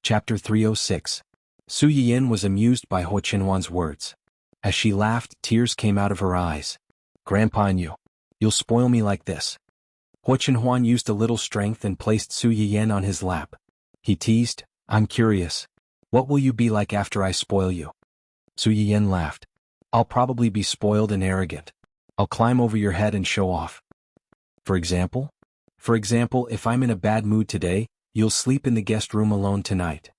Chapter 306. Su Yiyin was amused by Ho Chinhuan's words. As she laughed, tears came out of her eyes. Grandpa and you'll spoil me like this. Ho Chinhuan used a little strength and placed Su Yiyin on his lap. He teased, I'm curious. What will you be like after I spoil you? Su Yiyin laughed. I'll probably be spoiled and arrogant. I'll climb over your head and show off. For example? For example, if I'm in a bad mood today, you'll sleep in the guest room alone tonight.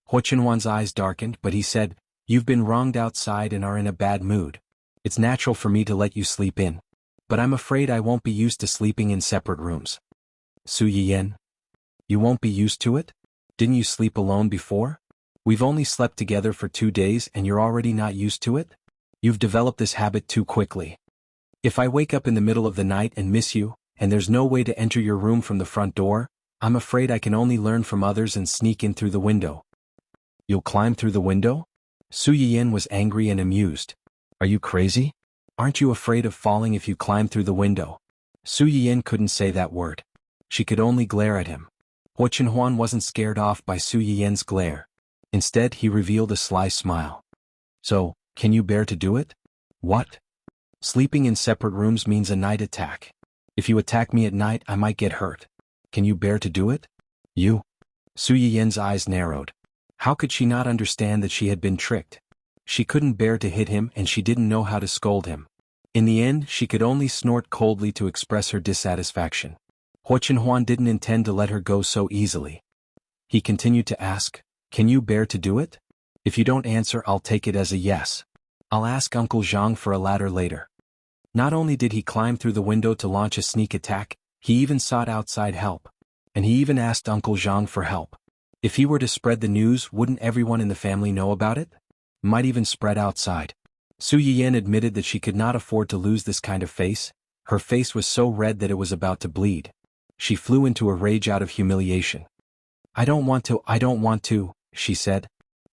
Ho Chinhuan's eyes darkened, but he said, You've been wronged outside and are in a bad mood. It's natural for me to let you sleep in. But I'm afraid I won't be used to sleeping in separate rooms. Su Yiyin. You won't be used to it? Didn't you sleep alone before? We've only slept together for 2 days and you're already not used to it? You've developed this habit too quickly. If I wake up in the middle of the night and miss you, and there's no way to enter your room from the front door, I'm afraid I can only learn from others and sneak in through the window. You'll climb through the window? Su Yiyin was angry and amused. Are you crazy? Aren't you afraid of falling if you climb through the window? Su Yiyin couldn't say that word. She could only glare at him. Ho Chinhuan wasn't scared off by Su Yiyin's glare. Instead, he revealed a sly smile. So, can you bear to do it? What? Sleeping in separate rooms means a night attack. If you attack me at night, I might get hurt. Can you bear to do it? You? Su Yiyin's eyes narrowed. How could she not understand that she had been tricked? She couldn't bear to hit him and she didn't know how to scold him. In the end, she could only snort coldly to express her dissatisfaction. Ho Chinhuan didn't intend to let her go so easily. He continued to ask, Can you bear to do it? If you don't answer, I'll take it as a yes. I'll ask Uncle Zhang for a ladder later. Not only did he climb through the window to launch a sneak attack, he even sought outside help. And he even asked Uncle Zhang for help. If he were to spread the news, wouldn't everyone in the family know about it? Might even spread outside. Su Yiyin admitted that she could not afford to lose this kind of face. Her face was so red that it was about to bleed. She flew into a rage out of humiliation. I don't want to, she said.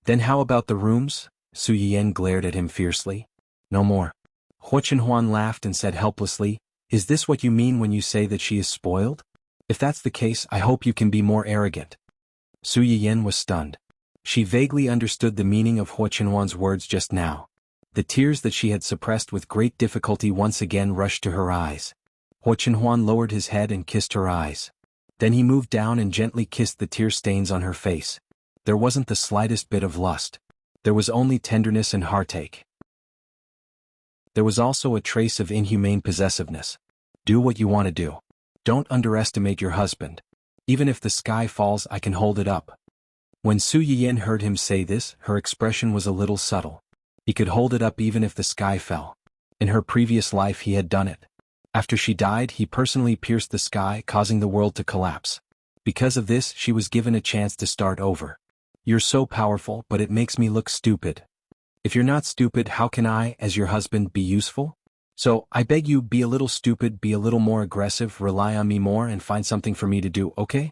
Then how about the rooms? Su Yiyin glared at him fiercely. No more. Ho Chinhuan laughed and said helplessly, Is this what you mean when you say that she is spoiled? If that's the case, I hope you can be more arrogant. Su Yiyin was stunned. She vaguely understood the meaning of Ho Chinhuan's words just now. The tears that she had suppressed with great difficulty once again rushed to her eyes. Ho Chinhuan lowered his head and kissed her eyes. Then he moved down and gently kissed the tear stains on her face. There wasn't the slightest bit of lust. There was only tenderness and heartache. There was also a trace of inhumane possessiveness. Do what you want to do. Don't underestimate your husband. Even if the sky falls, I can hold it up. When Su Yiyin heard him say this, her expression was a little subtle. He could hold it up even if the sky fell. In her previous life he had done it. After she died, he personally pierced the sky, causing the world to collapse. Because of this, she was given a chance to start over. You're so powerful, but it makes me look stupid. If you're not stupid, how can I, as your husband, be useful? So, I beg you, be a little stupid, be a little more aggressive, rely on me more and find something for me to do, okay?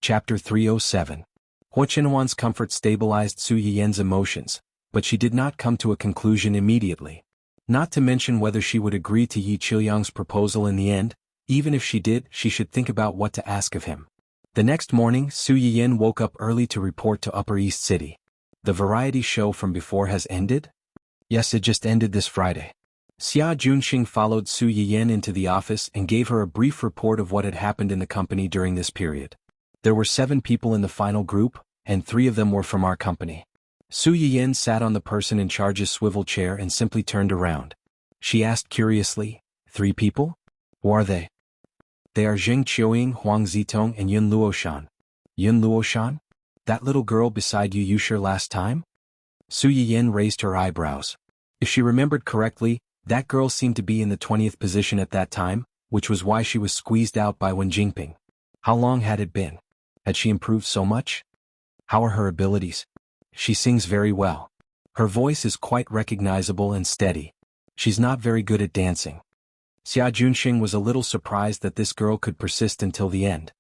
Chapter 307. Ho Chinhuan's comfort stabilized Su Yiyin's emotions, but she did not come to a conclusion immediately. Not to mention whether she would agree to Yi Qiuyang's proposal in the end. Even if she did, she should think about what to ask of him. The next morning, Su Yiyin woke up early to report to Upper East City. The variety show from before has ended? Yes, it just ended this Friday. Xia Junxing followed Su Yiyin into the office and gave her a brief report of what had happened in the company during this period. There were 7 people in the final group, and 3 of them were from our company. Su Yiyin sat on the person in charge's swivel chair and simply turned around. She asked curiously, 3 people? Who are they? They are Zheng Qiuying, Huang Zitong, and Yun Luoshan. Yun Luoshan? That little girl beside you sure last time? Su Yiyin raised her eyebrows. If she remembered correctly, that girl seemed to be in the 20th position at that time, which was why she was squeezed out by Wen Jingping. How long had it been? Had she improved so much? How are her abilities? She sings very well. Her voice is quite recognizable and steady. She's not very good at dancing. Xia Junxing was a little surprised that this girl could persist until the end.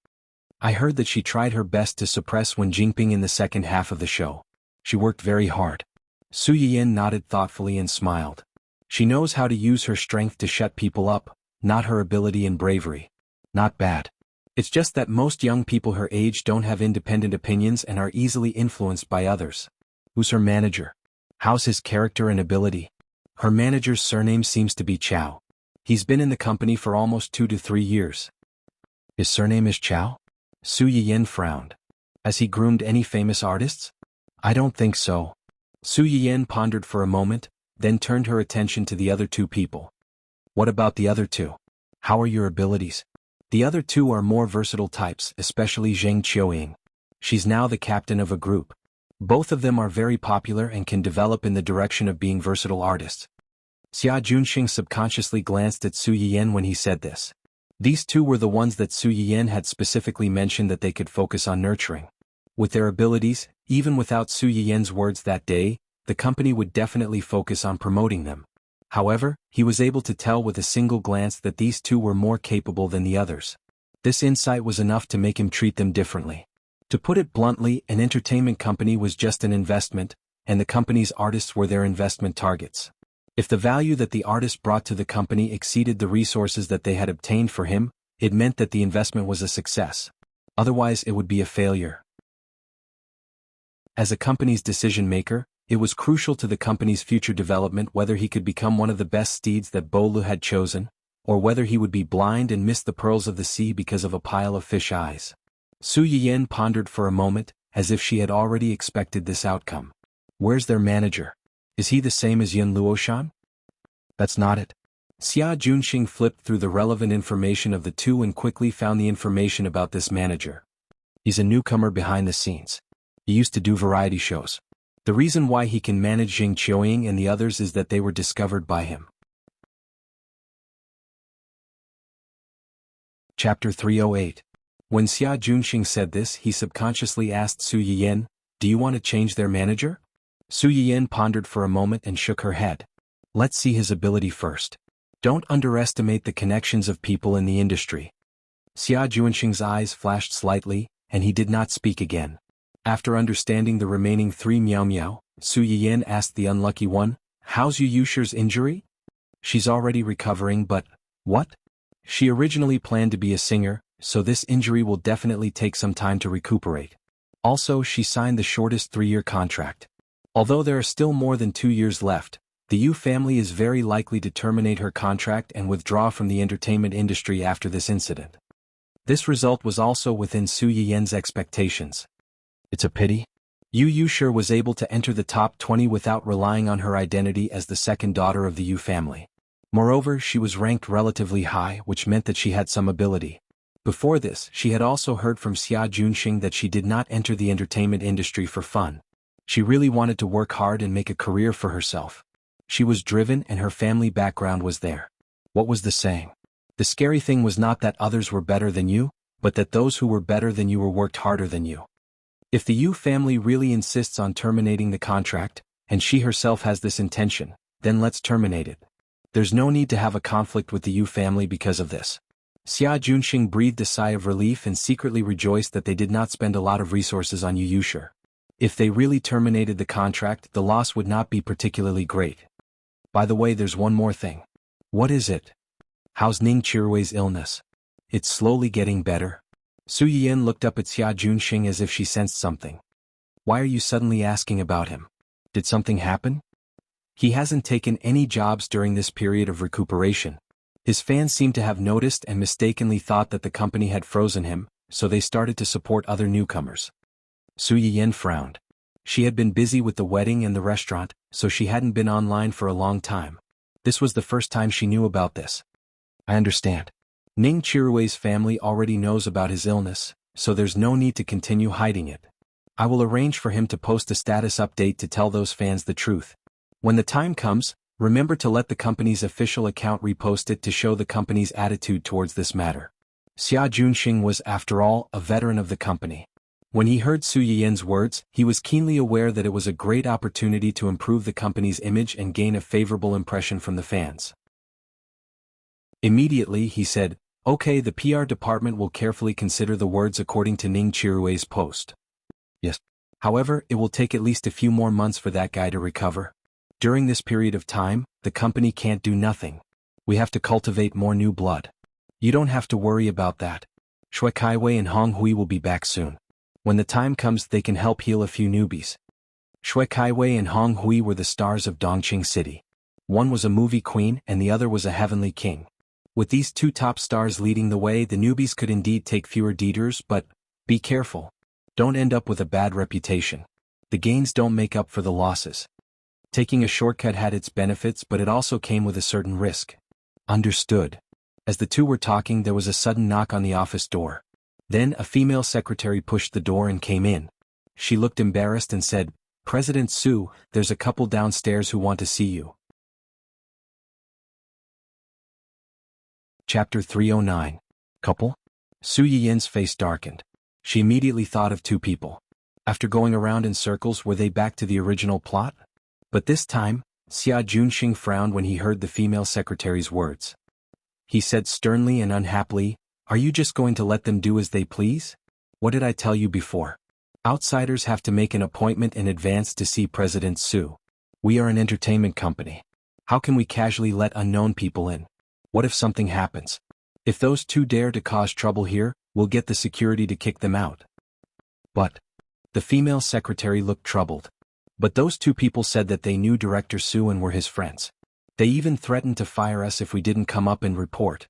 I heard that she tried her best to suppress Wen Jingping in the second half of the show. She worked very hard. Su Yiyin nodded thoughtfully and smiled. She knows how to use her strength to shut people up, not her ability and bravery. Not bad. It's just that most young people her age don't have independent opinions and are easily influenced by others. Who's her manager? How's his character and ability? Her manager's surname seems to be Chow. He's been in the company for almost 2 to 3 years. His surname is Chow? Su Yiyan frowned. Has he groomed any famous artists? I don't think so. Su Yiyan pondered for a moment, then turned her attention to the other two people. What about the other two? How are your abilities? The other two are more versatile types, especially Zheng Qiuying. She's now the captain of a group. Both of them are very popular and can develop in the direction of being versatile artists. Xia Junxing subconsciously glanced at Su Yiyan when he said this. These two were the ones that Su Yiyan had specifically mentioned that they could focus on nurturing. With their abilities, even without Su Yiyan's words that day, the company would definitely focus on promoting them. However, he was able to tell with a single glance that these two were more capable than the others. This insight was enough to make him treat them differently. To put it bluntly, an entertainment company was just an investment, and the company's artists were their investment targets. If the value that the artist brought to the company exceeded the resources that they had obtained for him, it meant that the investment was a success. Otherwise, it would be a failure. As a company's decision-maker, it was crucial to the company's future development whether he could become one of the best steeds that Bolu had chosen, or whether he would be blind and miss the pearls of the sea because of a pile of fish eyes. Su Yiyan pondered for a moment, as if she had already expected this outcome. Where's their manager? Is he the same as Yun Luoshan? That's not it. Xia Junxing flipped through the relevant information of the two and quickly found the information about this manager. He's a newcomer behind the scenes. He used to do variety shows. The reason why he can manage Zheng Qiuying and the others is that they were discovered by him. Chapter 308. When Xia Junxing said this, he subconsciously asked Su Yiyan, "Do you want to change their manager?" Su Yiyan pondered for a moment and shook her head. Let's see his ability first. Don't underestimate the connections of people in the industry. Xia Junxing's eyes flashed slightly, and he did not speak again. After understanding the remaining 3 Miao Miao, Su Yiyan asked the unlucky one, "How's Yu Yusher's injury?" "She's already recovering, but..." "What?" "She originally planned to be a singer, so this injury will definitely take some time to recuperate. Also, she signed the shortest 3-year contract. Although there are still more than 2 years left, the Yu family is very likely to terminate her contract and withdraw from the entertainment industry after this incident." This result was also within Su Yiyan's expectations. It's a pity. Yu Yusher was able to enter the top 20 without relying on her identity as the second daughter of the Yu family. Moreover, she was ranked relatively high, which meant that she had some ability. Before this, she had also heard from Xia Junxing that she did not enter the entertainment industry for fun. She really wanted to work hard and make a career for herself. She was driven and her family background was there. What was the saying? The scary thing was not that others were better than you, but that those who were better than you were worked harder than you. If the Yu family really insists on terminating the contract, and she herself has this intention, then let's terminate it. There's no need to have a conflict with the Yu family because of this. Xia Junxing breathed a sigh of relief and secretly rejoiced that they did not spend a lot of resources on Yu Yusher. If they really terminated the contract, the loss would not be particularly great. By the way, there's one more thing. What is it? How's Ning Qirui's illness? It's slowly getting better. Su Yiyan looked up at Xia Junxing as if she sensed something. Why are you suddenly asking about him? Did something happen? He hasn't taken any jobs during this period of recuperation. His fans seemed to have noticed and mistakenly thought that the company had frozen him, so they started to support other newcomers. Su Yiyan frowned. She had been busy with the wedding and the restaurant, so she hadn't been online for a long time. This was the first time she knew about this. I understand. Ning Qirui's family already knows about his illness, so there's no need to continue hiding it. I will arrange for him to post a status update to tell those fans the truth. When the time comes, remember to let the company's official account repost it to show the company's attitude towards this matter. Xia Junxing was, after all, a veteran of the company. When he heard Su Yiyan's words, he was keenly aware that it was a great opportunity to improve the company's image and gain a favorable impression from the fans. Immediately, he said, "Okay, the PR department will carefully consider the words according to Ning Qirui's post." Yes. However, it will take at least a few more months for that guy to recover. During this period of time, the company can't do nothing. We have to cultivate more new blood. You don't have to worry about that. Shui Kaiwei and Hong Hui will be back soon. When the time comes, they can help heal a few newbies. Shui Kaiwei and Hong Hui were the stars of Dongqing City. One was a movie queen and the other was a heavenly king. With these two top stars leading the way, the newbies could indeed take fewer detours, but be careful. Don't end up with a bad reputation. The gains don't make up for the losses. Taking a shortcut had its benefits, but it also came with a certain risk. Understood. As the two were talking, there was a sudden knock on the office door. Then a female secretary pushed the door and came in. She looked embarrassed and said, "President Su, there's a couple downstairs who want to see you." Chapter 309. Couple? Su Yiyan's face darkened. She immediately thought of two people. After going around in circles, were they back to the original plot? But this time, Xia Junxing frowned when he heard the female secretary's words. He said sternly and unhappily, "Are you just going to let them do as they please? What did I tell you before? Outsiders have to make an appointment in advance to see President Su. We are an entertainment company. How can we casually let unknown people in? What if something happens? If those two dare to cause trouble here, we'll get the security to kick them out." But the female secretary looked troubled. "But those two people said that they knew Director Su and were his friends. They even threatened to fire us if we didn't come up and report."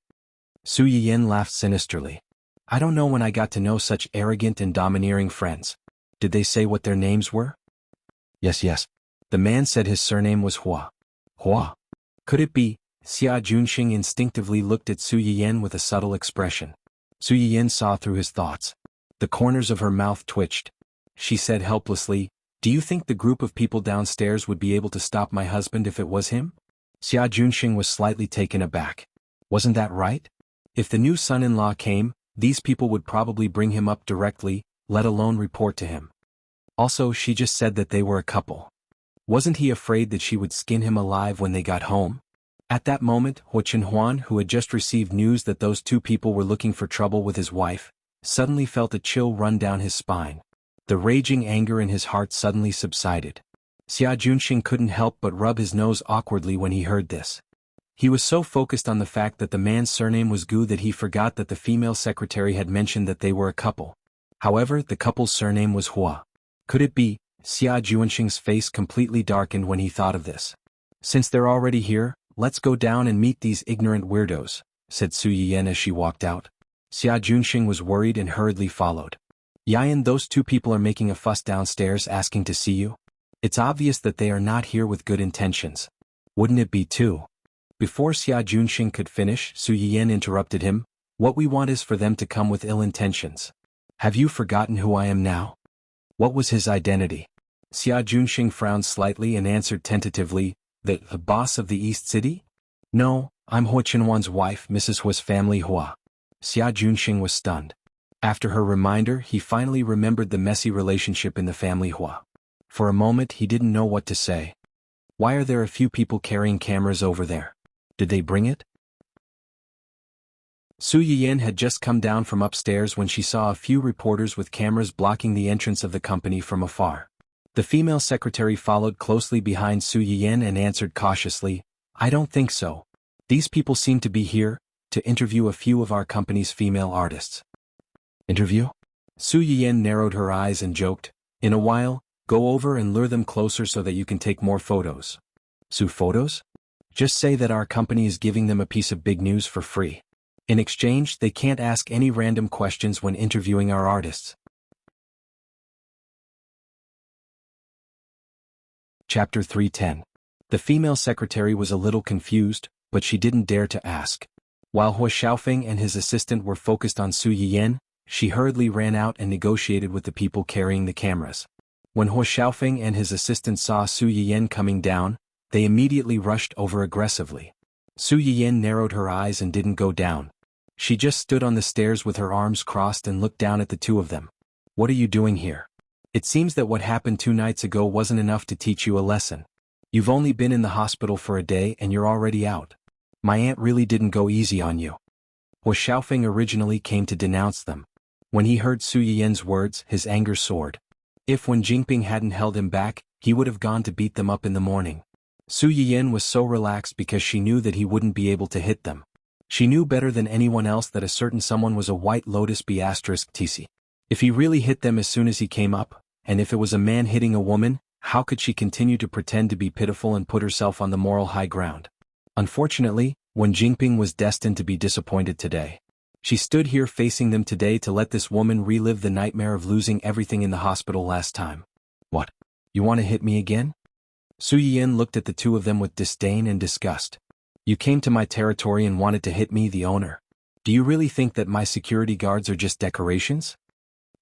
Su Yiyan laughed sinisterly. "I don't know when I got to know such arrogant and domineering friends. Did they say what their names were?" Yes. The man said his surname was Hua. Hua? Could it be? Xia Junxing instinctively looked at Su Yiyan with a subtle expression. Su Yiyan saw through his thoughts. The corners of her mouth twitched. She said helplessly, "Do you think the group of people downstairs would be able to stop my husband if it was him?" Xia Junxing was slightly taken aback. Wasn't that right? If the new son-in-law came, these people would probably bring him up directly, let alone report to him. Also, she just said that they were a couple. Wasn't he afraid that she would skin him alive when they got home? At that moment, Huo Chenhuan, who had just received news that those two people were looking for trouble with his wife, suddenly felt a chill run down his spine. The raging anger in his heart suddenly subsided. Xia Junxing couldn't help but rub his nose awkwardly when he heard this. He was so focused on the fact that the man's surname was Gu that he forgot that the female secretary had mentioned that they were a couple. However, the couple's surname was Hua. Could it be? Xia Junxing's face completely darkened when he thought of this. "Since they're already here, let's go down and meet these ignorant weirdos," said Su Yiyan as she walked out. Xia Junxing was worried and hurriedly followed. "Yiyan, those two people are making a fuss downstairs asking to see you. It's obvious that they are not here with good intentions. Wouldn't it be too?" Before Xia Junxing could finish, Su Yiyan interrupted him. "What we want is for them to come with ill intentions. Have you forgotten who I am now?" What was his identity? Xia Junxing frowned slightly and answered tentatively, the boss of the East City? "No, I'm Huo Chenhuan's wife, Mrs. Hua's family Hua." Xia Junxing was stunned. After her reminder, he finally remembered the messy relationship in the family Hua. For a moment he didn't know what to say. Why are there a few people carrying cameras over there? Did they bring it? Su Yiyan had just come down from upstairs when she saw a few reporters with cameras blocking the entrance of the company from afar. The female secretary followed closely behind Su Yiyan and answered cautiously, "I don't think so. These people seem to be here to interview a few of our company's female artists." "Interview?" Su Yiyan narrowed her eyes and joked, "In a while, go over and lure them closer so that you can take more photos." "Su photos?" "Just say that our company is giving them a piece of big news for free. In exchange, they can't ask any random questions when interviewing our artists." Chapter 310. The female secretary was a little confused, but she didn't dare to ask. While Huo Xiaofeng and his assistant were focused on Su Yiyan, she hurriedly ran out and negotiated with the people carrying the cameras. When Huo Xiaofeng and his assistant saw Su Yiyan coming down, they immediately rushed over aggressively. Su Yiyan narrowed her eyes and didn't go down. She just stood on the stairs with her arms crossed and looked down at the two of them. "What are you doing here? It seems that what happened 2 nights ago wasn't enough to teach you a lesson. You've only been in the hospital for a day and you're already out. My aunt really didn't go easy on you." Huo Xiaofeng originally came to denounce them. When he heard Su Yiyan's words, his anger soared. If Wen Jingping hadn't held him back, he would have gone to beat them up in the morning. Su Yiyan was so relaxed because she knew that he wouldn't be able to hit them. She knew better than anyone else that a certain someone was a white lotus B*TC. If he really hit them as soon as he came up, and if it was a man hitting a woman, how could she continue to pretend to be pitiful and put herself on the moral high ground? Unfortunately, Wen Jingping was destined to be disappointed today. She stood here facing them today to let this woman relive the nightmare of losing everything in the hospital last time. What? You want to hit me again? Su Yiyan looked at the two of them with disdain and disgust. You came to my territory and wanted to hit me, the owner. Do you really think that my security guards are just decorations?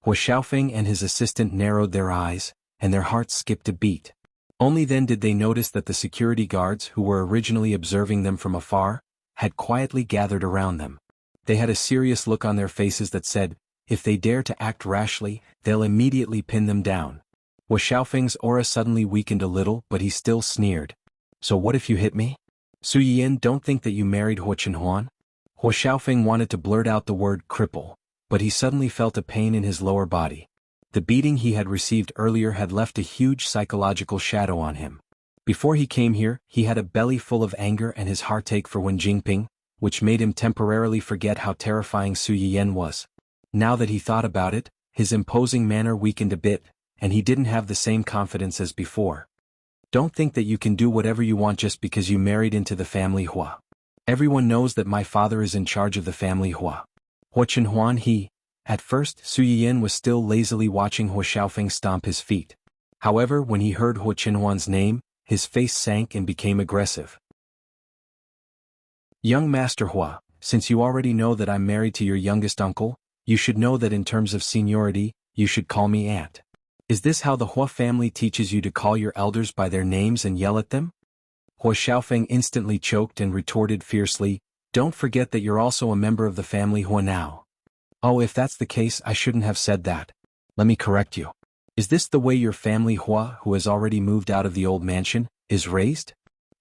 Hua Xiaofeng and his assistant narrowed their eyes, and their hearts skipped a beat. Only then did they notice that the security guards who were originally observing them from afar had quietly gathered around them. They had a serious look on their faces that said, if they dare to act rashly, they'll immediately pin them down. Hua Xiaofeng's aura suddenly weakened a little, but he still sneered. So what if you hit me? Su Yiyan, don't think that you married Hua Chenhuan? Hua Xiaofeng wanted to blurt out the word cripple, but he suddenly felt a pain in his lower body. The beating he had received earlier had left a huge psychological shadow on him. Before he came here, he had a belly full of anger and his heartache for Wen Jingping, which made him temporarily forget how terrifying Su Yiyan was. Now that he thought about it, his imposing manner weakened a bit, and he didn't have the same confidence as before. Don't think that you can do whatever you want just because you married into the family Hua. Everyone knows that my father is in charge of the family Hua. Hua Chenhuan At first, Su Yiyan was still lazily watching Hua Xiaofeng stomp his feet. However, when he heard Hua Chenhuan's name, his face sank and became aggressive. Young Master Hua, since you already know that I'm married to your youngest uncle, you should know that in terms of seniority, you should call me aunt. Is this how the Hua family teaches you to call your elders by their names and yell at them? Hua Xiaofeng instantly choked and retorted fiercely, don't forget that you're also a member of the family Hua now. Oh, if that's the case, I shouldn't have said that. Let me correct you. Is this the way your family Hua, who has already moved out of the old mansion, is raised?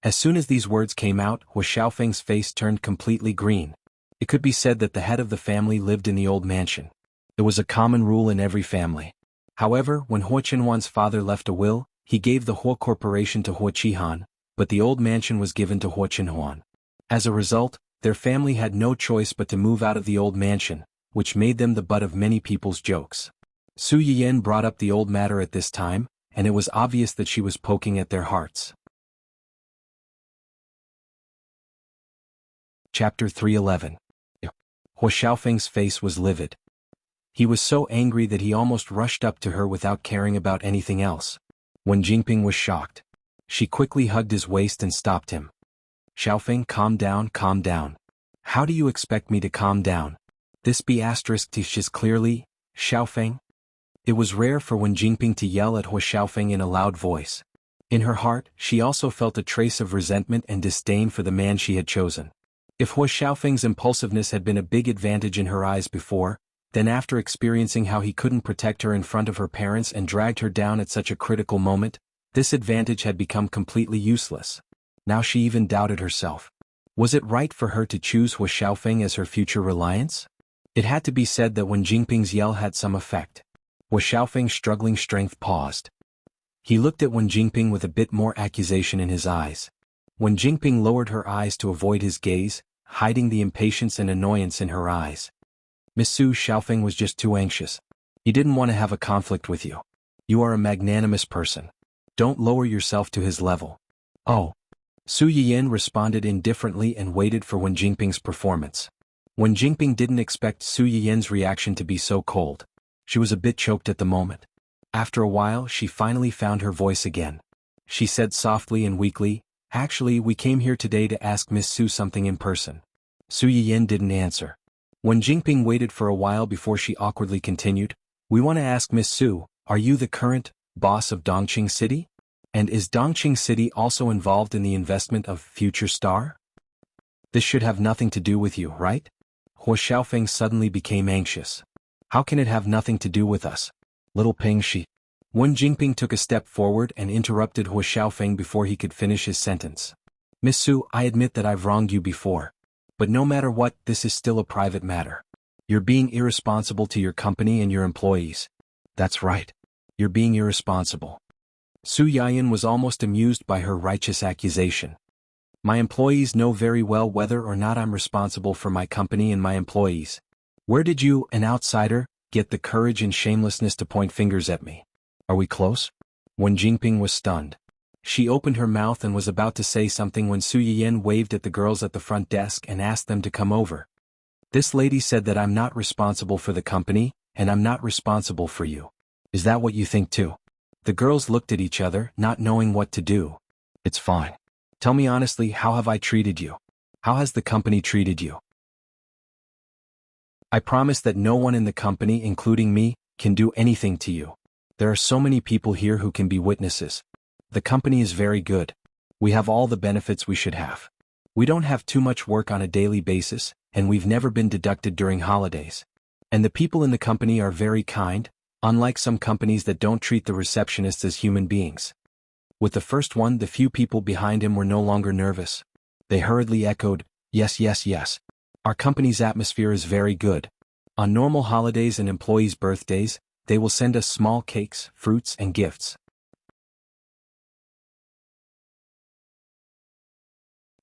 As soon as these words came out, Hua Xiaofeng's face turned completely green. It could be said that the head of the family lived in the old mansion. It was a common rule in every family. However, when Hua Chenhuan's father left a will, he gave the Hua Corporation to Hua Qihan, but the old mansion was given to Hua Chenhuan. As a result, their family had no choice but to move out of the old mansion, which made them the butt of many people's jokes. Su Yiyan brought up the old matter at this time, and it was obvious that she was poking at their hearts. Chapter 311. Hua Xiaofeng's face was livid. He was so angry that he almost rushed up to her without caring about anything else. Wen Jingping was shocked. She quickly hugged his waist and stopped him. Xiaofeng, calm down, calm down. How do you expect me to calm down? This B*TC is clearly, Xiaofeng. It was rare for Wen Jingping to yell at Hua Xiaofeng in a loud voice. In her heart, she also felt a trace of resentment and disdain for the man she had chosen. If Hua Xiaofeng's impulsiveness had been a big advantage in her eyes before, then after experiencing how he couldn't protect her in front of her parents and dragged her down at such a critical moment, this advantage had become completely useless. Now she even doubted herself. Was it right for her to choose Hua Xiaofeng as her future reliance? It had to be said that Wen Jingping's yell had some effect. Hua Xiaofeng's struggling strength paused. He looked at Wen Jingping with a bit more accusation in his eyes. Wen Jingping lowered her eyes to avoid his gaze, hiding the impatience and annoyance in her eyes. Miss Su Xiaofeng was just too anxious. He didn't want to have a conflict with you. You are a magnanimous person. Don't lower yourself to his level. Oh. Su Yiyan responded indifferently and waited for Wen Jingping's performance. Wen Jingping didn't expect Su Yiyan's reaction to be so cold. She was a bit choked at the moment. After a while, she finally found her voice again. She said softly and weakly, actually, we came here today to ask Miss Su something in person. Su Yiyan didn't answer. Wen Jingping waited for a while before she awkwardly continued, we want to ask Miss Su, are you the current boss of Dongqing City? And is Dongqing City also involved in the investment of Future Star? This should have nothing to do with you, right? Hua Xiaofeng suddenly became anxious. How can it have nothing to do with us? Little Ping Shi. Wen Jingping took a step forward and interrupted Hua Xiaofeng before he could finish his sentence. Miss Su, I admit that I've wronged you before. But no matter what, this is still a private matter. You're being irresponsible to your company and your employees. That's right. You're being irresponsible. Su Yiyan was almost amused by her righteous accusation. My employees know very well whether or not I'm responsible for my company and my employees. Where did you, an outsider, get the courage and shamelessness to point fingers at me? Are we close? Wen Jingping was stunned. She opened her mouth and was about to say something when Su Yiyan waved at the girls at the front desk and asked them to come over. This lady said that I'm not responsible for the company, and I'm not responsible for you. Is that what you think too? The girls looked at each other, not knowing what to do. It's fine. Tell me honestly, how have I treated you? How has the company treated you? I promise that no one in the company, including me, can do anything to you. There are so many people here who can be witnesses. The company is very good. We have all the benefits we should have. We don't have too much work on a daily basis, and we've never been deducted during holidays. And the people in the company are very kind, unlike some companies that don't treat the receptionists as human beings. With the first one, the few people behind him were no longer nervous. They hurriedly echoed, yes, yes, yes. Our company's atmosphere is very good. On normal holidays and employees' birthdays, they will send us small cakes, fruits, and gifts.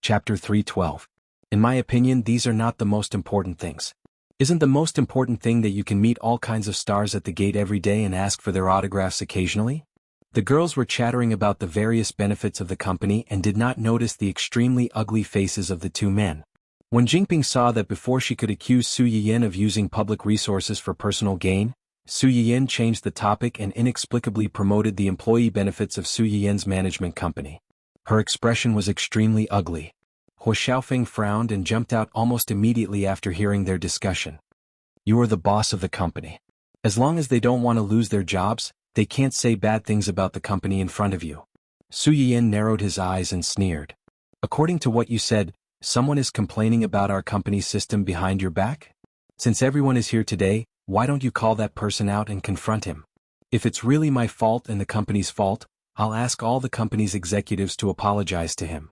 Chapter 3:12. In my opinion, these are not the most important things. Isn't the most important thing that you can meet all kinds of stars at the gate every day and ask for their autographs occasionally? The girls were chattering about the various benefits of the company and did not notice the extremely ugly faces of the two men. When Jingping saw that before she could accuse Su Yiyan of using public resources for personal gain, Su Yiyan changed the topic and inexplicably promoted the employee benefits of Su Yiyan's management company. Her expression was extremely ugly. Huo Xiaofeng frowned and jumped out almost immediately after hearing their discussion. You are the boss of the company. As long as they don't want to lose their jobs, they can't say bad things about the company in front of you. Su Yiyan narrowed his eyes and sneered. According to what you said, someone is complaining about our company's system behind your back? Since everyone is here today, why don't you call that person out and confront him? If it's really my fault and the company's fault, I'll ask all the company's executives to apologize to him.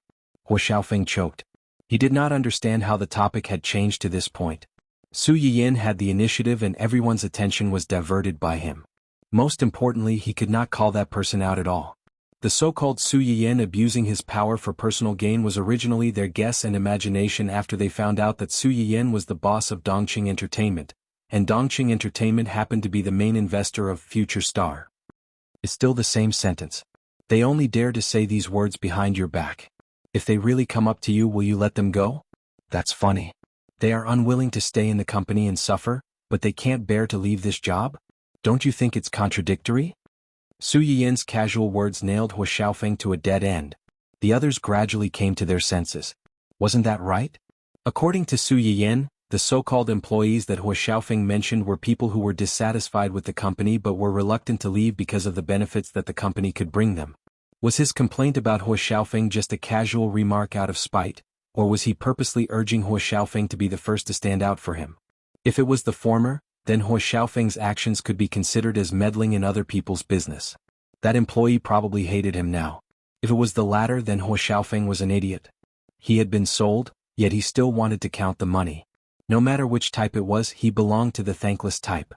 Huo Xiaofeng choked. He did not understand how the topic had changed to this point. Su Yiyan had the initiative and everyone's attention was diverted by him. Most importantly, he could not call that person out at all. The so-called Su Yiyan abusing his power for personal gain was originally their guess and imagination after they found out that Su Yiyan was the boss of Dongqing Entertainment, and Dongqing Entertainment happened to be the main investor of Future Star. It's still the same sentence. They only dare to say these words behind your back. If they really come up to you, will you let them go? That's funny. They are unwilling to stay in the company and suffer, but they can't bear to leave this job? Don't you think it's contradictory? Su Yiyan's casual words nailed Huo Xiaofeng to a dead end. The others gradually came to their senses. Wasn't that right? According to Su Yiyan, the so-called employees that Huo Xiaofeng mentioned were people who were dissatisfied with the company but were reluctant to leave because of the benefits that the company could bring them. Was his complaint about Huo Xiaofeng just a casual remark out of spite, or was he purposely urging Huo Xiaofeng to be the first to stand out for him? If it was the former, then Huo Xiaofeng's actions could be considered as meddling in other people's business. That employee probably hated him now. If it was the latter, then Huo Xiaofeng was an idiot. He had been sold, yet he still wanted to count the money. No matter which type it was, he belonged to the thankless type.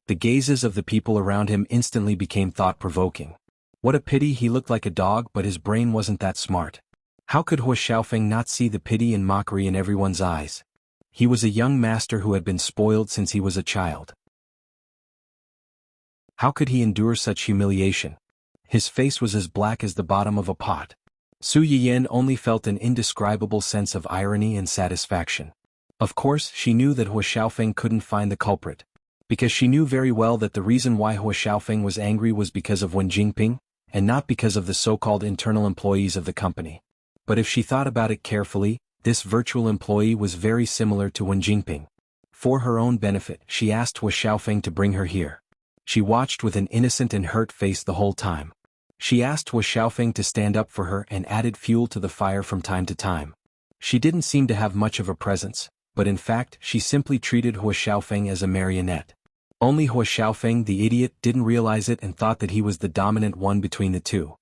The gazes of the people around him instantly became thought-provoking. What a pity he looked like a dog, but his brain wasn't that smart. How could Huo Xiaofeng not see the pity and mockery in everyone's eyes? He was a young master who had been spoiled since he was a child. How could he endure such humiliation? His face was as black as the bottom of a pot. Su Yiyan only felt an indescribable sense of irony and satisfaction. Of course, she knew that Huo Xiaofeng couldn't find the culprit. Because she knew very well that the reason why Huo Xiaofeng was angry was because of Wen Jingping, and not because of the so-called internal employees of the company. But if she thought about it carefully, this virtual employee was very similar to Wen Jingping. For her own benefit, she asked Huo Xiaofeng to bring her here. She watched with an innocent and hurt face the whole time. She asked Huo Xiaofeng to stand up for her and added fuel to the fire from time to time. She didn't seem to have much of a presence, but in fact she simply treated Huo Xiaofeng as a marionette. Only Huo Xiaofeng, the idiot, didn't realize it and thought that he was the dominant one between the two.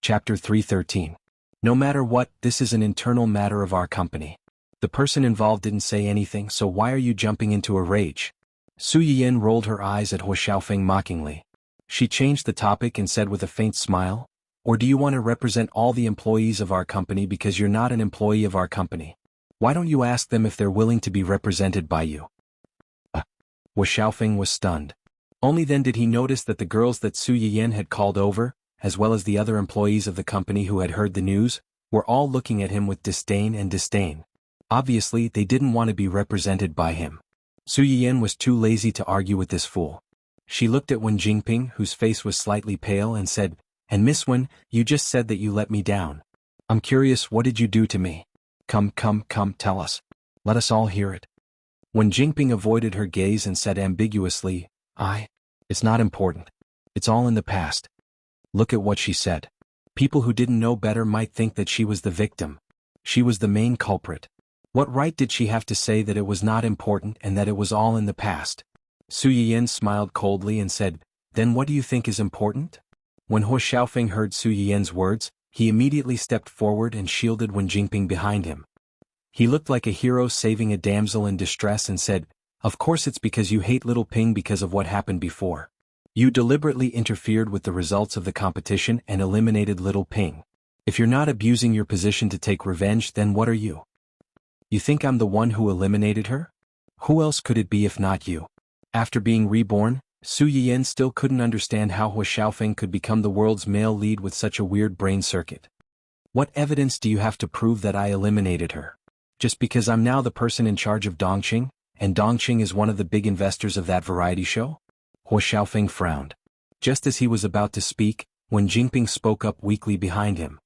Chapter 3:13. No matter what, this is an internal matter of our company. The person involved didn't say anything, so why are you jumping into a rage? Su Yiyan rolled her eyes at Huo Xiaofeng mockingly. She changed the topic and said with a faint smile, "Or do you want to represent all the employees of our company because you're not an employee of our company? Why don't you ask them if they're willing to be represented by you?" Wu Xiaofeng was stunned. Only then did he notice that the girls that Su Yiyan had called over, as well as the other employees of the company who had heard the news, were all looking at him with disdain. Obviously, they didn't want to be represented by him. Su Yiyan was too lazy to argue with this fool. She looked at Wen Jingping, whose face was slightly pale, and said, "And Miss Wen, you just said that you let me down. I'm curious, what did you do to me? Come, tell us. Let us all hear it." Wen Jingping avoided her gaze and said ambiguously, It's not important. It's all in the past." Look at what she said. People who didn't know better might think that she was the victim. She was the main culprit. What right did she have to say that it was not important and that it was all in the past? Su Yiyan smiled coldly and said, "Then what do you think is important?" When Hu Xiaofeng heard Su Yiyan's words, he immediately stepped forward and shielded Wen Jingping behind him. He looked like a hero saving a damsel in distress and said, "Of course it's because you hate little Ping because of what happened before. You deliberately interfered with the results of the competition and eliminated little Ping. If you're not abusing your position to take revenge, then what are you? You think I'm the one who eliminated her? Who else could it be if not you?" After being reborn, Su Yiyan still couldn't understand how Hu Xiaofeng could become the world's male lead with such a weird brain circuit. "What evidence do you have to prove that I eliminated her? Just because I'm now the person in charge of Dongqing, and Dongqing is one of the big investors of that variety show?" Hu Xiaofeng frowned. Just as he was about to speak, Wen Jingping spoke up weakly behind him.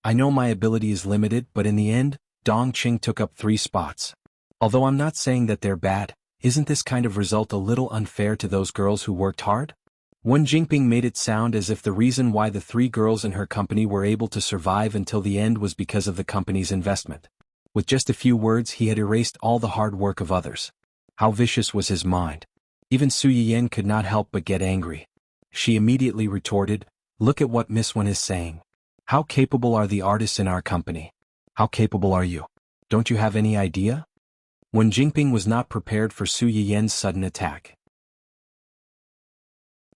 "I know my ability is limited, but in the end, Dongqing took up 3 spots. Although I'm not saying that they're bad, isn't this kind of result a little unfair to those girls who worked hard?" Wen Jingping made it sound as if the reason why the 3 girls in her company were able to survive until the end was because of the company's investment. With just a few words he had erased all the hard work of others. How vicious was his mind. Even Su Yiyan could not help but get angry. She immediately retorted, "Look at what Miss Wen is saying. How capable are the artists in our company? How capable are you? Don't you have any idea?" Wen Jingping was not prepared for Su Yiyan's sudden attack.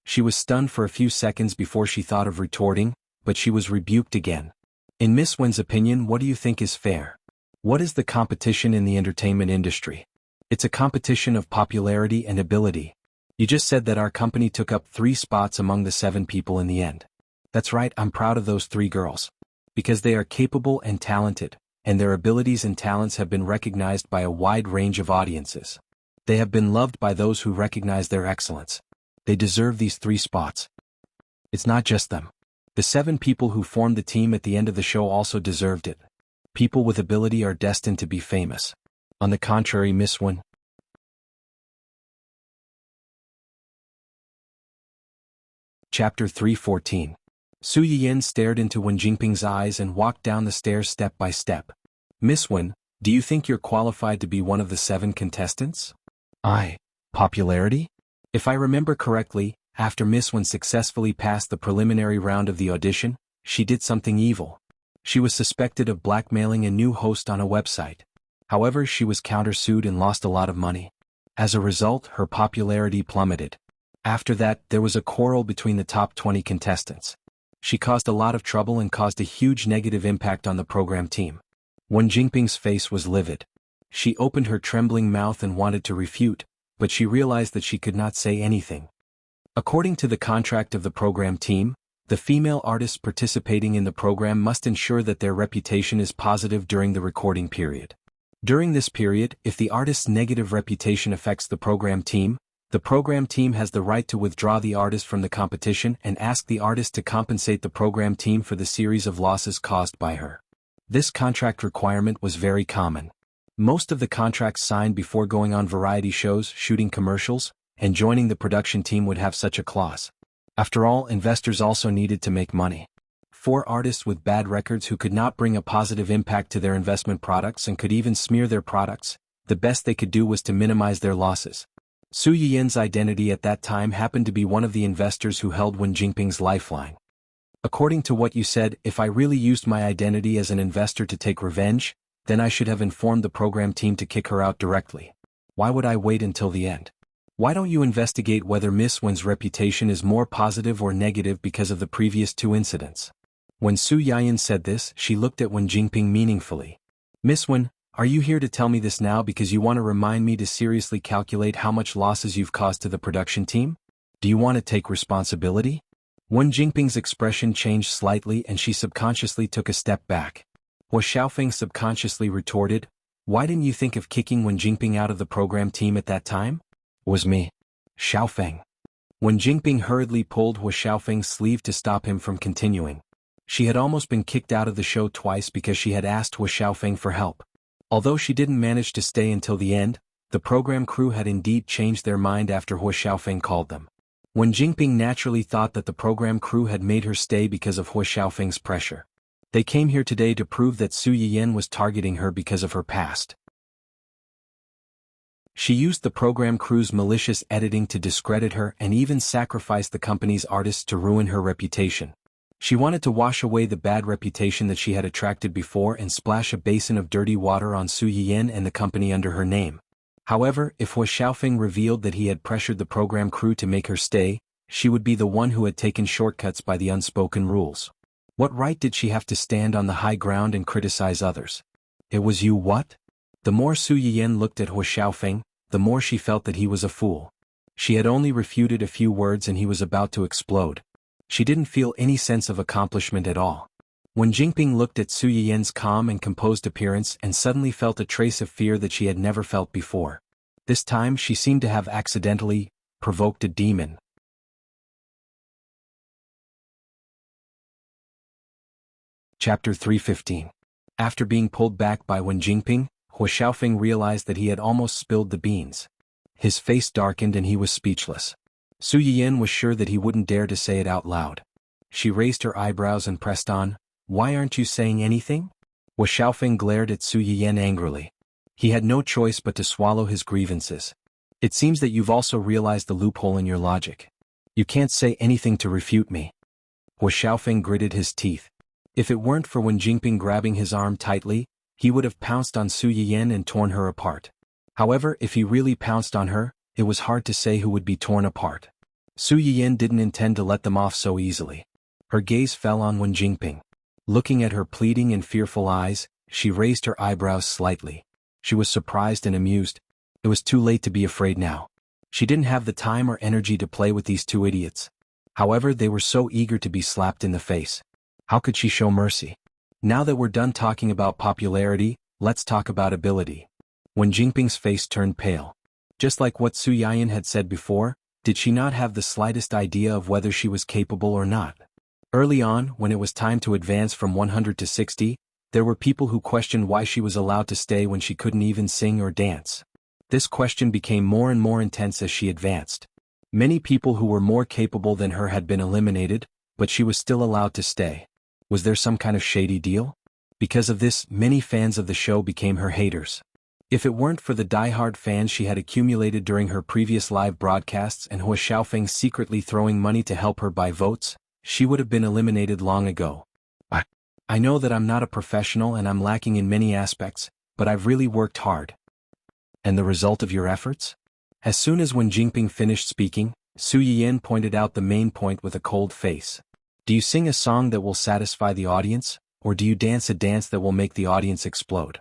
She was stunned for a few seconds before she thought of retorting, but she was rebuked again. "In Miss Wen's opinion, what do you think is fair? What is the competition in the entertainment industry? It's a competition of popularity and ability. You just said that our company took up 3 spots among the 7 people in the end. That's right, I'm proud of those 3 girls. Because they are capable and talented, and their abilities and talents have been recognized by a wide range of audiences. They have been loved by those who recognize their excellence. They deserve these 3 spots. It's not just them. The 7 people who formed the team at the end of the show also deserved it. People with ability are destined to be famous. On the contrary, Miss Wen." Chapter 314. Su Yiyan stared into Wen Jingping's eyes and walked down the stairs step by step. "Miss Wen, do you think you're qualified to be one of the 7 contestants?" Popularity? If I remember correctly, after Miss Wen successfully passed the preliminary round of the audition, she did something evil. She was suspected of blackmailing a new host on a website. However, she was countersued and lost a lot of money. As a result, her popularity plummeted. After that, there was a quarrel between the top 20 contestants. She caused a lot of trouble and caused a huge negative impact on the program team. Wen Jingping's face was livid. She opened her trembling mouth and wanted to refute, but she realized that she could not say anything. According to the contract of the program team, the female artists participating in the program must ensure that their reputation is positive during the recording period. During this period, if the artist's negative reputation affects the program team has the right to withdraw the artist from the competition and ask the artist to compensate the program team for the series of losses caused by her. This contract requirement was very common. Most of the contracts signed before going on variety shows, shooting commercials, and joining the production team would have such a clause. After all, investors also needed to make money. 4 artists with bad records who could not bring a positive impact to their investment products and could even smear their products, the best they could do was to minimize their losses. Su Yiyan's identity at that time happened to be one of the investors who held Wen Jingping's lifeline. "According to what you said, if I really used my identity as an investor to take revenge, then I should have informed the program team to kick her out directly. Why would I wait until the end? Why don't you investigate whether Miss Wen's reputation is more positive or negative because of the previous two incidents? When Su Yayan said this, she looked at Wen Jingping meaningfully. Miss Wen, are you here to tell me this now because you want to remind me to seriously calculate how much losses you've caused to the production team? Do you want to take responsibility? Wen Jingping's expression changed slightly and she subconsciously took a step back. Hua Xiaofeng subconsciously retorted, why didn't you think of kicking Wen Jingping out of the program team at that time? Was me. Xiaofeng. Wen Jingping hurriedly pulled Hua Xiaofeng's sleeve to stop him from continuing. She had almost been kicked out of the show twice because she had asked Hua Xiaofeng for help. Although she didn't manage to stay until the end, the program crew had indeed changed their mind after Hua Xiaofeng called them. Wen Jingping naturally thought that the program crew had made her stay because of Hua Xiaofeng's pressure. They came here today to prove that Su Yiyan was targeting her because of her past. She used the program crew's malicious editing to discredit her and even sacrificed the company's artists to ruin her reputation. She wanted to wash away the bad reputation that she had attracted before and splash a basin of dirty water on Su Yiyan and the company under her name. However, if Hua Xiaofeng revealed that he had pressured the program crew to make her stay, she would be the one who had taken shortcuts by the unspoken rules. What right did she have to stand on the high ground and criticize others? It was you what? The more Su Yiyan looked at Hua Xiaofeng, the more she felt that he was a fool. She had only refuted a few words and he was about to explode. She didn't feel any sense of accomplishment at all. When Jingping looked at Su Yiyan's calm and composed appearance and suddenly felt a trace of fear that she had never felt before. This time she seemed to have accidentally provoked a demon. Chapter 315. After being pulled back by Wen Jingping, Hua Xiaofeng realized that he had almost spilled the beans. His face darkened and he was speechless. Su Yiyan was sure that he wouldn't dare to say it out loud. She raised her eyebrows and pressed on, why aren't you saying anything? Hua Xiaofeng glared at Su Yiyan angrily. He had no choice but to swallow his grievances. It seems that you've also realized the loophole in your logic. You can't say anything to refute me. Hua Xiaofeng gritted his teeth. If it weren't for Wen Jingping grabbing his arm tightly, he would have pounced on Su Yiyan and torn her apart. However, if he really pounced on her, it was hard to say who would be torn apart. Su Yiyan didn't intend to let them off so easily. Her gaze fell on Wen Jingping. Looking at her pleading and fearful eyes, she raised her eyebrows slightly. She was surprised and amused. It was too late to be afraid now. She didn't have the time or energy to play with these two idiots. However, they were so eager to be slapped in the face. How could she show mercy? Now that we're done talking about popularity, let's talk about ability. Wen Jingping's face turned pale. Just like what Su Yiyan had said before, did she not have the slightest idea of whether she was capable or not? Early on, when it was time to advance from 100 to 60, there were people who questioned why she was allowed to stay when she couldn't even sing or dance. This question became more and more intense as she advanced. Many people who were more capable than her had been eliminated, but she was still allowed to stay. Was there some kind of shady deal? Because of this, many fans of the show became her haters. If it weren't for the die-hard fans she had accumulated during her previous live broadcasts and Hua Xiaofeng secretly throwing money to help her buy votes, she would have been eliminated long ago. I know that I'm not a professional and I'm lacking in many aspects, but I've really worked hard. And the result of your efforts? As soon as Wen Jingping finished speaking, Su Yiyan pointed out the main point with a cold face. Do you sing a song that will satisfy the audience, or do you dance a dance that will make the audience explode?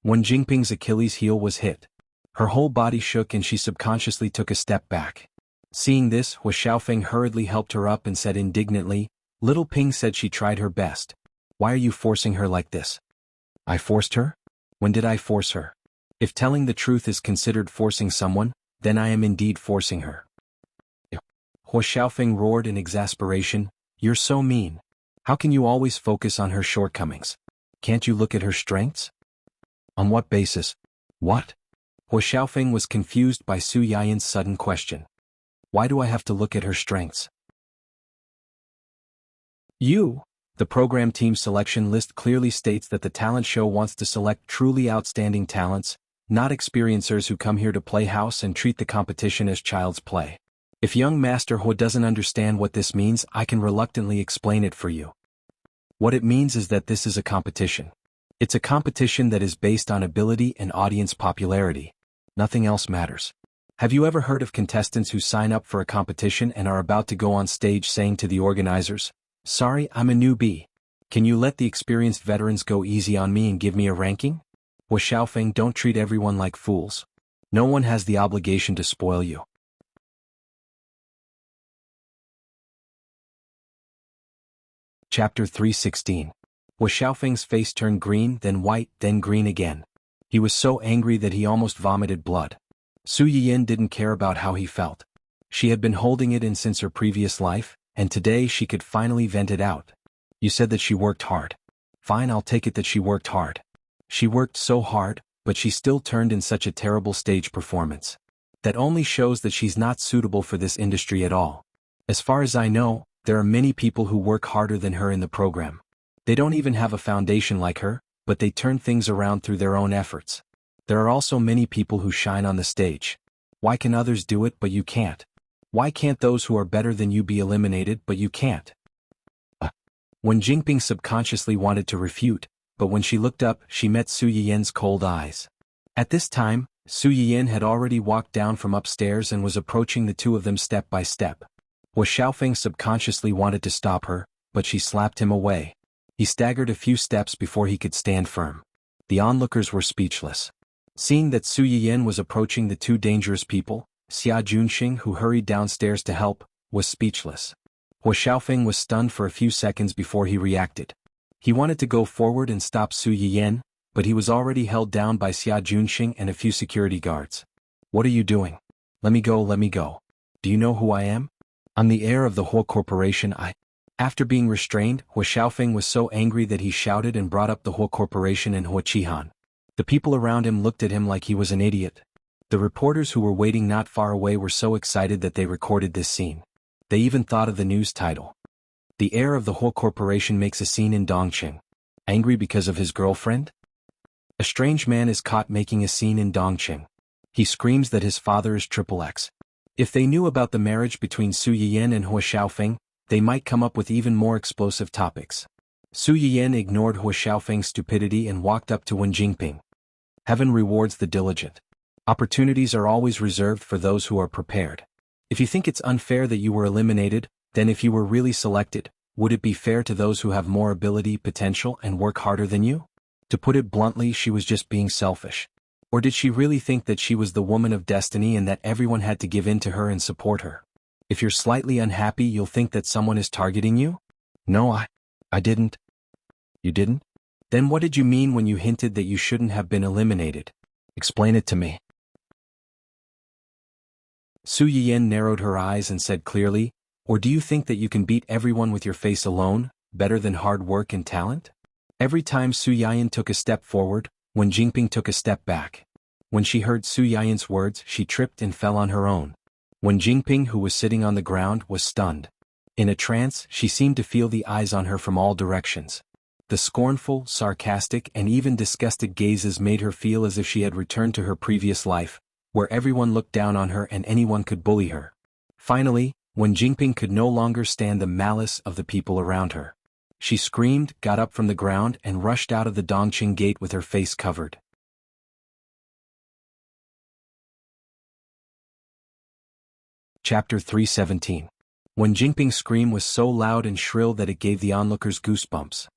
Wen Jingping's Achilles heel was hit. Her whole body shook and she subconsciously took a step back. Seeing this, Hua Xiaofeng hurriedly helped her up and said indignantly, Little Ping said she tried her best. Why are you forcing her like this? I forced her? When did I force her? If telling the truth is considered forcing someone, then I am indeed forcing her. Hua Xiaofeng roared in exasperation, You're so mean. How can you always focus on her shortcomings? Can't you look at her strengths? On what basis? What? Hua Xiaofeng was confused by Su Yiyan's sudden question. Why do I have to look at her strengths? The program team selection list clearly states that the talent show wants to select truly outstanding talents, not experiencers who come here to play house and treat the competition as child's play. If young Master Hua doesn't understand what this means, I can reluctantly explain it for you. What it means is that this is a competition. It's a competition that is based on ability and audience popularity. Nothing else matters. Have you ever heard of contestants who sign up for a competition and are about to go on stage saying to the organizers, "Sorry, I'm a newbie. Can you let the experienced veterans go easy on me and give me a ranking?" With Xiaofeng, don't treat everyone like fools. No one has the obligation to spoil you. Chapter 316. With Xiaofeng's face turned green, then white, then green again. He was so angry that he almost vomited blood. Su Yiyin didn't care about how he felt. She had been holding it in since her previous life, and today she could finally vent it out. You said that she worked hard. Fine, I'll take it that she worked hard. She worked so hard, but she still turned in such a terrible stage performance. That only shows that she's not suitable for this industry at all. As far as I know, there are many people who work harder than her in the program. They don't even have a foundation like her, but they turn things around through their own efforts. There are also many people who shine on the stage. Why can others do it but you can't? Why can't those who are better than you be eliminated but you can't? When Jingping subconsciously wanted to refute, but when she looked up, she met Su Yiyen's cold eyes. At this time, Su Yiyen had already walked down from upstairs and was approaching the two of them step by step. Xiaofeng subconsciously wanted to stop her, but she slapped him away. He staggered a few steps before he could stand firm. The onlookers were speechless. Seeing that Su Yiyen was approaching the two dangerous people, Xia Junxing, who hurried downstairs to help, was speechless. Xiaofeng was stunned for a few seconds before he reacted. He wanted to go forward and stop Su Yiyen, but he was already held down by Xia Junxing and a few security guards. "What are you doing? Let me go, let me go. Do you know who I am? I'm the heir of the whole corporation. After being restrained, Xiaofeng was so angry that he shouted and brought up the whole corporation in Huaqihan. The people around him looked at him like he was an idiot. The reporters who were waiting not far away were so excited that they recorded this scene. They even thought of the news title. The heir of the whole corporation makes a scene in Dongqing. Angry because of his girlfriend? A strange man is caught making a scene in Dongqing. He screams that his father is XXX. If they knew about the marriage between Su Yiyen and Xiaofeng, they might come up with even more explosive topics. Su Yiyen ignored Xiaofeng's stupidity and walked up to Wen Jingping. Heaven rewards the diligent. Opportunities are always reserved for those who are prepared. If you think it's unfair that you were eliminated, then if you were really selected, would it be fair to those who have more ability, potential, and work harder than you? To put it bluntly, she was just being selfish. Or did she really think that she was the woman of destiny and that everyone had to give in to her and support her? If you're slightly unhappy, you'll think that someone is targeting you? No, I didn't. You didn't? Then what did you mean when you hinted that you shouldn't have been eliminated? Explain it to me. Su Yiyen narrowed her eyes and said clearly, "Or do you think that you can beat everyone with your face alone, better than hard work and talent?" Every time Su Yiyen took a step forward, Wen Jingping took a step back. When she heard Su Yiyen's words, she tripped and fell on her own. Wen Jingping, who was sitting on the ground, was stunned. In a trance, she seemed to feel the eyes on her from all directions. The scornful, sarcastic, and even disgusted gazes made her feel as if she had returned to her previous life, where everyone looked down on her and anyone could bully her. Finally, Wen Jingping could no longer stand the malice of the people around her. She screamed, got up from the ground, and rushed out of the Dongqing gate with her face covered. Chapter 317. Wen Jingping's scream was so loud and shrill that it gave the onlookers goosebumps.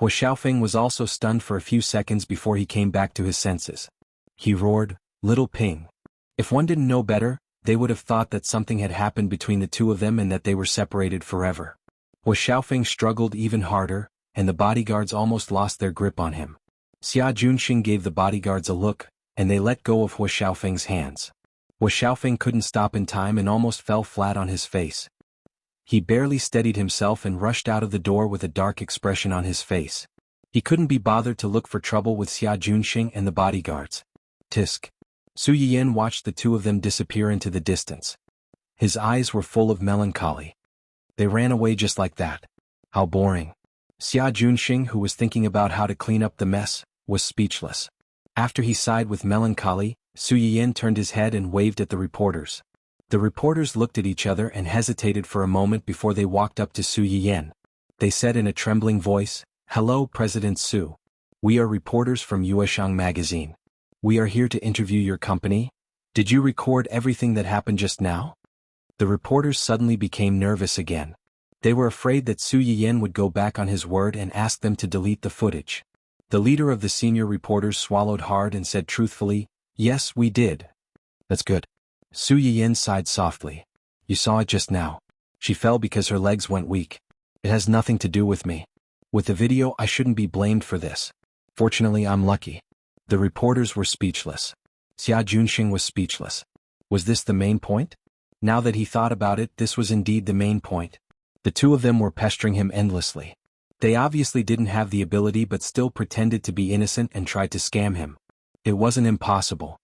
Xiaofeng was also stunned for a few seconds before he came back to his senses. He roared, "Little Ping." If one didn't know better, they would have thought that something had happened between the two of them and that they were separated forever. Xiaofeng struggled even harder, and the bodyguards almost lost their grip on him. Xia Junxing gave the bodyguards a look, and they let go of Xiaofeng's hands. Xiaofeng couldn't stop in time and almost fell flat on his face. He barely steadied himself and rushed out of the door with a dark expression on his face. He couldn't be bothered to look for trouble with Xia Junxing and the bodyguards. Tisk. Su Yiyen watched the two of them disappear into the distance. His eyes were full of melancholy. They ran away just like that. How boring. Xia Junxing, who was thinking about how to clean up the mess, was speechless. After he sighed with melancholy, Su Yiyen turned his head and waved at the reporters. The reporters looked at each other and hesitated for a moment before they walked up to Su Yiyen. They said in a trembling voice, "Hello, President Su. We are reporters from Yueshang magazine. We are here to interview your company." Did you record everything that happened just now? The reporters suddenly became nervous again. They were afraid that Su Yiyan would go back on his word and ask them to delete the footage. The leader of the senior reporters swallowed hard and said truthfully, "Yes, we did." "That's good." Su Yiyan sighed softly. "You saw it just now. She fell because her legs went weak. It has nothing to do with me. With the video, I shouldn't be blamed for this. Fortunately, I'm lucky." The reporters were speechless. Xia Junxing was speechless. Was this the main point? Now that he thought about it, this was indeed the main point. The two of them were pestering him endlessly. They obviously didn't have the ability but still pretended to be innocent and tried to scam him. It wasn't impossible.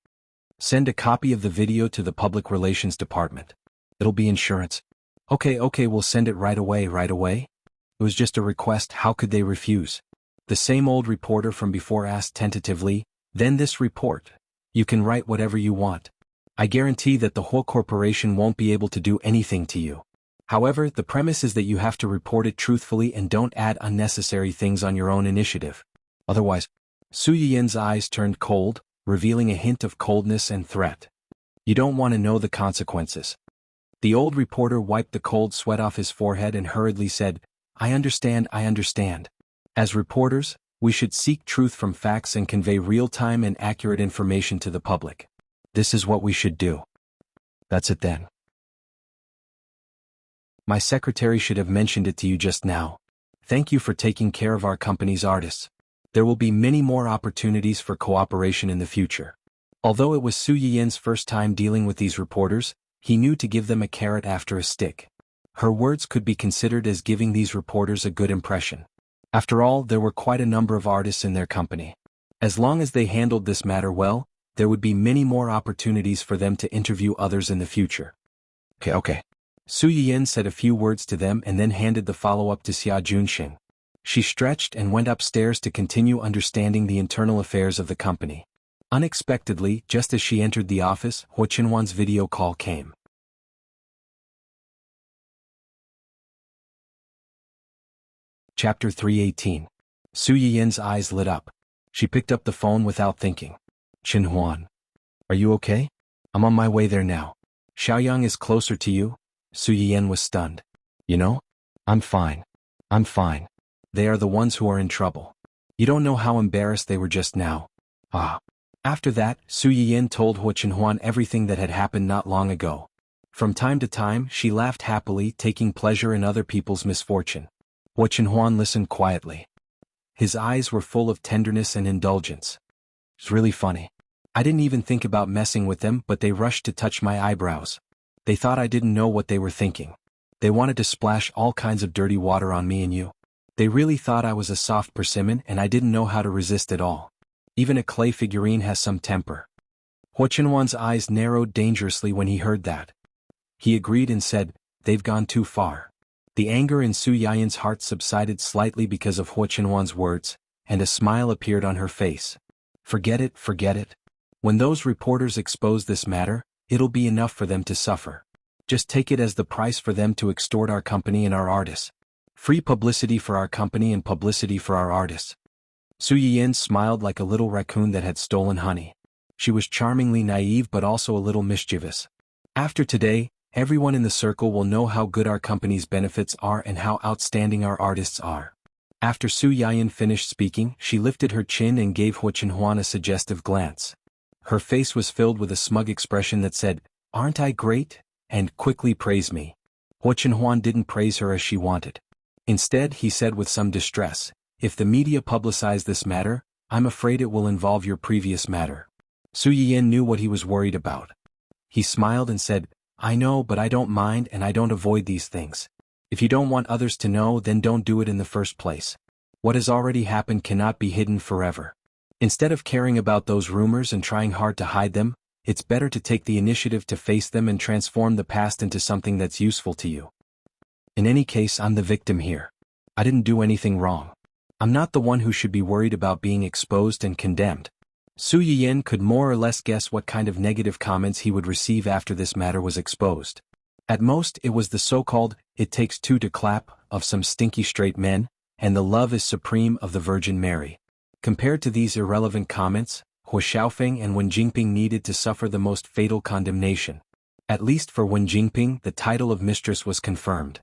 "Send a copy of the video to the Public Relations Department. It'll be insurance." Okay, we'll send it right away. It was just a request, how could they refuse? The same old reporter from before asked tentatively, "Then this report. You can write whatever you want. I guarantee that the whole corporation won't be able to do anything to you. However, the premise is that you have to report it truthfully and don't add unnecessary things on your own initiative. Otherwise." Su Yiyan's eyes turned cold, revealing a hint of coldness and threat. "You don't want to know the consequences." The old reporter wiped the cold sweat off his forehead and hurriedly said, I understand. As reporters, we should seek truth from facts and convey real-time and accurate information to the public. This is what we should do." "That's it then. My secretary should have mentioned it to you just now. Thank you for taking care of our company's artists. There will be many more opportunities for cooperation in the future." Although it was Su Yiyan's first time dealing with these reporters, he knew to give them a carrot after a stick. Her words could be considered as giving these reporters a good impression. After all, there were quite a number of artists in their company. As long as they handled this matter well, there would be many more opportunities for them to interview others in the future. Okay. Su Yiyan said a few words to them and then handed the follow-up to Xia Junxing. She stretched and went upstairs to continue understanding the internal affairs of the company. Unexpectedly, just as she entered the office, Huo Qinhuan's video call came. Chapter 318. Su Yiyan's eyes lit up. She picked up the phone without thinking. "Qinhuan. Are you okay? I'm on my way there now. Xiaoyang is closer to you?" Su Yiyan was stunned. "You know? I'm fine. They are the ones who are in trouble. You don't know how embarrassed they were just now." Ah. After that, Su Yiyan told Huo Qinhuan everything that had happened not long ago. From time to time, she laughed happily, taking pleasure in other people's misfortune. Huo Qinhuan listened quietly. His eyes were full of tenderness and indulgence. "It's really funny. I didn't even think about messing with them, but they rushed to touch my eyebrows. They thought I didn't know what they were thinking. They wanted to splash all kinds of dirty water on me and you. They really thought I was a soft persimmon and I didn't know how to resist at all. Even a clay figurine has some temper." Huo Qinhuan's eyes narrowed dangerously when he heard that. He agreed and said, "They've gone too far." The anger in Su Yiyan's heart subsided slightly because of Huo Qinhuan's words, and a smile appeared on her face. Forget it. When those reporters expose this matter, it'll be enough for them to suffer. Just take it as the price for them to extort our company and our artists. Free publicity for our company and publicity for our artists." Su Yiyan smiled like a little raccoon that had stolen honey. She was charmingly naive but also a little mischievous. "After today, everyone in the circle will know how good our company's benefits are and how outstanding our artists are." After Su Yiyan finished speaking, she lifted her chin and gave Huo Qinhuan a suggestive glance. Her face was filled with a smug expression that said, "Aren't I great?" and quickly praise me. Huo Qinhuan didn't praise her as she wanted. Instead, he said with some distress, "If the media publicize this matter, I'm afraid it will involve your previous matter." Su Yiyan knew what he was worried about. He smiled and said, "I know, but I don't mind and I don't avoid these things. If you don't want others to know, then don't do it in the first place. What has already happened cannot be hidden forever. Instead of caring about those rumors and trying hard to hide them, it's better to take the initiative to face them and transform the past into something that's useful to you. In any case, I'm the victim here. I didn't do anything wrong. I'm not the one who should be worried about being exposed and condemned." Su Yiyan could more or less guess what kind of negative comments he would receive after this matter was exposed. At most, it was the so-called, "it takes two to clap," of some stinky straight men, and the "love is supreme" of the Virgin Mary. Compared to these irrelevant comments, He Xiaofeng and Wen Jingping needed to suffer the most fatal condemnation. At least for Wen Jingping, the title of mistress was confirmed.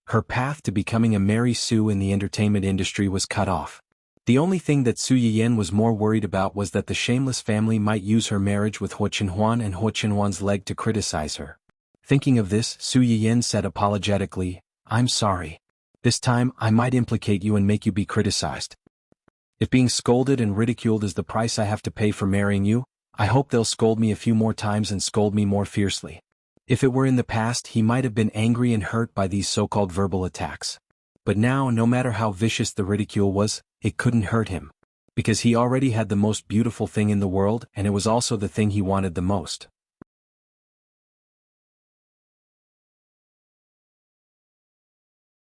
Her path to becoming a Mary Sue in the entertainment industry was cut off. The only thing that Su Yiyan was more worried about was that the shameless family might use her marriage with Huo Qinhuan and Huo Qinhuan's leg to criticize her. Thinking of this, Su Yiyan said apologetically, "I'm sorry. This time, I might implicate you and make you be criticized. If being scolded and ridiculed is the price I have to pay for marrying you, I hope they'll scold me a few more times and scold me more fiercely." If it were in the past, he might have been angry and hurt by these so-called verbal attacks. But now, no matter how vicious the ridicule was, it couldn't hurt him. Because he already had the most beautiful thing in the world, and it was also the thing he wanted the most.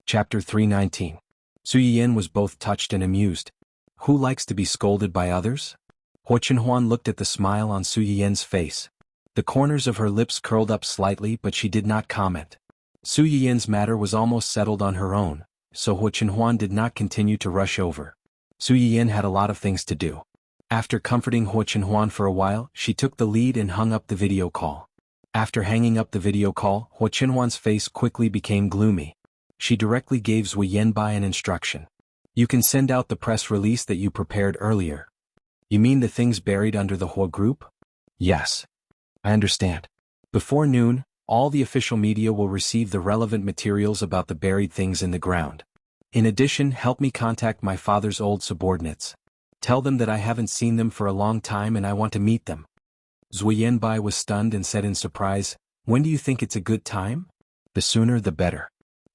Chapter 319. Su Yiyan was both touched and amused. Who likes to be scolded by others? Huo Qinhuan looked at the smile on Su Yiyan's face. The corners of her lips curled up slightly, but she did not comment. Su Yiyan's matter was almost settled on her own, so Huo Qinhuan did not continue to rush over. Su Yiyan had a lot of things to do. After comforting Huo Qinhuan for a while, she took the lead and hung up the video call. After hanging up the video call, Huo Qinhuan's face quickly became gloomy. She directly gave Zui Yanbai an instruction. "You can send out the press release that you prepared earlier." "You mean the things buried under the Huo group?" "Yes. I understand. Before noon, all the official media will receive the relevant materials about the buried things in the ground. In addition, help me contact my father's old subordinates. Tell them that I haven't seen them for a long time and I want to meet them." Zui Yanbai was stunned and said in surprise, "When do you think it's a good time?" "The sooner the better."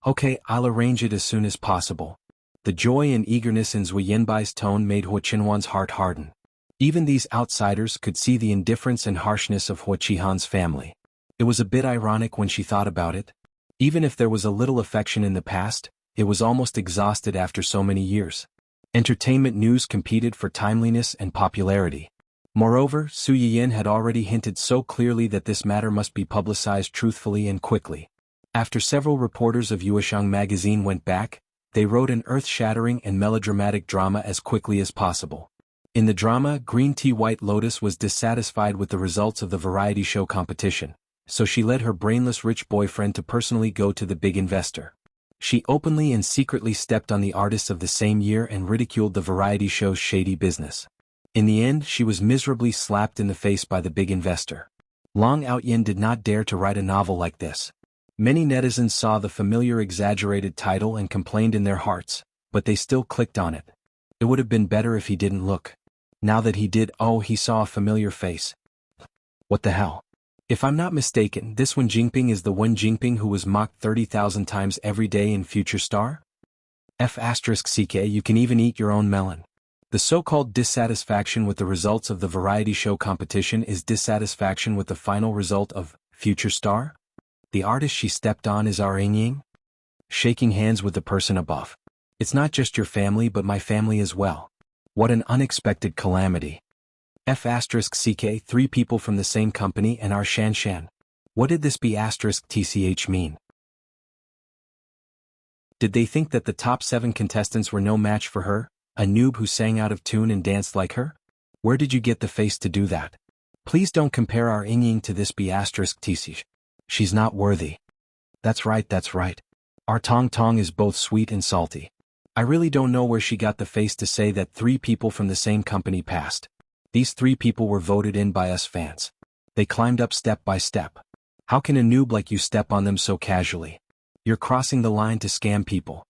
"Okay, I'll arrange it as soon as possible." The joy and eagerness in Zui Yanbai's tone made Huo Qinhuan's heart harden. Even these outsiders could see the indifference and harshness of Huo Qihan's family. It was a bit ironic when she thought about it. Even if there was a little affection in the past, it was almost exhausted after so many years. Entertainment news competed for timeliness and popularity. Moreover, Su Yiyan had already hinted so clearly that this matter must be publicized truthfully and quickly. After several reporters of Yueshang magazine went back, they wrote an earth-shattering and melodramatic drama as quickly as possible. In the drama, Green Tea White Lotus was dissatisfied with the results of the variety show competition, so she led her brainless rich boyfriend to personally go to the big investor. She openly and secretly stepped on the artists of the same year and ridiculed the variety show's shady business. In the end, she was miserably slapped in the face by the big investor. Long Outyen did not dare to write a novel like this. Many netizens saw the familiar exaggerated title and complained in their hearts, but they still clicked on it. It would have been better if he didn't look. Now that he did, he saw a familiar face. What the hell? If I'm not mistaken, this Wen Jingping is the Wen Jingping who was mocked 30,000 times every day in Future Star? F***ck, you can even eat your own melon. The so-called dissatisfaction with the results of the variety show competition is dissatisfaction with the final result of Future Star? The artist she stepped on is our Ying? Shaking hands with the person above. It's not just your family but my family as well. What an unexpected calamity. F***ck, 3 people from the same company and our Shan Shan. What did this B***tch mean? Did they think that the top 7 contestants were no match for her, a noob who sang out of tune and danced like her? Where did you get the face to do that? Please don't compare our Ying to this B***tch. She's not worthy. That's right. Our Tong Tong is both sweet and salty. I really don't know where she got the face to say that 3 people from the same company passed. These 3 people were voted in by us fans. They climbed up step by step. How can a noob like you step on them so casually? You're crossing the line to scam people.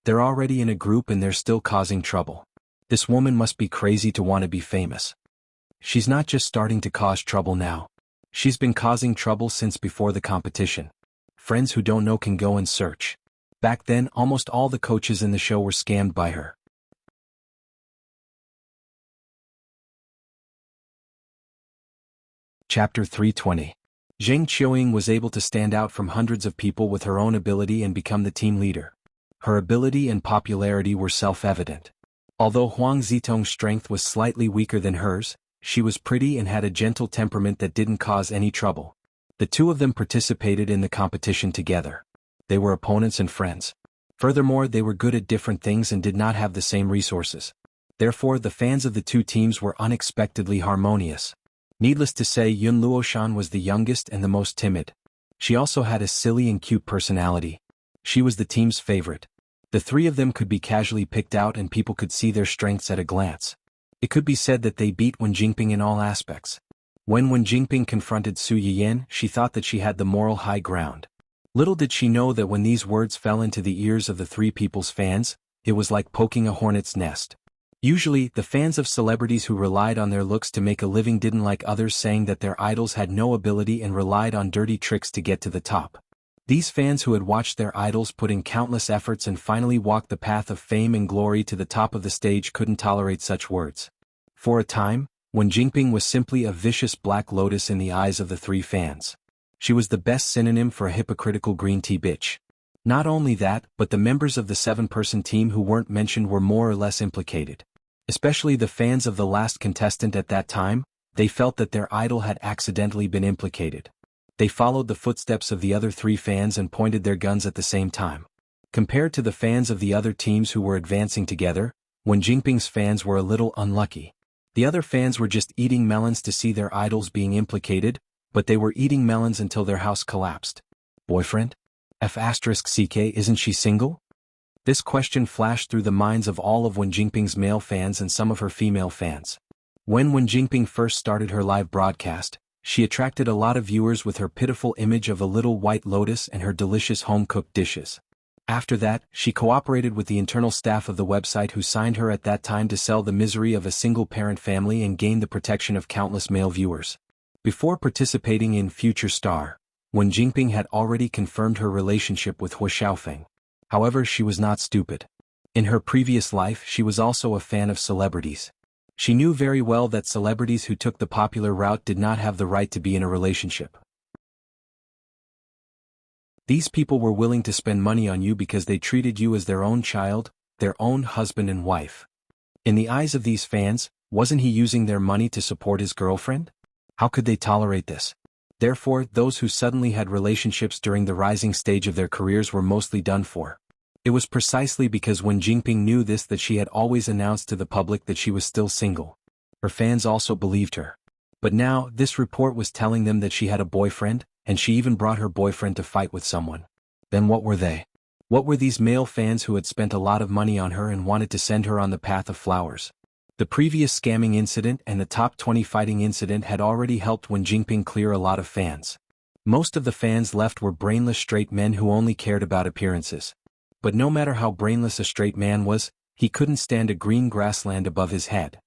They're already in a group and they're still causing trouble. This woman must be crazy to want to be famous. She's not just starting to cause trouble now. She's been causing trouble since before the competition. Friends who don't know can go and search. Back then, almost all the coaches in the show were scammed by her. Chapter 320. Zheng Qiuying was able to stand out from hundreds of people with her own ability and become the team leader. Her ability and popularity were self-evident. Although Huang Zitong's strength was slightly weaker than hers, she was pretty and had a gentle temperament that didn't cause any trouble. The 2 of them participated in the competition together. They were opponents and friends. Furthermore, they were good at different things and did not have the same resources. Therefore, the fans of the two teams were unexpectedly harmonious. Needless to say, Yun Luoshan was the youngest and the most timid. She also had a silly and cute personality. She was the team's favorite. The three of them could be casually picked out and people could see their strengths at a glance. It could be said that they beat Wen Jingping in all aspects. When Wen Jingping confronted Su Yiyan, she thought that she had the moral high ground. Little did she know that when these words fell into the ears of the three people's fans, it was like poking a hornet's nest. Usually, the fans of celebrities who relied on their looks to make a living didn't like others saying that their idols had no ability and relied on dirty tricks to get to the top. These fans who had watched their idols put in countless efforts and finally walked the path of fame and glory to the top of the stage couldn't tolerate such words. For a time, Wen Jingping was simply a vicious black lotus in the eyes of the three fans. She was the best synonym for a hypocritical green tea bitch. Not only that, but the members of the 7-person team who weren't mentioned were more or less implicated. Especially the fans of the last contestant at that time, they felt that their idol had accidentally been implicated. They followed the footsteps of the other three fans and pointed their guns at the same time. Compared to the fans of the other teams who were advancing together, Wen Jingping's fans were a little unlucky. The other fans were just eating melons to see their idols being implicated, but they were eating melons until their house collapsed. Boyfriend? F***ck, isn't she single? This question flashed through the minds of all of Wen Jingping's male fans and some of her female fans. When Wen Jingping first started her live broadcast, she attracted a lot of viewers with her pitiful image of a little white lotus and her delicious home-cooked dishes. After that, she cooperated with the internal staff of the website who signed her at that time to sell the misery of a single-parent family and gain the protection of countless male viewers. Before participating in Future Star, Wen Jingping had already confirmed her relationship with Hu Xiaofeng. However, she was not stupid. In her previous life, she was also a fan of celebrities. She knew very well that celebrities who took the popular route did not have the right to be in a relationship. These people were willing to spend money on you because they treated you as their own child, their own husband and wife. In the eyes of these fans, wasn't he using their money to support his girlfriend? How could they tolerate this? Therefore, those who suddenly had relationships during the rising stage of their careers were mostly done for. It was precisely because Wen Jingping knew this that she had always announced to the public that she was still single. Her fans also believed her. But now, this report was telling them that she had a boyfriend, and she even brought her boyfriend to fight with someone. Then what were they? What were these male fans who had spent a lot of money on her and wanted to send her on the path of flowers? The previous scamming incident and the top 20 fighting incident had already helped Wen Jingping clear a lot of fans. Most of the fans left were brainless straight men who only cared about appearances. But no matter how brainless a straight man was, he couldn't stand a green grassland above his head.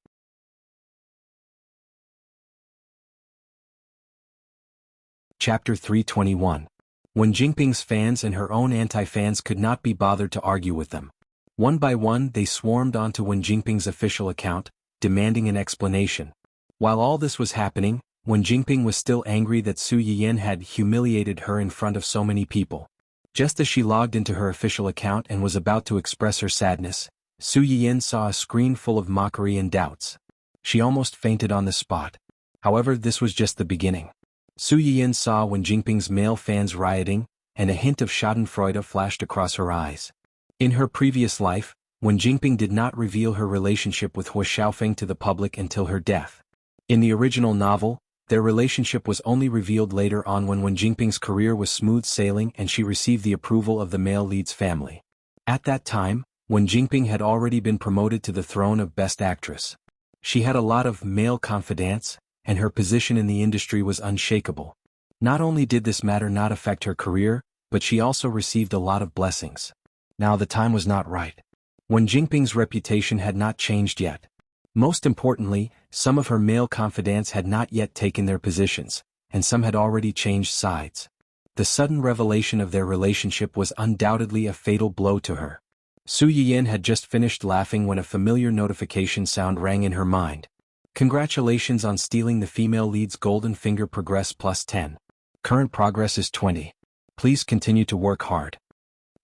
Chapter 321. Wen Jingping's fans and her own anti-fans could not be bothered to argue with them. One by one they swarmed onto Wen Jingping's official account, demanding an explanation. While all this was happening, Wen Jingping was still angry that Su Yiyan had humiliated her in front of so many people. Just as she logged into her official account and was about to express her sadness, Su Yiyan saw a screen full of mockery and doubts. She almost fainted on the spot. However, this was just the beginning. Su Yiyan saw Wen Jingping's male fans rioting, and a hint of schadenfreude flashed across her eyes. In her previous life, Wen Jingping did not reveal her relationship with Hu Xiaofeng to the public until her death. In the original novel, their relationship was only revealed later on when Wen Jingping's career was smooth sailing and she received the approval of the male lead's family. At that time, Wen Jingping had already been promoted to the throne of Best Actress. She had a lot of male confidants, and her position in the industry was unshakable. Not only did this matter not affect her career, but she also received a lot of blessings. Now the time was not right. Wen Jingping's reputation had not changed yet. Most importantly, some of her male confidants had not yet taken their positions, and some had already changed sides. The sudden revelation of their relationship was undoubtedly a fatal blow to her. Su Yiyan had just finished laughing when a familiar notification sound rang in her mind. Congratulations on stealing the female lead's golden finger. Progress +10. Current progress is 20. Please continue to work hard.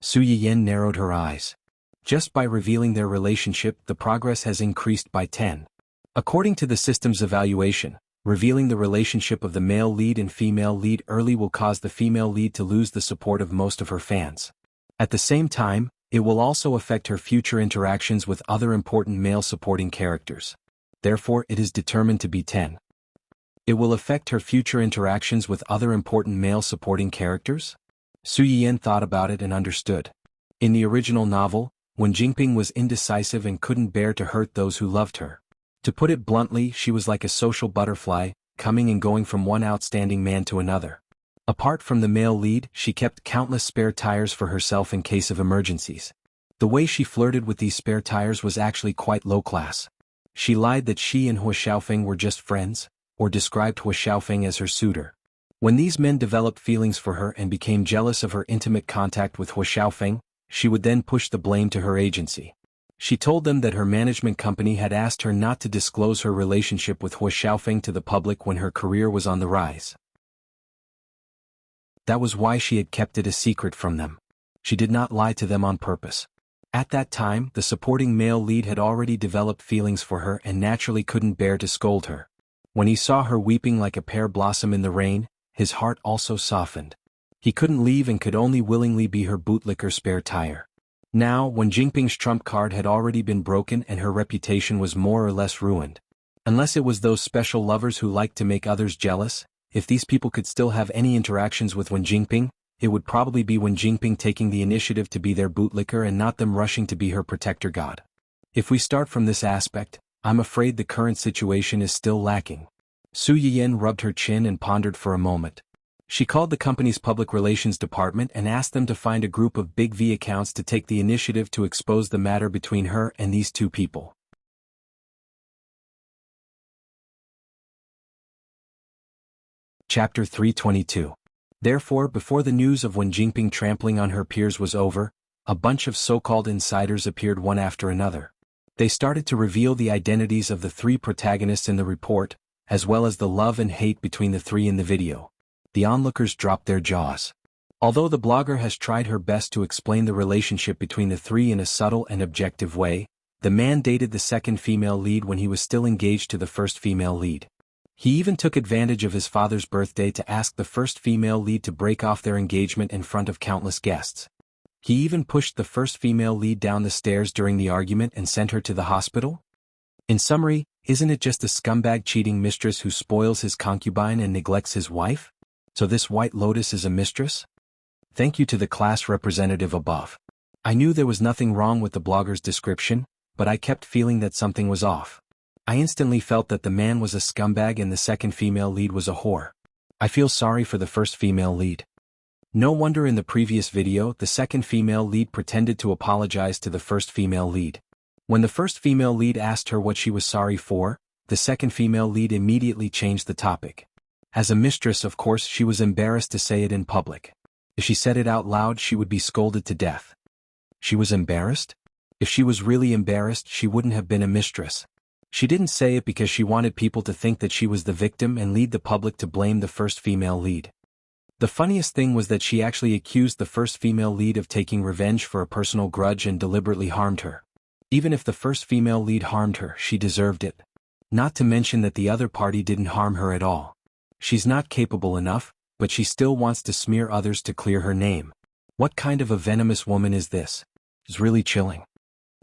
Su Yiyan narrowed her eyes. Just by revealing their relationship, the progress has increased by 10. According to the system's evaluation, revealing the relationship of the male lead and female lead early will cause the female lead to lose the support of most of her fans. At the same time, It will also affect her future interactions with other important male supporting characters. Therefore, it is determined to be 10. It will affect her future interactions with other important male supporting characters? Su Yiyan thought about it and understood. In the original novel, Wen Jingping was indecisive and couldn't bear to hurt those who loved her. To put it bluntly, she was like a social butterfly, coming and going from one outstanding man to another. Apart from the male lead, she kept countless spare tires for herself in case of emergencies. The way she flirted with these spare tires was actually quite low class. She lied that she and Hua Xiaofeng were just friends, or described Hua Xiaofeng as her suitor. When these men developed feelings for her and became jealous of her intimate contact with Hua Xiaofeng, she would then push the blame to her agency. She told them that her management company had asked her not to disclose her relationship with Hua Xiaofeng to the public when her career was on the rise. That was why she had kept it a secret from them. She did not lie to them on purpose. At that time, the supporting male lead had already developed feelings for her and naturally couldn't bear to scold her. When he saw her weeping like a pear blossom in the rain, his heart also softened. He couldn't leave and could only willingly be her bootlicker spare tire. Now, when Jingping's trump card had already been broken and her reputation was more or less ruined. Unless it was those special lovers who liked to make others jealous, if these people could still have any interactions with Wen Jingping, it would probably be Wen Jingping taking the initiative to be their bootlicker and not them rushing to be her protector god. If we start from this aspect, I'm afraid the current situation is still lacking. Su Yiyan rubbed her chin and pondered for a moment. She called the company's public relations department and asked them to find a group of Big V accounts to take the initiative to expose the matter between her and these two people. Chapter 322. Therefore, before the news of Wen Jingping trampling on her peers was over, a bunch of so-called insiders appeared one after another. They started to reveal the identities of the three protagonists in the report, as well as the love and hate between the three in the video. The onlookers dropped their jaws. Although the blogger has tried her best to explain the relationship between the three in a subtle and objective way, the man dated the second female lead when he was still engaged to the first female lead. He even took advantage of his father's birthday to ask the first female lead to break off their engagement in front of countless guests. He even pushed the first female lead down the stairs during the argument and sent her to the hospital? In summary, isn't it just a scumbag cheating mistress who spoils his concubine and neglects his wife? So this White Lotus is a mistress? Thank you to the class representative above. I knew there was nothing wrong with the blogger's description, but I kept feeling that something was off. I instantly felt that the man was a scumbag and the second female lead was a whore. I feel sorry for the first female lead. No wonder in the previous video the second female lead pretended to apologize to the first female lead. When the first female lead asked her what she was sorry for, the second female lead immediately changed the topic. As a mistress, of course, she was embarrassed to say it in public. If she said it out loud, she would be scolded to death. She was embarrassed? If she was really embarrassed, she wouldn't have been a mistress. She didn't say it because she wanted people to think that she was the victim and lead the public to blame the first female lead. The funniest thing was that she actually accused the first female lead of taking revenge for a personal grudge and deliberately harmed her. Even if the first female lead harmed her, she deserved it. Not to mention that the other party didn't harm her at all. She's not capable enough, but she still wants to smear others to clear her name. What kind of a venomous woman is this? It's really chilling.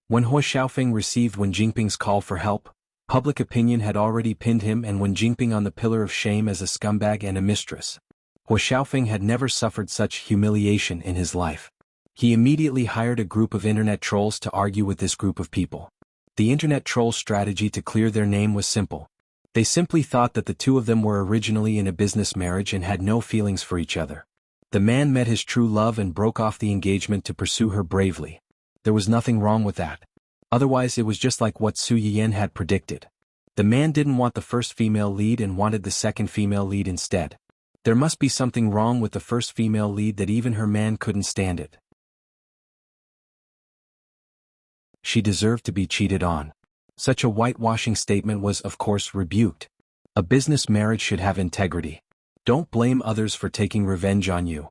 When Hua Xiaofeng received Wen Jingping's call for help, public opinion had already pinned him and Wen Jingping on the pillar of shame as a scumbag and a mistress. Hua Xiaofeng had never suffered such humiliation in his life. He immediately hired a group of internet trolls to argue with this group of people. The internet troll strategy to clear their name was simple. They simply thought that the two of them were originally in a business marriage and had no feelings for each other. The man met his true love and broke off the engagement to pursue her bravely. There was nothing wrong with that. Otherwise, it was just like what Su Yiyan had predicted. The man didn't want the first female lead and wanted the second female lead instead. There must be something wrong with the first female lead that even her man couldn't stand it. She deserved to be cheated on. Such a whitewashing statement was, of course, rebuked. A business marriage should have integrity. Don't blame others for taking revenge on you.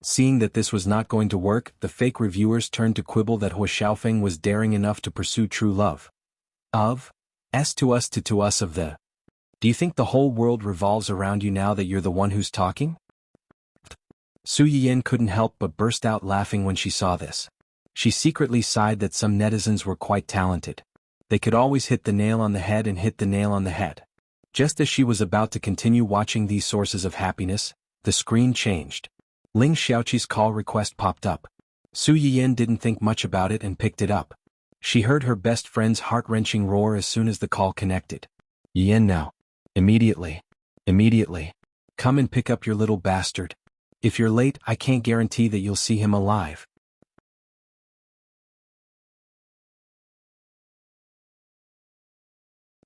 Seeing that this was not going to work, the fake reviewers turned to quibble that Hua Xiaofeng was daring enough to pursue true love. Of S to us to us of the. Do you think the whole world revolves around you now that you're the one who's talking? Su Yiyan couldn't help but burst out laughing when she saw this. She secretly sighed that some netizens were quite talented. They could always hit the nail on the head and hit the nail on the head. Just as she was about to continue watching these sources of happiness, the screen changed. Ling Xiaoqi's call request popped up. Su Yiyan didn't think much about it and picked it up. She heard her best friend's heart-wrenching roar as soon as the call connected. Yiyan now. Immediately. Immediately. Come and pick up your little bastard. If you're late, I can't guarantee that you'll see him alive.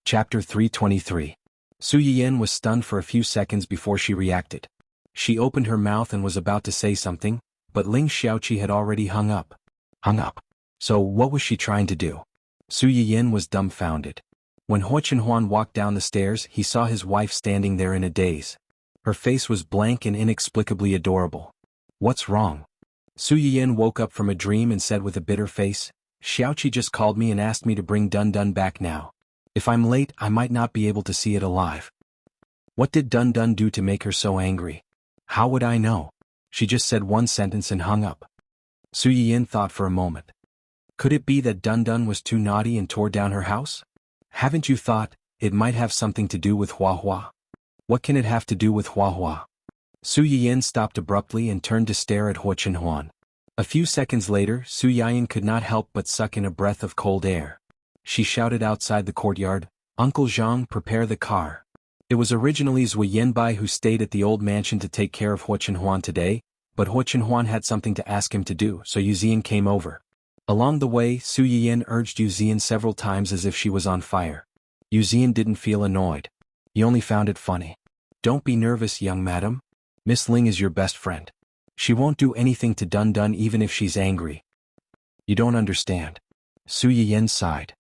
Chapter 323. Su Yiyan was stunned for a few seconds before she reacted. She opened her mouth and was about to say something, but Ling Xiaoqi had already hung up. Hung up. So what was she trying to do? Su Yiyan was dumbfounded. When Huo Chenhuan walked down the stairs, he saw his wife standing there in a daze. Her face was blank and inexplicably adorable. What's wrong? Su Yiyan woke up from a dream and said with a bitter face, Xiaoqi just called me and asked me to bring Dun Dun back now. If I'm late, I might not be able to see it alive. What did Dun Dun do to make her so angry? How would I know? She just said one sentence and hung up. Su Yiyan thought for a moment. Could it be that Dun Dun was too naughty and tore down her house? Haven't you thought it might have something to do with Hua Hua? What can it have to do with Hua Hua? Su Yiyan stopped abruptly and turned to stare at Huo Chenhuan. A few seconds later, Su Yiyan could not help but suck in a breath of cold air. She shouted outside the courtyard, Uncle Zhang, prepare the car. It was originally Zui Yanbai who stayed at the old mansion to take care of Huo Chenhuan today, but Huo Chenhuan had something to ask him to do, so Yu Zian came over. Along the way, Su Yiyan urged Yu Zian several times as if she was on fire. Yu Zian didn't feel annoyed. He only found it funny. Don't be nervous, young madam. Miss Ling is your best friend. She won't do anything to Dun Dun even if she's angry. You don't understand. Su Yiyan sighed.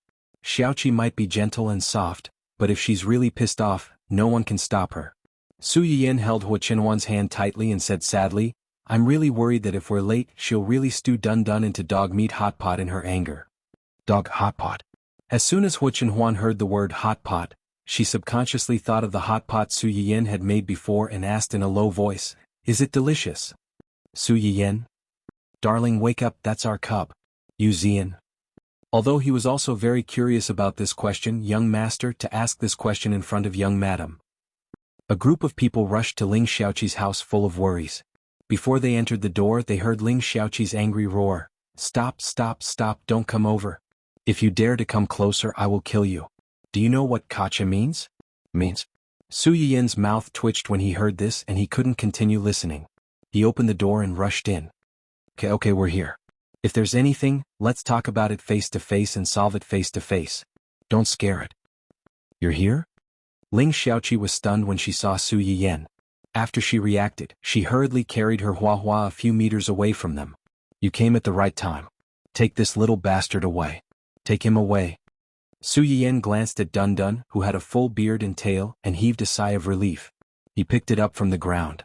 Xiaoqi might be gentle and soft, but if she's really pissed off, no one can stop her. Su Yiyan held Huo Chenhuan's hand tightly and said sadly, I'm really worried that if we're late, she'll really stew Dun Dun into dog meat hot pot in her anger. Dog hot pot. As soon as Huo Chenhuan heard the word hot pot, she subconsciously thought of the hot pot Su Yiyan had made before and asked in a low voice, Is it delicious? Su Yiyan? Darling, wake up, that's our cub. Yu Zian. Although he was also very curious about this question, young master, to ask this question in front of young madam. A group of people rushed to Ling Xiaoqi's house full of worries. Before they entered the door, they heard Ling Xiaoqi's angry roar. Stop, stop, stop, don't come over. If you dare to come closer, I will kill you. Do you know what kacha means? Means. Su Yiyan's mouth twitched when he heard this and he couldn't continue listening. He opened the door and rushed in. Okay, we're here. If there's anything, let's talk about it face to face and solve it face to face. Don't scare it. You're here? Ling Xiaoqi was stunned when she saw Su Yiyan. After she reacted, she hurriedly carried her Hua Hua a few meters away from them. You came at the right time. Take this little bastard away. Take him away. Su Yiyan glanced at Dun Dun, who had a full beard and tail, and heaved a sigh of relief. He picked it up from the ground.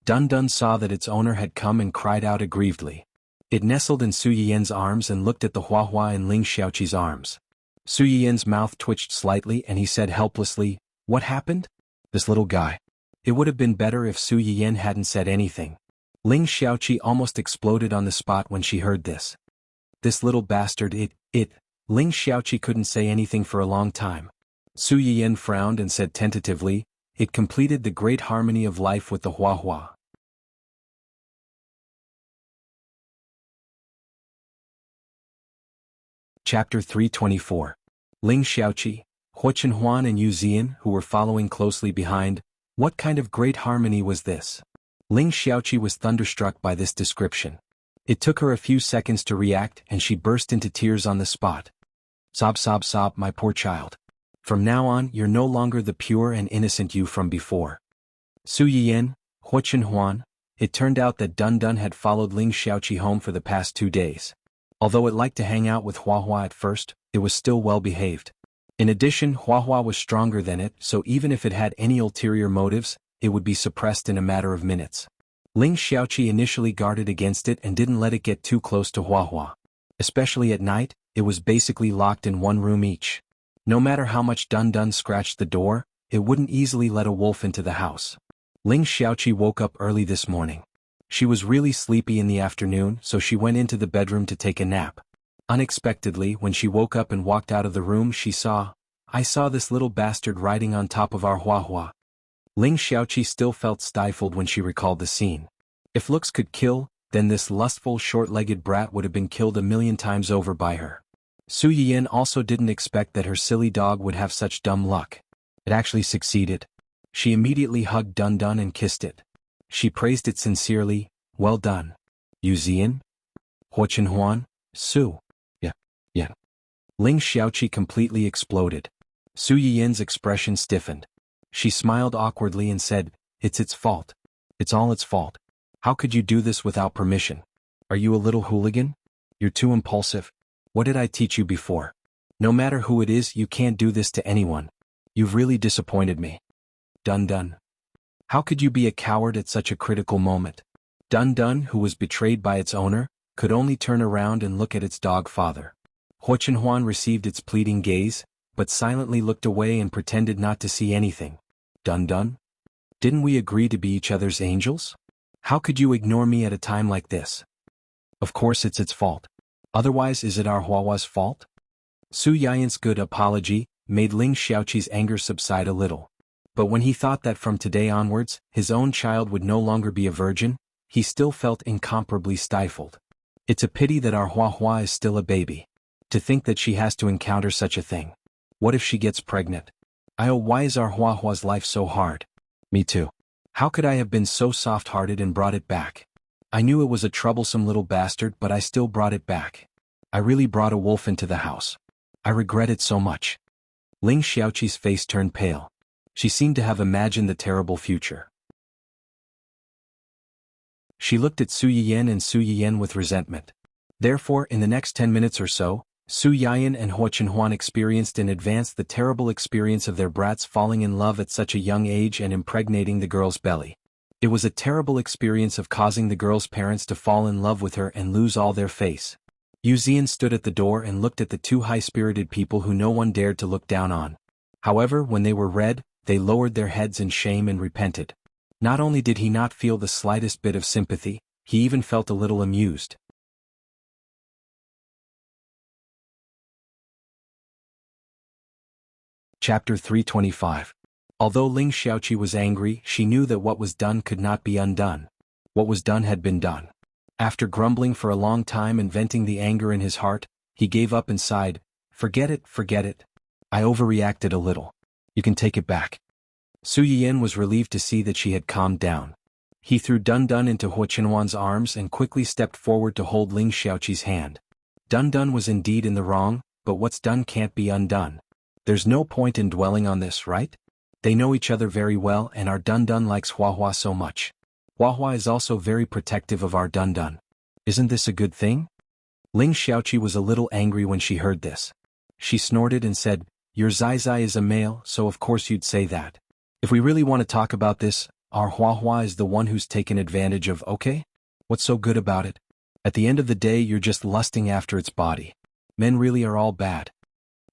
Dun Dun saw that its owner had come and cried out aggrievedly. It nestled in Su Yiyan's arms and looked at the Hua Hua in Ling Xiaoqi's arms. Su Yiyan's mouth twitched slightly and he said helplessly, What happened? This little guy. It would have been better if Su Yiyan hadn't said anything. Ling Xiaoqi almost exploded on the spot when she heard this. This little bastard, Ling Xiaoqi couldn't say anything for a long time. Su Yiyan frowned and said tentatively, It completed the great harmony of life with the Hua Hua. Chapter 324. Ling Xiaoqi, Huo Chenhuan and Yu Zian, who were following closely behind, what kind of great harmony was this? Ling Xiaoqi was thunderstruck by this description. It took her a few seconds to react and she burst into tears on the spot. Sob, sob, sob, my poor child. From now on, you're no longer the pure and innocent you from before. Su Yiyan, Huo Chenhuan, it turned out that Dun Dun had followed Ling Xiaoqi home for the past 2 days. Although it liked to hang out with Hua Hua at first, it was still well behaved. In addition, Hua Hua was stronger than it, so even if it had any ulterior motives, it would be suppressed in a matter of minutes. Ling Xiaoqi initially guarded against it and didn't let it get too close to Hua Hua. Especially at night, it was basically locked in one room each. No matter how much Dun Dun scratched the door, it wouldn't easily let a wolf into the house. Ling Xiaoqi woke up early this morning. She was really sleepy in the afternoon, so she went into the bedroom to take a nap. Unexpectedly, when she woke up and walked out of the room, I saw this little bastard riding on top of our Huahua. Ling Xiaoqi still felt stifled when she recalled the scene. If looks could kill, then this lustful short-legged brat would have been killed 1,000,000 times over by her. Su Yiyan also didn't expect that her silly dog would have such dumb luck. It actually succeeded. She immediately hugged Dun Dun and kissed it. She praised it sincerely. Well done. Yu Ziyan? Huo Chenhuan? Su. Yeah. Ling Xiaoqi completely exploded. Su Yiyan's expression stiffened. She smiled awkwardly and said, "It's its fault. It's all its fault. How could you do this without permission? Are you a little hooligan? You're too impulsive. What did I teach you before? No matter who it is, you can't do this to anyone. You've really disappointed me." Dun Dun. How could you be a coward at such a critical moment? Dun Dun, who was betrayed by its owner, could only turn around and look at its dog father. Huo Chenhuan received its pleading gaze, but silently looked away and pretended not to see anything. Dun Dun? Didn't we agree to be each other's angels? How could you ignore me at a time like this? Of course it's its fault. Otherwise, is it our Huahua's fault? Su Yiyan's good apology made Ling Xiaoqi's anger subside a little. But when he thought that from today onwards, his own child would no longer be a virgin, he still felt incomparably stifled. It's a pity that our Huahua is still a baby. To think that she has to encounter such a thing. What if she gets pregnant? Why is our Huahua's life so hard? Me too. How could I have been so soft-hearted and brought it back? I knew it was a troublesome little bastard, but I still brought it back. I really brought a wolf into the house. I regret it so much. Ling Xiaoqi's face turned pale. She seemed to have imagined the terrible future. She looked at Su Yiyan and Su Yiyan with resentment. Therefore, in the next 10 minutes or so, Su Yiyan and Huo Chenhuan experienced in advance the terrible experience of their brats falling in love at such a young age and impregnating the girl's belly. It was a terrible experience of causing the girl's parents to fall in love with her and lose all their face. Yu Ziyan stood at the door and looked at the two high-spirited people who no one dared to look down on. However, when they were read, they lowered their heads in shame and repented. Not only did he not feel the slightest bit of sympathy, he even felt a little amused. Chapter 325. Although Ling Xiaoqi was angry, she knew that what was done could not be undone. What was done had been done. After grumbling for a long time and venting the anger in his heart, he gave up and sighed, forget it. I overreacted a little. You can take it back." Su Yiyan was relieved to see that she had calmed down. He threw Dun Dun into Huo Chenhuan's arms and quickly stepped forward to hold Ling Xiaoqi's hand. Dun Dun was indeed in the wrong, but what's done can't be undone. There's no point in dwelling on this, right? They know each other very well, and our Dun Dun likes Huahua so much. Huahua is also very protective of our Dun Dun. Isn't this a good thing? Ling Xiaoqi was a little angry when she heard this. She snorted and said, "Your Zai Zai is a male, so of course you'd say that. If we really want to talk about this, our Huahua is the one who's taken advantage of, okay? What's so good about it? At the end of the day, you're just lusting after its body. Men really are all bad."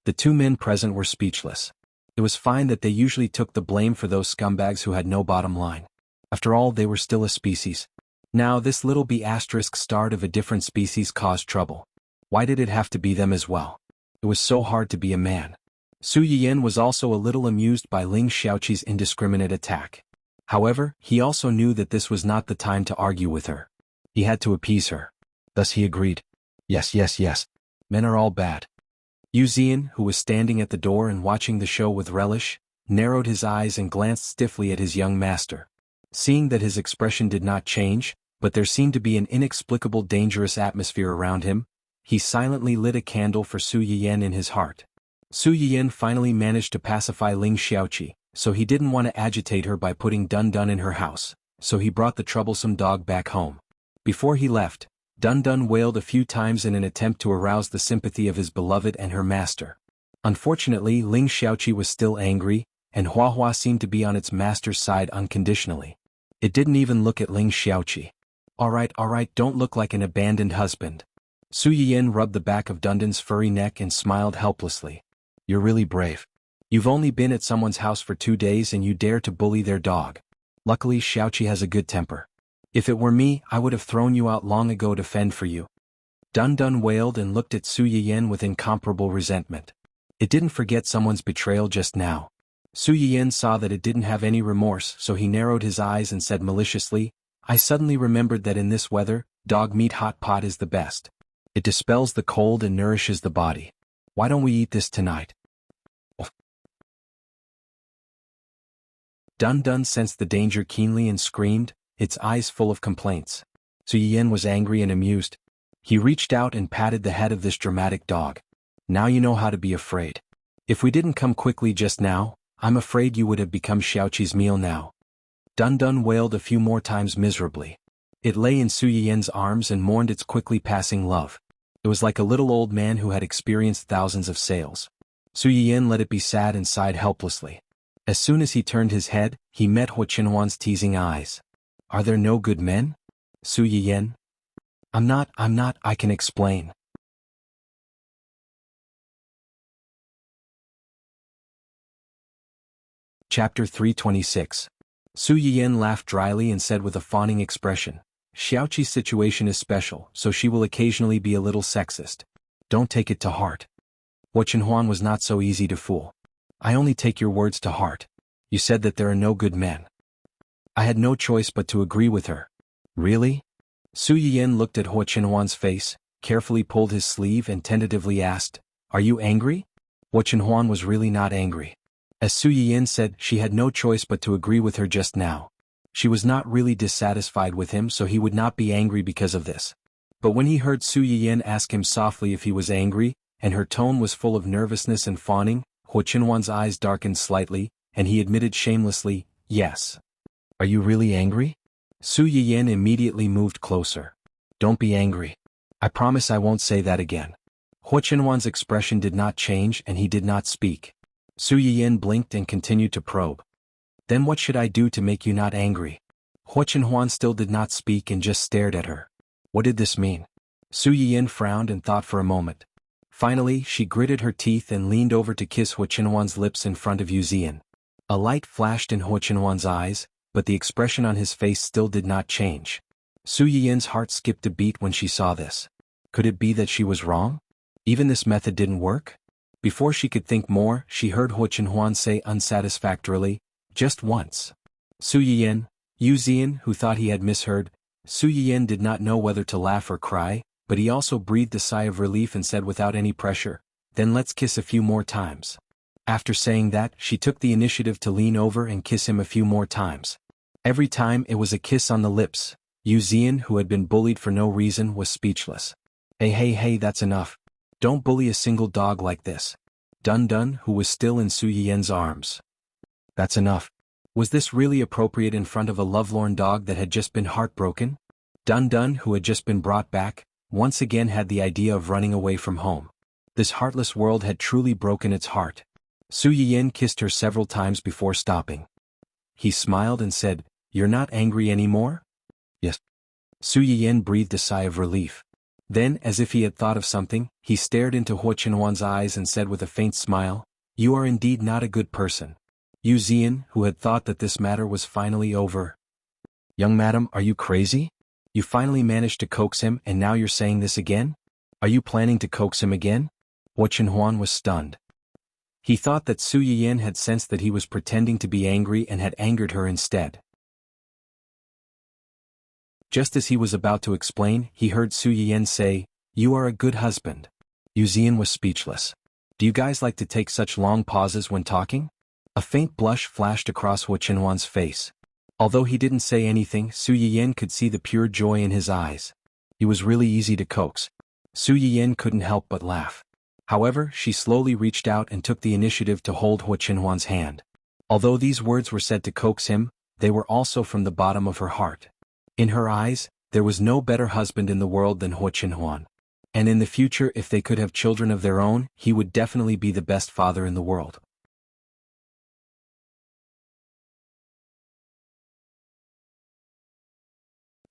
The two men present were speechless. It was fine that they usually took the blame for those scumbags who had no bottom line. After all, they were still a species. Now this little B***** of a different species caused trouble. Why did it have to be them as well? It was so hard to be a man. Su Yiyan was also a little amused by Ling Xiaoqi's indiscriminate attack. However, he also knew that this was not the time to argue with her. He had to appease her. Thus he agreed. Yes. Men are all bad." Yu Ziyan, who was standing at the door and watching the show with relish, narrowed his eyes and glanced stiffly at his young master. Seeing that his expression did not change, but there seemed to be an inexplicable dangerous atmosphere around him, he silently lit a candle for Su Yiyan in his heart. Su Yiyan finally managed to pacify Ling Xiaoqi, so he didn't want to agitate her by putting Dun Dun in her house, so he brought the troublesome dog back home. Before he left, Dun Dun wailed a few times in an attempt to arouse the sympathy of his beloved and her master. Unfortunately, Ling Xiaoqi was still angry, and Huahua seemed to be on its master's side unconditionally. It didn't even look at Ling Xiaoqi. All right, don't look like an abandoned husband." Su Yiyan rubbed the back of Dun Dun's furry neck and smiled helplessly. "You're really brave. You've only been at someone's house for 2 days and you dare to bully their dog. Luckily, Xiaoqi has a good temper. If it were me, I would have thrown you out long ago to fend for you. Dun Dun wailed and looked at Su Yiyan with incomparable resentment. It didn't forget someone's betrayal just now. Su Yiyan saw that it didn't have any remorse, so he narrowed his eyes and said maliciously, I suddenly remembered that in this weather, dog meat hot pot is the best. It dispels the cold and nourishes the body. Why don't we eat this tonight? Dun Dun sensed the danger keenly and screamed, its eyes full of complaints. Su Yiyan was angry and amused. He reached out and patted the head of this dramatic dog. Now you know how to be afraid. If we didn't come quickly just now, I'm afraid you would have become Xiaoqi's meal now. Dun Dun wailed a few more times miserably. It lay in Su Yiyan's arms and mourned its quickly passing love. It was like a little old man who had experienced thousands of sales. Su Yiyan let it be sad and sighed helplessly. As soon as he turned his head, he met Hu Qinhuan's teasing eyes. Are there no good men? Su Yiyan? I'm not, I can explain. Chapter 326. Su Yiyan laughed dryly and said with a fawning expression, Xiaoqi's situation is special, so she will occasionally be a little sexist. Don't take it to heart. Hu Qinhuan was not so easy to fool. I only take your words to heart. You said that there are no good men. I had no choice but to agree with her. Really? Su Yiyan looked at Hu Qinhuan's face, carefully pulled his sleeve and tentatively asked, Are you angry? Hu Qinhuan was really not angry. As Su Yiyan said, she had no choice but to agree with her just now. She was not really dissatisfied with him, so he would not be angry because of this. But when he heard Su Yiyan ask him softly if he was angry, and her tone was full of nervousness and fawning, Hu Qinhuan's eyes darkened slightly, and he admitted shamelessly, Yes. Are you really angry? Su Yiyan immediately moved closer. Don't be angry. I promise I won't say that again. Hu Qinhuan's expression did not change and he did not speak. Su Yiyan blinked and continued to probe. Then what should I do to make you not angry? Hu Qinhuan still did not speak and just stared at her. What did this mean? Su Yiyan frowned and thought for a moment. Finally, she gritted her teeth and leaned over to kiss Hu Qinhuan's lips in front of Yu Zian. A light flashed in Hu Qinhuan's eyes, but the expression on his face still did not change. Su Yiyan's heart skipped a beat when she saw this. Could it be that she was wrong? Even this method didn't work? Before she could think more, she heard Hu Qinhuan say unsatisfactorily, Just once. Su Yiyan, Yu Zian, who thought he had misheard, Su Yiyan did not know whether to laugh or cry, but he also breathed a sigh of relief and said without any pressure, Then let's kiss a few more times. After saying that, she took the initiative to lean over and kiss him a few more times. Every time it was a kiss on the lips. Yu Zian, who had been bullied for no reason, was speechless. Hey, that's enough. Don't bully a single dog like this. Dun Dun, who was still in Su Yiyan's arms. That's enough. Was this really appropriate in front of a lovelorn dog that had just been heartbroken? Dun Dun, who had just been brought back, once again had the idea of running away from home. This heartless world had truly broken its heart. Su Yiyan kissed her several times before stopping. He smiled and said, You're not angry anymore? Yes. Su Yiyan breathed a sigh of relief. Then, as if he had thought of something, he stared into Hu Qinhuan's eyes and said with a faint smile, You are indeed not a good person. Yu Zian, who had thought that this matter was finally over. Young madam, are you crazy? You finally managed to coax him and now you're saying this again? Are you planning to coax him again? Hu Qinhuan was stunned. He thought that Su Yiyan had sensed that he was pretending to be angry and had angered her instead. Just as he was about to explain, he heard Su Yiyan say, You are a good husband. Yu Zian was speechless. Do you guys like to take such long pauses when talking? A faint blush flashed across Hu Qinhuan's face. Although he didn't say anything, Su Yiyan could see the pure joy in his eyes. He was really easy to coax. Su Yiyan couldn't help but laugh. However, she slowly reached out and took the initiative to hold Hu Qinhuan's hand. Although these words were said to coax him, they were also from the bottom of her heart. In her eyes, there was no better husband in the world than Hu Qinhuan. And in the future, if they could have children of their own, he would definitely be the best father in the world.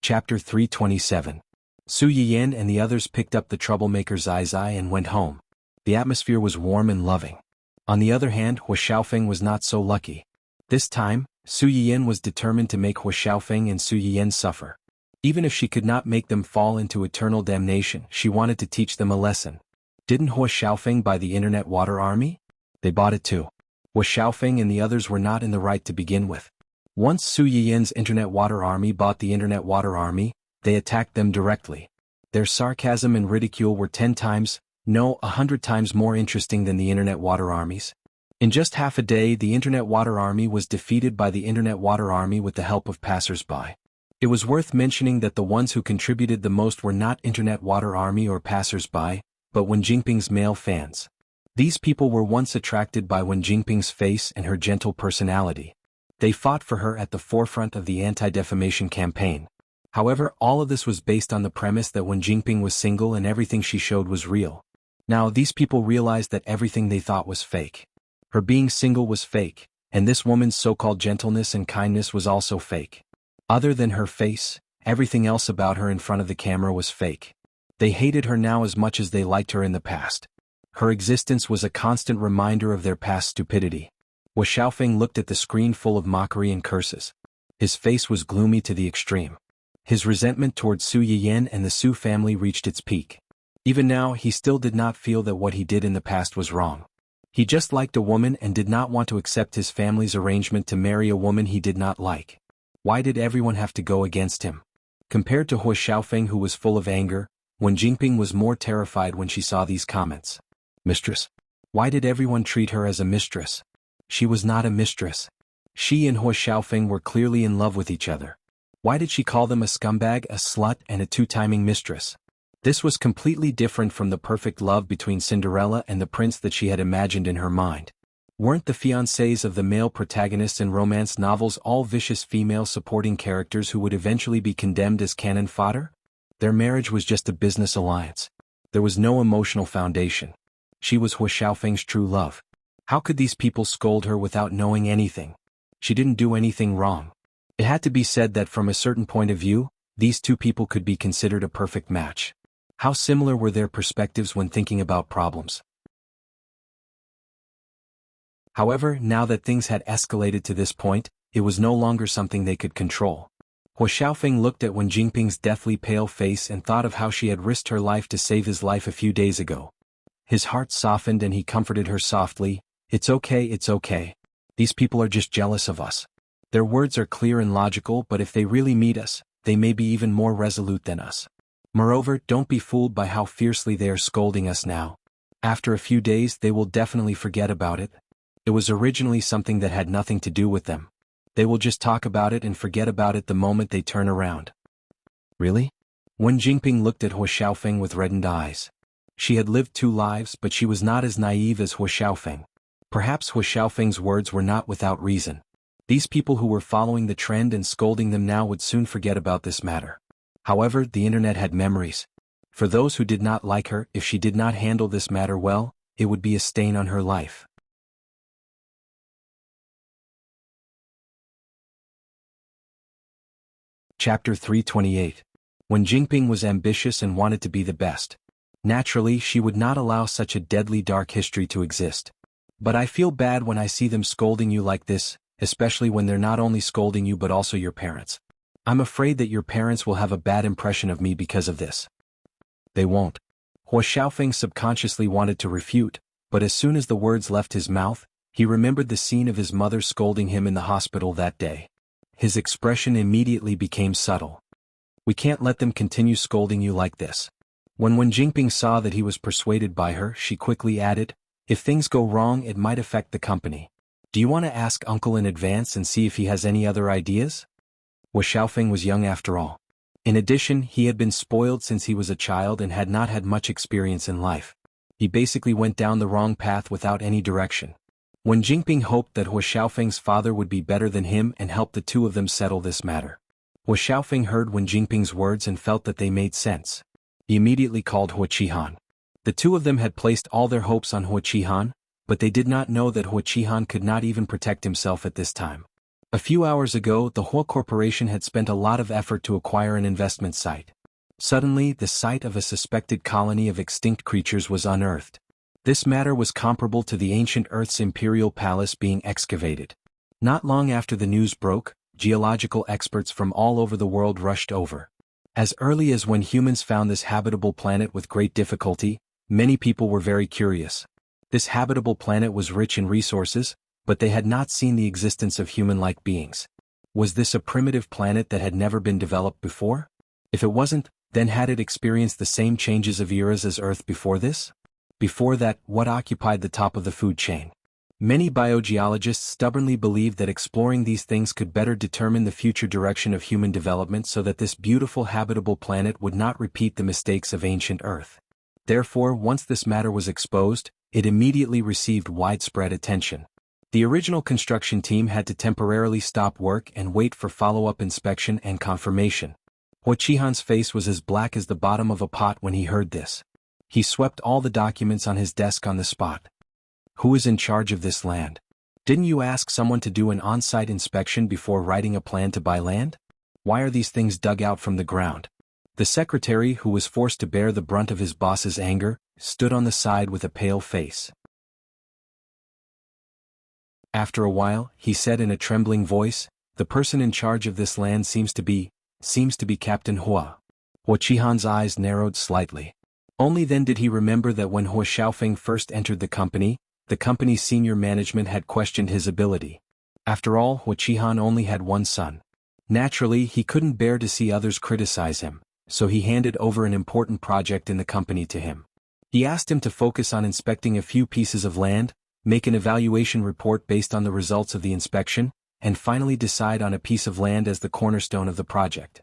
Chapter 327. Su Yiyan and the others picked up the troublemaker Zai Zai and went home. The atmosphere was warm and loving. On the other hand, Hu Xiaofeng was not so lucky. This time, Su Yiyan was determined to make Hu Xiaofeng and Su Yiyan suffer. Even if she could not make them fall into eternal damnation, she wanted to teach them a lesson. Didn't Hua Xiaofeng buy the Internet Water Army? They bought it too. Hua Xiaofeng and the others were not in the right to begin with. Once Su Yiyan's Internet Water Army bought the Internet Water Army, they attacked them directly. Their sarcasm and ridicule were 10 times, no, 100 times more interesting than the Internet Water Armies. In just half a day, the Internet Water Army was defeated by the Internet Water Army with the help of passers-by. It was worth mentioning that the ones who contributed the most were not Internet Water Army or passers-by, but Wen Jingping's male fans. These people were once attracted by Wen Jingping's face and her gentle personality. They fought for her at the forefront of the anti-defamation campaign. However, all of this was based on the premise that Wen Jingping was single and everything she showed was real. Now these people realized that everything they thought was fake. Her being single was fake, and this woman's so-called gentleness and kindness was also fake. Other than her face, everything else about her in front of the camera was fake. They hated her now as much as they liked her in the past. Her existence was a constant reminder of their past stupidity. Hua Xiaofeng looked at the screen full of mockery and curses. His face was gloomy to the extreme. His resentment towards Su Yiyan and the Su family reached its peak. Even now, he still did not feel that what he did in the past was wrong. He just liked a woman and did not want to accept his family's arrangement to marry a woman he did not like. Why did everyone have to go against him? Compared to Hua Xiaofeng, who was full of anger, Wen Jingping was more terrified when she saw these comments. Mistress? Why did everyone treat her as a mistress? She was not a mistress. She and Hua Xiaofeng were clearly in love with each other. Why did she call them a scumbag, a slut, and a two-timing mistress? This was completely different from the perfect love between Cinderella and the prince that she had imagined in her mind. Weren't the fiancés of the male protagonists in romance novels all vicious female supporting characters who would eventually be condemned as cannon fodder? Their marriage was just a business alliance. There was no emotional foundation. She was Hua Xiaofeng's true love. How could these people scold her without knowing anything? She didn't do anything wrong. It had to be said that from a certain point of view, these two people could be considered a perfect match. How similar were their perspectives when thinking about problems? However, now that things had escalated to this point, it was no longer something they could control. Hua Xiaofeng looked at Wen Jingping's deathly pale face and thought of how she had risked her life to save his life a few days ago. His heart softened and he comforted her softly. It's okay, it's okay. These people are just jealous of us. Their words are clear and logical, but if they really meet us, they may be even more resolute than us. Moreover, don't be fooled by how fiercely they are scolding us now. After a few days they will definitely forget about it. It was originally something that had nothing to do with them. They will just talk about it and forget about it the moment they turn around. Really? Wen Jingping looked at Hua Xiaofeng with reddened eyes. She had lived 2 lives, but she was not as naive as Hua Xiaofeng. Perhaps Hua Xiaofeng's words were not without reason. These people who were following the trend and scolding them now would soon forget about this matter. However, the internet had memories. For those who did not like her, if she did not handle this matter well, it would be a stain on her life. Chapter 328. Wen Jingping was ambitious and wanted to be the best. Naturally, she would not allow such a deadly dark history to exist. But I feel bad when I see them scolding you like this, especially when they're not only scolding you but also your parents. I'm afraid that your parents will have a bad impression of me because of this. They won't. Hua Xiaofeng subconsciously wanted to refute, but as soon as the words left his mouth, he remembered the scene of his mother scolding him in the hospital that day. His expression immediately became subtle. We can't let them continue scolding you like this. When Wen Jingping saw that he was persuaded by her, she quickly added, if things go wrong it might affect the company. Do you want to ask uncle in advance and see if he has any other ideas? Hua Xiaofeng was young after all. In addition, he had been spoiled since he was a child and had not had much experience in life. He basically went down the wrong path without any direction. Wen Jingping hoped that Hua Xiaofeng's father would be better than him and help the two of them settle this matter. Hua Xiaofeng heard Wen Jingping's words and felt that they made sense. He immediately called Hua Qihan. The two of them had placed all their hopes on Hua Qihan, but they did not know that Hua Qihan could not even protect himself at this time. A few hours ago, the Hua Corporation had spent a lot of effort to acquire an investment site. Suddenly, the site of a suspected colony of extinct creatures was unearthed. This matter was comparable to the ancient Earth's imperial palace being excavated. Not long after the news broke, geological experts from all over the world rushed over. As early as when humans found this habitable planet with great difficulty, many people were very curious. This habitable planet was rich in resources, but they had not seen the existence of human-like beings. Was this a primitive planet that had never been developed before? If it wasn't, then had it experienced the same changes of eras as Earth before this? Before that, what occupied the top of the food chain? Many biogeologists stubbornly believed that exploring these things could better determine the future direction of human development so that this beautiful habitable planet would not repeat the mistakes of ancient Earth. Therefore, once this matter was exposed, it immediately received widespread attention. The original construction team had to temporarily stop work and wait for follow-up inspection and confirmation. Huaqihan's face was as black as the bottom of a pot when he heard this. He swept all the documents on his desk on the spot. Who is in charge of this land? Didn't you ask someone to do an on-site inspection before writing a plan to buy land? Why are these things dug out from the ground? The secretary, who was forced to bear the brunt of his boss's anger, stood on the side with a pale face. After a while, he said in a trembling voice, "The person in charge of this land seems to be Captain Hua." Huaqihan's eyes narrowed slightly. Only then did he remember that when Hua Xiaofeng first entered the company's senior management had questioned his ability. After all, Huaqihan only had one son. Naturally, he couldn't bear to see others criticize him, so he handed over an important project in the company to him. He asked him to focus on inspecting a few pieces of land, make an evaluation report based on the results of the inspection, and finally decide on a piece of land as the cornerstone of the project.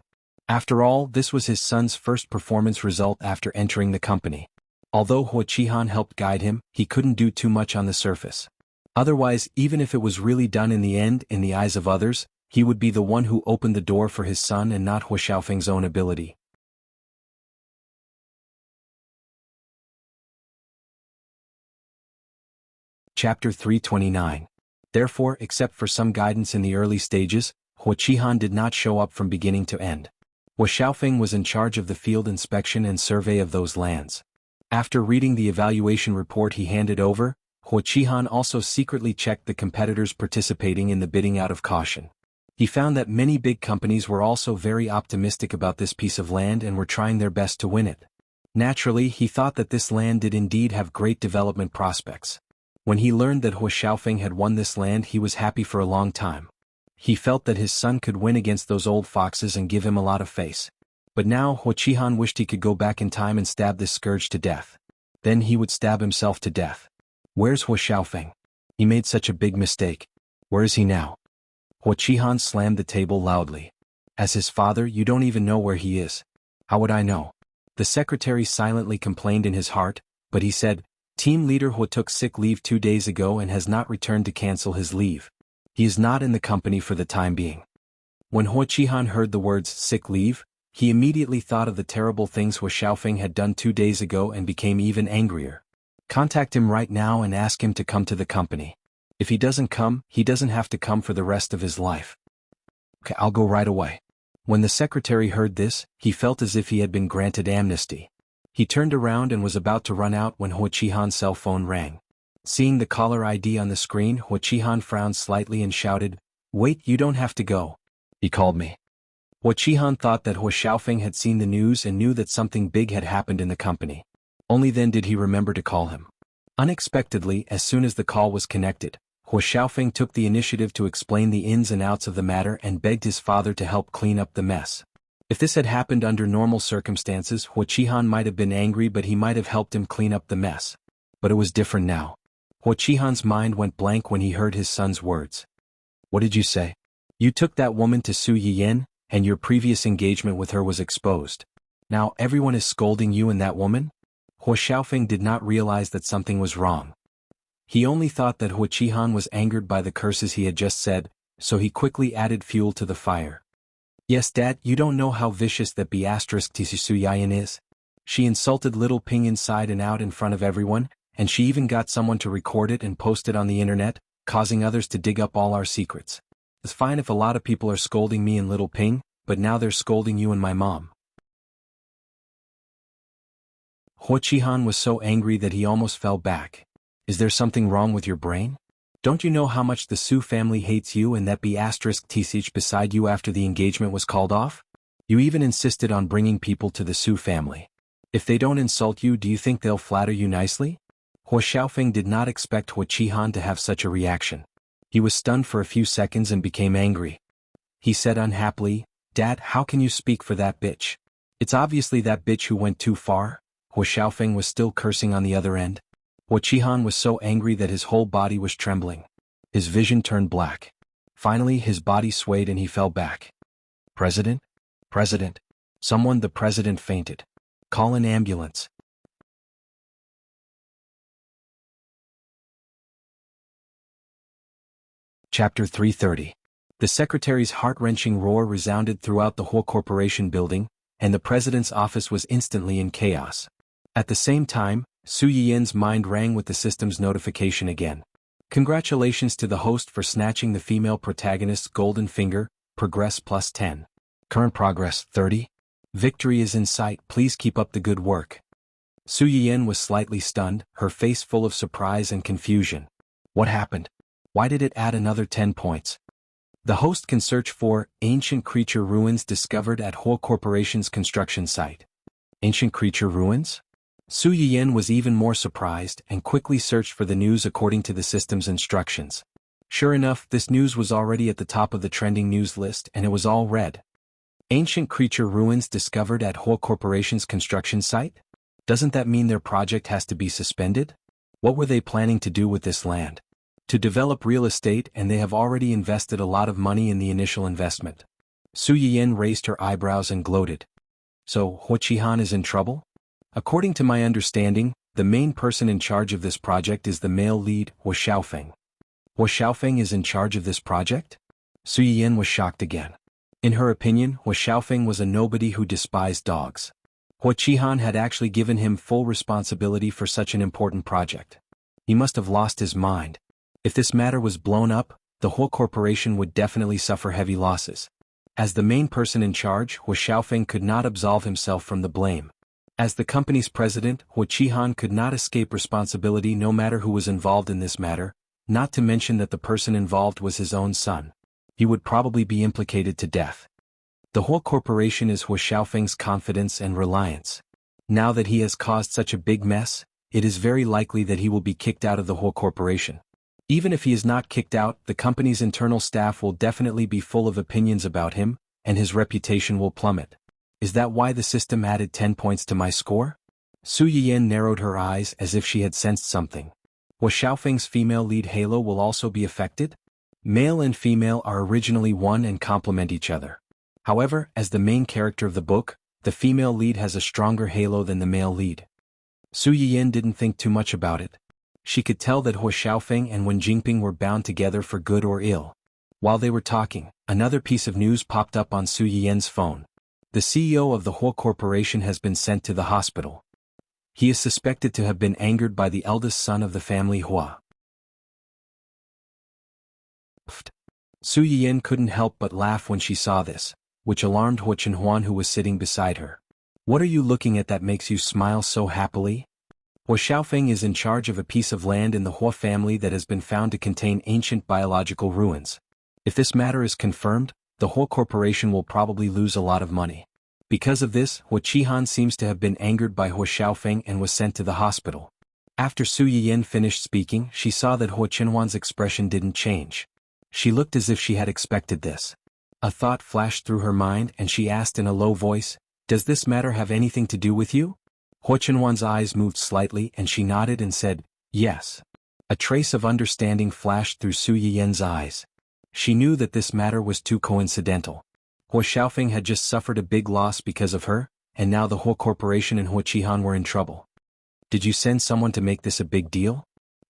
After all, this was his son's first performance result after entering the company. Although Huaqihan helped guide him, he couldn't do too much on the surface. Otherwise, even if it was really done in the end, in the eyes of others, he would be the one who opened the door for his son and not Hua Xiaofeng's own ability. Chapter 329. Therefore, except for some guidance in the early stages, Huaqihan did not show up from beginning to end. Hua Xiaofeng was in charge of the field inspection and survey of those lands. After reading the evaluation report he handed over, Huaqihan also secretly checked the competitors participating in the bidding out of caution. He found that many big companies were also very optimistic about this piece of land and were trying their best to win it. Naturally, he thought that this land did indeed have great development prospects. When he learned that Hua Xiaofeng had won this land, he was happy for a long time. He felt that his son could win against those old foxes and give him a lot of face. But now Huaqihan wished he could go back in time and stab this scourge to death. Then he would stab himself to death. Where's Hua Xiaofeng? He made such a big mistake. Where is he now? Huaqihan slammed the table loudly. As his father, you don't even know where he is. How would I know? The secretary silently complained in his heart, but he said, Team leader Hua took sick leave 2 days ago and has not returned to cancel his leave. He is not in the company for the time being. When Huaqihan heard the words sick leave, he immediately thought of the terrible things Hua Xiaofeng had done 2 days ago and became even angrier. Contact him right now and ask him to come to the company. If he doesn't come, he doesn't have to come for the rest of his life. Okay, I'll go right away. When the secretary heard this, he felt as if he had been granted amnesty. He turned around and was about to run out when Huaqihan's cell phone rang. Seeing the caller ID on the screen, Huaqihan frowned slightly and shouted, "Wait, you don't have to go." He called me. Huaqihan thought that Hua Xiaofeng had seen the news and knew that something big had happened in the company. Only then did he remember to call him. Unexpectedly, as soon as the call was connected, Hua Xiaofeng took the initiative to explain the ins and outs of the matter and begged his father to help clean up the mess. If this had happened under normal circumstances, Huaqihan might have been angry, but he might have helped him clean up the mess. But it was different now. Huaqihan's mind went blank when he heard his son's words. What did you say? You took that woman to Su Yiyan, and your previous engagement with her was exposed. Now everyone is scolding you and that woman? Hua Xiaofeng did not realize that something was wrong. He only thought that Huaqihan was angered by the curses he had just said, so he quickly added fuel to the fire. Yes, Dad, you don't know how vicious that Su Yiyan is. She insulted little Ping inside and out in front of everyone, and she even got someone to record it and post it on the internet, causing others to dig up all our secrets. It's fine if a lot of people are scolding me and little Ping, but now they're scolding you and my mom. Huaqihan was so angry that he almost fell back. Is there something wrong with your brain? Don't you know how much the Su family hates you and that Tch beside you after the engagement was called off? You even insisted on bringing people to the Su family. If they don't insult you, do you think they'll flatter you nicely? Huo Xiaofeng did not expect Huo Qihan to have such a reaction. He was stunned for a few seconds and became angry. He said unhappily, "Dad, how can you speak for that bitch? It's obviously that bitch who went too far." Huo Xiaofeng was still cursing on the other end. Huo Qihan was so angry that his whole body was trembling. His vision turned black. Finally, his body swayed and he fell back. "President? President? The president fainted. Call an ambulance." Chapter 330. The secretary's heart-wrenching roar resounded throughout the whole corporation building, and the president's office was instantly in chaos. At the same time, Su Yiyan's mind rang with the system's notification again. Congratulations to the host for snatching the female protagonist's golden finger, progress +10. Current progress 30. Victory is in sight, please keep up the good work. Su Yiyan was slightly stunned, her face full of surprise and confusion. What happened? Why did it add another 10 points? The host can search for ancient creature ruins discovered at Huo Corporation's construction site. Ancient creature ruins? Su Yiyan was even more surprised and quickly searched for the news according to the system's instructions. Sure enough, this news was already at the top of the trending news list and it was all red. Ancient creature ruins discovered at Huo Corporation's construction site? Doesn't that mean their project has to be suspended? What were they planning to do with this land? To develop real estate, and they have already invested a lot of money in the initial investment. Su Yiyan raised her eyebrows and gloated. So, Huo Qihan is in trouble? According to my understanding, the main person in charge of this project is the male lead, Huo Xiaofeng. Huo Xiaofeng is in charge of this project? Su Yiyan was shocked again. In her opinion, Huo Xiaofeng was a nobody who despised dogs. Huo Qihan had actually given him full responsibility for such an important project. He must have lost his mind. If this matter was blown up, the whole corporation would definitely suffer heavy losses. As the main person in charge, Huo Xiaofeng could not absolve himself from the blame. As the company's president, Huo Qihan could not escape responsibility no matter who was involved in this matter, not to mention that the person involved was his own son. He would probably be implicated to death. The whole corporation is Huo Xiaofeng's confidence and reliance. Now that he has caused such a big mess, it is very likely that he will be kicked out of the whole corporation. Even if he is not kicked out, the company's internal staff will definitely be full of opinions about him, and his reputation will plummet. Is that why the system added 10 points to my score? Su Yiyan narrowed her eyes as if she had sensed something. Huo Xiaofeng's female lead halo will also be affected? Male and female are originally one and complement each other. However, as the main character of the book, the female lead has a stronger halo than the male lead. Su Yiyan didn't think too much about it. She could tell that Huo Xiaofeng and Wen Jingping were bound together for good or ill. While they were talking, another piece of news popped up on Su Yiyan's phone. The CEO of the Huo Corporation has been sent to the hospital. He is suspected to have been angered by the eldest son of the family Hua. Su Yiyan couldn't help but laugh when she saw this, which alarmed Huo Chenhuan, who was sitting beside her. What are you looking at that makes you smile so happily? Huo Xiaofeng is in charge of a piece of land in the Hua family that has been found to contain ancient biological ruins. If this matter is confirmed, the whole corporation will probably lose a lot of money. Because of this, Huo Qihan seems to have been angered by Huo Xiaofeng and was sent to the hospital. After Su Yiyan finished speaking, she saw that Huo Chenhuan's expression didn't change. She looked as if she had expected this. A thought flashed through her mind and she asked in a low voice, "Does this matter have anything to do with you?" Huo Chenhuan's eyes moved slightly and she nodded and said, "Yes." A trace of understanding flashed through Su Yiyan's eyes. She knew that this matter was too coincidental. Huo Xiaofeng had just suffered a big loss because of her, and now the whole corporation and Huo Qihan were in trouble. Did you send someone to make this a big deal?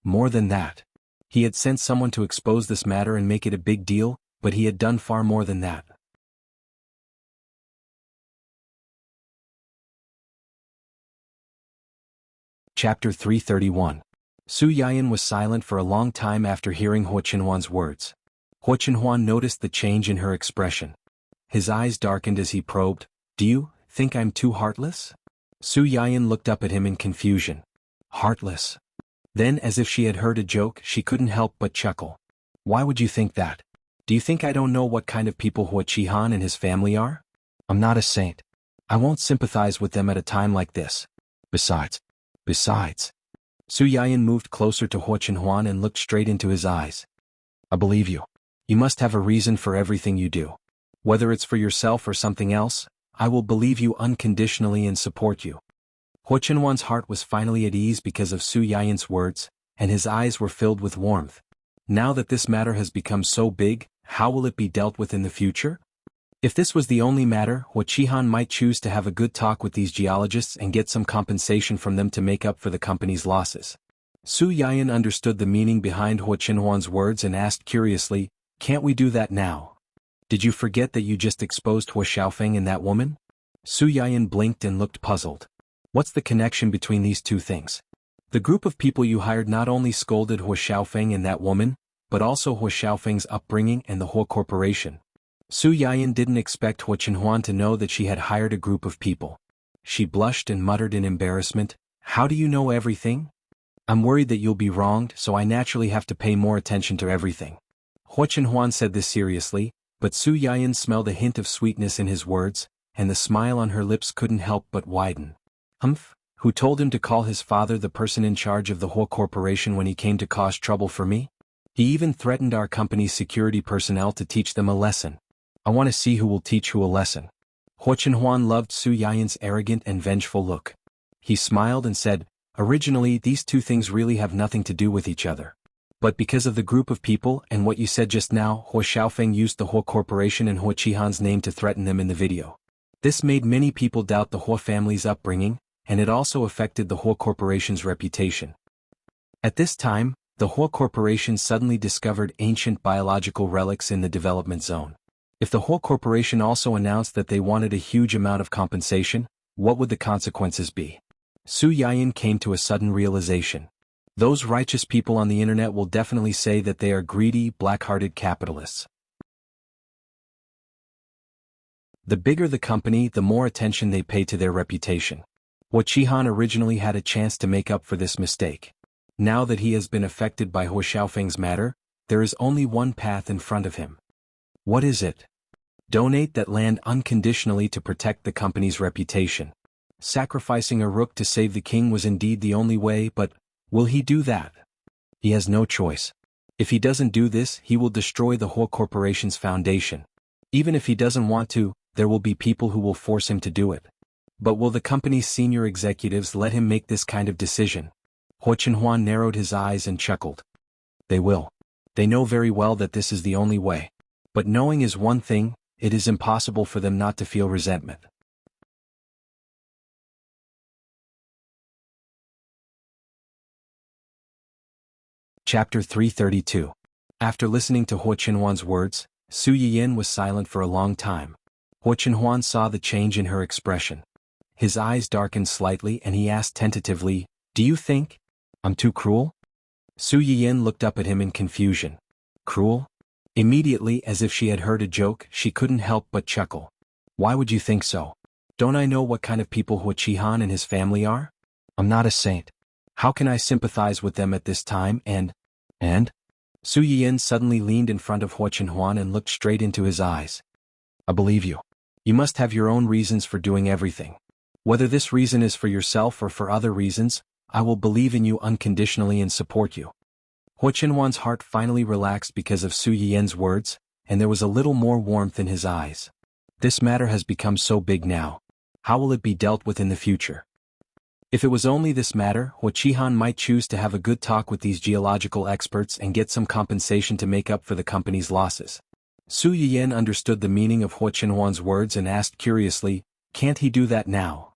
More than that. He had sent someone to expose this matter and make it a big deal, but he had done far more than that. Chapter 331. Su Yiyan was silent for a long time after hearing Huo Chenhuan's words. Huo Chenhuan noticed the change in her expression. His eyes darkened as he probed, "Do you think I'm too heartless?" Su Yiyan looked up at him in confusion. Heartless? Then, as if she had heard a joke, she couldn't help but chuckle. "Why would you think that? Do you think I don't know what kind of people Huo Qihan and his family are? I'm not a saint. I won't sympathize with them at a time like this. Besides. Su Yian moved closer to Huo Qinhuan and looked straight into his eyes. I believe you. You must have a reason for everything you do. Whether it's for yourself or something else, I will believe you unconditionally and support you. Huo Qinhuan's heart was finally at ease because of Su Yian's words, and his eyes were filled with warmth. Now that this matter has become so big, how will it be dealt with in the future? If this was the only matter, Huo Qihan might choose to have a good talk with these geologists and get some compensation from them to make up for the company's losses. Su Yian understood the meaning behind Huo Qinhuan's words and asked curiously, "Can't we do that now? Did you forget that you just exposed Huo Xiaofeng and that woman?" Su Yian blinked and looked puzzled. What's the connection between these two things? The group of people you hired not only scolded Huo Xiaofeng and that woman, but also Huo Xiaofeng's upbringing and the Huo Corporation. Su Yian didn't expect Huo Qinhuan to know that she had hired a group of people. She blushed and muttered in embarrassment, "How do you know everything? I'm worried that you'll be wronged, so I naturally have to pay more attention to everything." Huo Qinhuan said this seriously, but Su Yian smelled a hint of sweetness in his words, and the smile on her lips couldn't help but widen. "Humph, who told him to call his father the person in charge of the Huo Corporation when he came to cause trouble for me? He even threatened our company's security personnel to teach them a lesson. I want to see who will teach who a lesson." Huo Qinhuan loved Su Yian's arrogant and vengeful look. He smiled and said, "Originally these two things really have nothing to do with each other. But because of the group of people and what you said just now, Huo Xiaofeng used the Huo Corporation and Huo Qihan's name to threaten them in the video. This made many people doubt the Huo family's upbringing, and it also affected the Huo Corporation's reputation. At this time, the Huo Corporation suddenly discovered ancient biological relics in the development zone. If the Huo Corporation also announced that they wanted a huge amount of compensation, what would the consequences be? Su Yian came to a sudden realization. Those righteous people on the internet will definitely say that they are greedy, black-hearted capitalists. The bigger the company, the more attention they pay to their reputation. Huo Qihan originally had a chance to make up for this mistake. Now that he has been affected by Huo Xiaofeng's matter, there is only one path in front of him. What is it? Donate that land unconditionally to protect the company's reputation. Sacrificing a rook to save the king was indeed the only way, but will he do that? He has no choice. If he doesn't do this, he will destroy the Huo Corporation's foundation. Even if he doesn't want to, there will be people who will force him to do it. But will the company's senior executives let him make this kind of decision? Huo Qinhuan narrowed his eyes and chuckled. They will. They know very well that this is the only way. But knowing is one thing, it is impossible for them not to feel resentment. Chapter 332. After listening to Huo Qinhuan's words, Su Yian was silent for a long time. Huo Qinhuan saw the change in her expression. His eyes darkened slightly and he asked tentatively, "Do you think I'm too cruel?" Su Yian looked up at him in confusion. Cruel? Immediately, as if she had heard a joke, she couldn't help but chuckle. "Why would you think so? Don't I know what kind of people Huo Qihan and his family are? I'm not a saint. How can I sympathize with them at this time and? Su Yian suddenly leaned in front of Huo Qinhuan and looked straight into his eyes. "I believe you. You must have your own reasons for doing everything. Whether this reason is for yourself or for other reasons, I will believe in you unconditionally and support you." Huo Qinhuan's heart finally relaxed because of Su Yian's words, and there was a little more warmth in his eyes. This matter has become so big now. How will it be dealt with in the future? If it was only this matter, Huo Qihan might choose to have a good talk with these geological experts and get some compensation to make up for the company's losses. Su Yian understood the meaning of Huo Qinhuan's words and asked curiously, "Can't he do that now?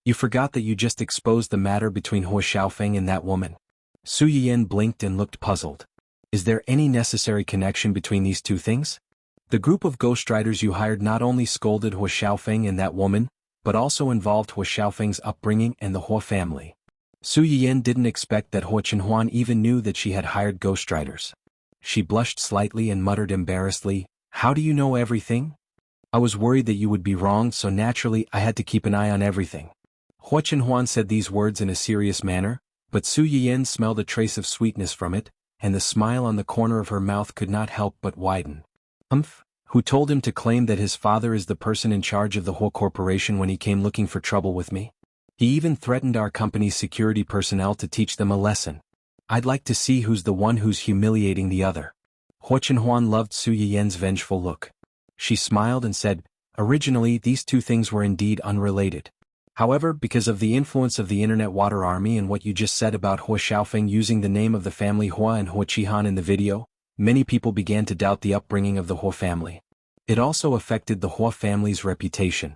You forgot that you just exposed the matter between Huo Xiaofeng and that woman." Su Yian blinked and looked puzzled. Is there any necessary connection between these two things? The group of ghostwriters you hired not only scolded Huo Xiaofeng and that woman, but also involved Huo Xiaofeng's upbringing and the Huo family. Su Yian didn't expect that Huo Qinhuan even knew that she had hired ghostwriters. She blushed slightly and muttered embarrassedly, "How do you know everything? I was worried that you would be wronged, so naturally I had to keep an eye on everything." Huo Qinhuan said these words in a serious manner, but Su Yian smelled a trace of sweetness from it, and the smile on the corner of her mouth could not help but widen. Who told him to claim that his father is the person in charge of the whole corporation when he came looking for trouble with me? He even threatened our company's security personnel to teach them a lesson. I'd like to see who's the one who's humiliating the other. Huo Chenhuan loved Su Yiyan's vengeful look. She smiled and said, originally these two things were indeed unrelated. However, because of the influence of the Internet Water Army and what you just said about Huo Xiaofeng using the name of the family Hua and Huo Qihan in the video, many people began to doubt the upbringing of the Huo family. It also affected the Huo family's reputation.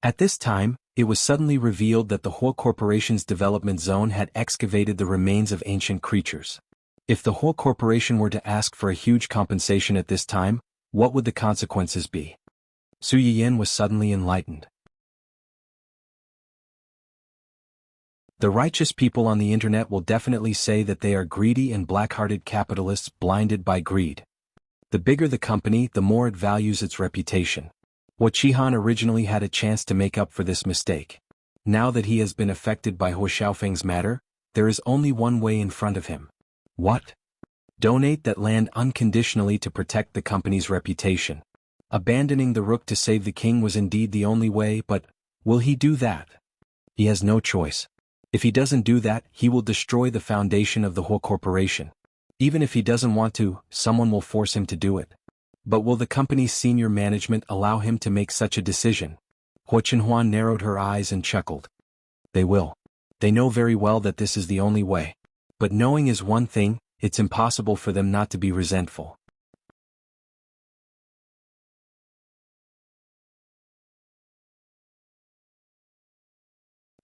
At this time, it was suddenly revealed that the Huo Corporation's development zone had excavated the remains of ancient creatures. If the Huo Corporation were to ask for a huge compensation at this time, what would the consequences be? Su Yiyan was suddenly enlightened. The righteous people on the internet will definitely say that they are greedy and black-hearted capitalists blinded by greed. The bigger the company, the more it values its reputation. Huo Qihan originally had a chance to make up for this mistake. Now that he has been affected by Huo Xiaofeng's matter, there is only one way in front of him. What? Donate that land unconditionally to protect the company's reputation. Abandoning the rook to save the king was indeed the only way, but will he do that? He has no choice. If he doesn't do that, he will destroy the foundation of the Huo Corporation. Even if he doesn't want to, someone will force him to do it. But will the company's senior management allow him to make such a decision? Huo Chenhuan narrowed her eyes and chuckled. They will. They know very well that this is the only way. But knowing is one thing, it's impossible for them not to be resentful.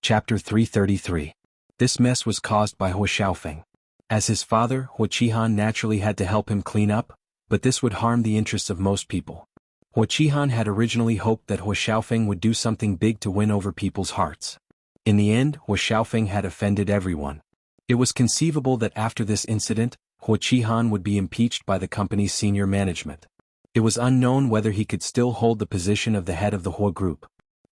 Chapter 333. This mess was caused by Huo Xiaofeng. As his father, Huo Qihan naturally had to help him clean up, but this would harm the interests of most people. Huo Qihan had originally hoped that Huo Xiaofeng would do something big to win over people's hearts. In the end, Huo Xiaofeng had offended everyone. It was conceivable that after this incident, Huo Qihan would be impeached by the company's senior management. It was unknown whether he could still hold the position of the head of the Huo group.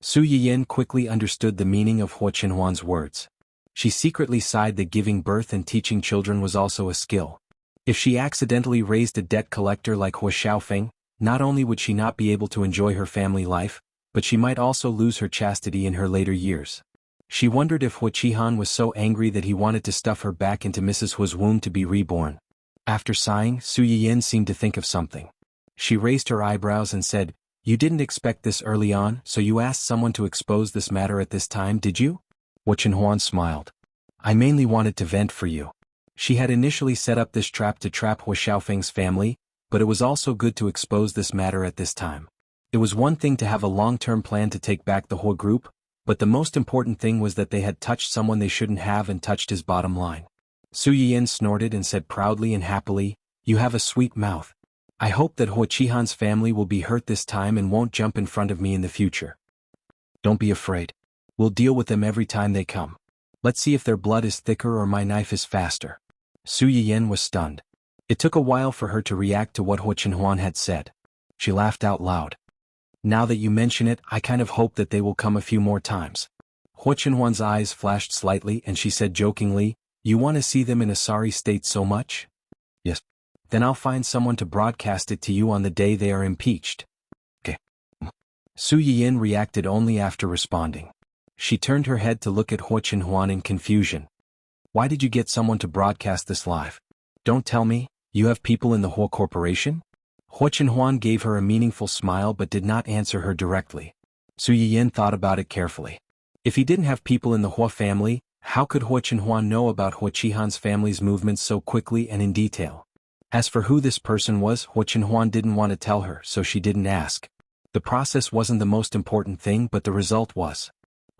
Su Yiyan quickly understood the meaning of Huo Chenhuan's words. She secretly sighed that giving birth and teaching children was also a skill. If she accidentally raised a debt collector like Huo Xiaofeng, not only would she not be able to enjoy her family life, but she might also lose her chastity in her later years. She wondered if Huo Qihan was so angry that he wanted to stuff her back into Mrs. Huo's womb to be reborn. After sighing, Su Yiyan seemed to think of something. She raised her eyebrows and said, "You didn't expect this early on, so you asked someone to expose this matter at this time, did you?" Huo Chenhuan smiled. "I mainly wanted to vent for you." She had initially set up this trap to trap Huo Xiaofeng's family, but it was also good to expose this matter at this time. It was one thing to have a long-term plan to take back the Huo group, but the most important thing was that they had touched someone they shouldn't have and touched his bottom line. Su Yiyan snorted and said proudly and happily, "You have a sweet mouth. I hope that Huo Qihan's family will be hurt this time and won't jump in front of me in the future. Don't be afraid. We'll deal with them every time they come. Let's see if their blood is thicker or my knife is faster." Su Yiyan was stunned. It took a while for her to react to what Huo Chenhuan had said. She laughed out loud. "Now that you mention it, I kind of hope that they will come a few more times." Huo Chenhuan's eyes flashed slightly and she said jokingly, "You want to see them in a sorry state so much?" "Yes. Then I'll find someone to broadcast it to you on the day they are impeached." "Okay." Su Yiyan reacted only after responding. She turned her head to look at Huo Chenhuan in confusion. "Why did you get someone to broadcast this live? Don't tell me, you have people in the Huo Corporation?" Huo Chenhuan gave her a meaningful smile but did not answer her directly. Su Yiyan thought about it carefully. If he didn't have people in the Huo family, how could Huo Chenhuan know about Huo Qihan's family's movements so quickly and in detail? As for who this person was, Huo Chenhuan didn't want to tell her, so she didn't ask. The process wasn't the most important thing, but the result was.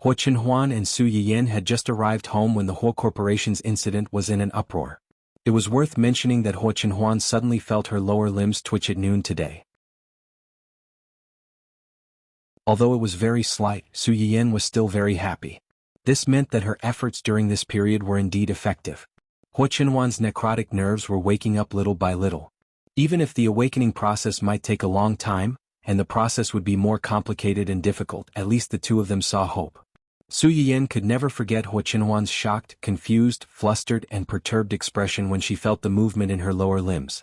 Huo Chenhuan and Su Yiyan had just arrived home when the Huo Corporation's incident was in an uproar. It was worth mentioning that Huo Chenhuan suddenly felt her lower limbs twitch at noon today. Although it was very slight, Su Yiyan was still very happy. This meant that her efforts during this period were indeed effective. Huo Chenhuan's necrotic nerves were waking up little by little. Even if the awakening process might take a long time, and the process would be more complicated and difficult, at least the two of them saw hope. Su Yiyan could never forget Huo Chenhuan's shocked, confused, flustered and perturbed expression when she felt the movement in her lower limbs.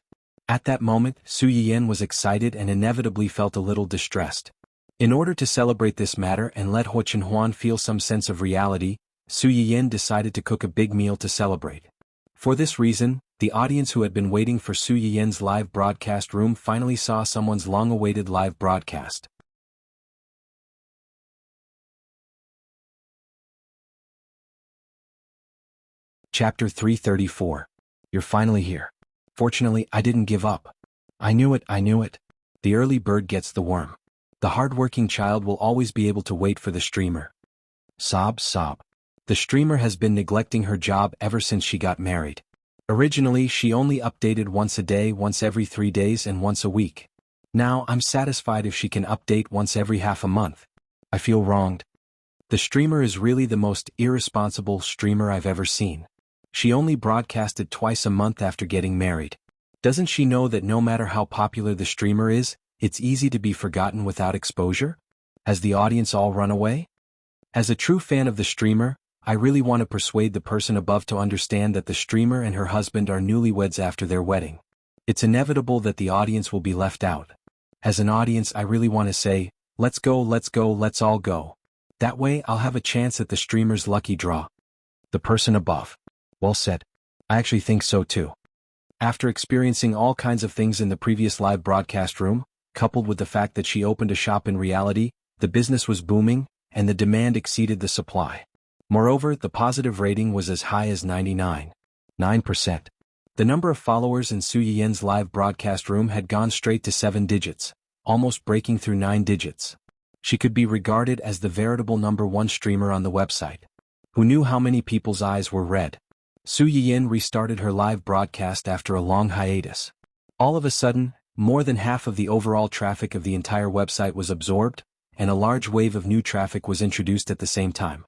At that moment, Su Yiyan was excited and inevitably felt a little distressed. In order to celebrate this matter and let Ho Chenhuan feel some sense of reality, Su Yiyan decided to cook a big meal to celebrate. For this reason, the audience who had been waiting for Su Yiyan's live broadcast room finally saw someone's long-awaited live broadcast. Chapter 334. You're finally here. Fortunately, I didn't give up. I knew it. The early bird gets the worm. The hard-working child will always be able to wait for the streamer. Sob. The streamer has been neglecting her job ever since she got married. Originally, she only updated once a day, once every 3 days, and once a week. Now, I'm satisfied if she can update once every half a month. I feel wronged. The streamer is really the most irresponsible streamer I've ever seen. She only broadcasted twice a month after getting married. Doesn't she know that no matter how popular the streamer is, it's easy to be forgotten without exposure? Has the audience all run away? As a true fan of the streamer, I really want to persuade the person above to understand that the streamer and her husband are newlyweds after their wedding. It's inevitable that the audience will be left out. As an audience, I really want to say, let's go, let's all go. That way I'll have a chance at the streamer's lucky draw. The person above. Well said. I actually think so too. After experiencing all kinds of things in the previous live broadcast room, coupled with the fact that she opened a shop in reality, the business was booming, and the demand exceeded the supply. Moreover, the positive rating was as high as 99.9%. The number of followers in Su Yiyan's live broadcast room had gone straight to 7 digits, almost breaking through 9 digits. She could be regarded as the veritable #1 streamer on the website. Who knew how many people's eyes were red? Su Yiyan restarted her live broadcast after a long hiatus. All of a sudden, more than half of the overall traffic of the entire website was absorbed, and a large wave of new traffic was introduced at the same time.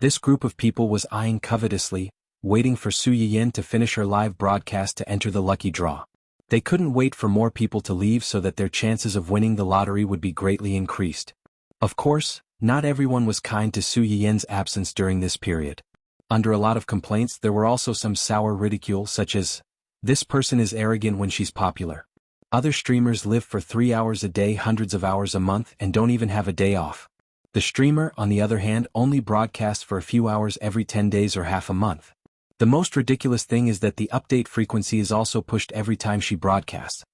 This group of people was eyeing covetously, waiting for Su Yiyan to finish her live broadcast to enter the lucky draw. They couldn't wait for more people to leave so that their chances of winning the lottery would be greatly increased. Of course, not everyone was kind to Su Yiyan's absence during this period. Under a lot of complaints, there were also some sour ridicule such as, "This person is arrogant when she's popular." Other streamers live for 3 hours a day, hundreds of hours a month, and don't even have a day off. The streamer, on the other hand, only broadcasts for a few hours every 10 days or half a month. The most ridiculous thing is that the update frequency is also pushed every time she broadcasts.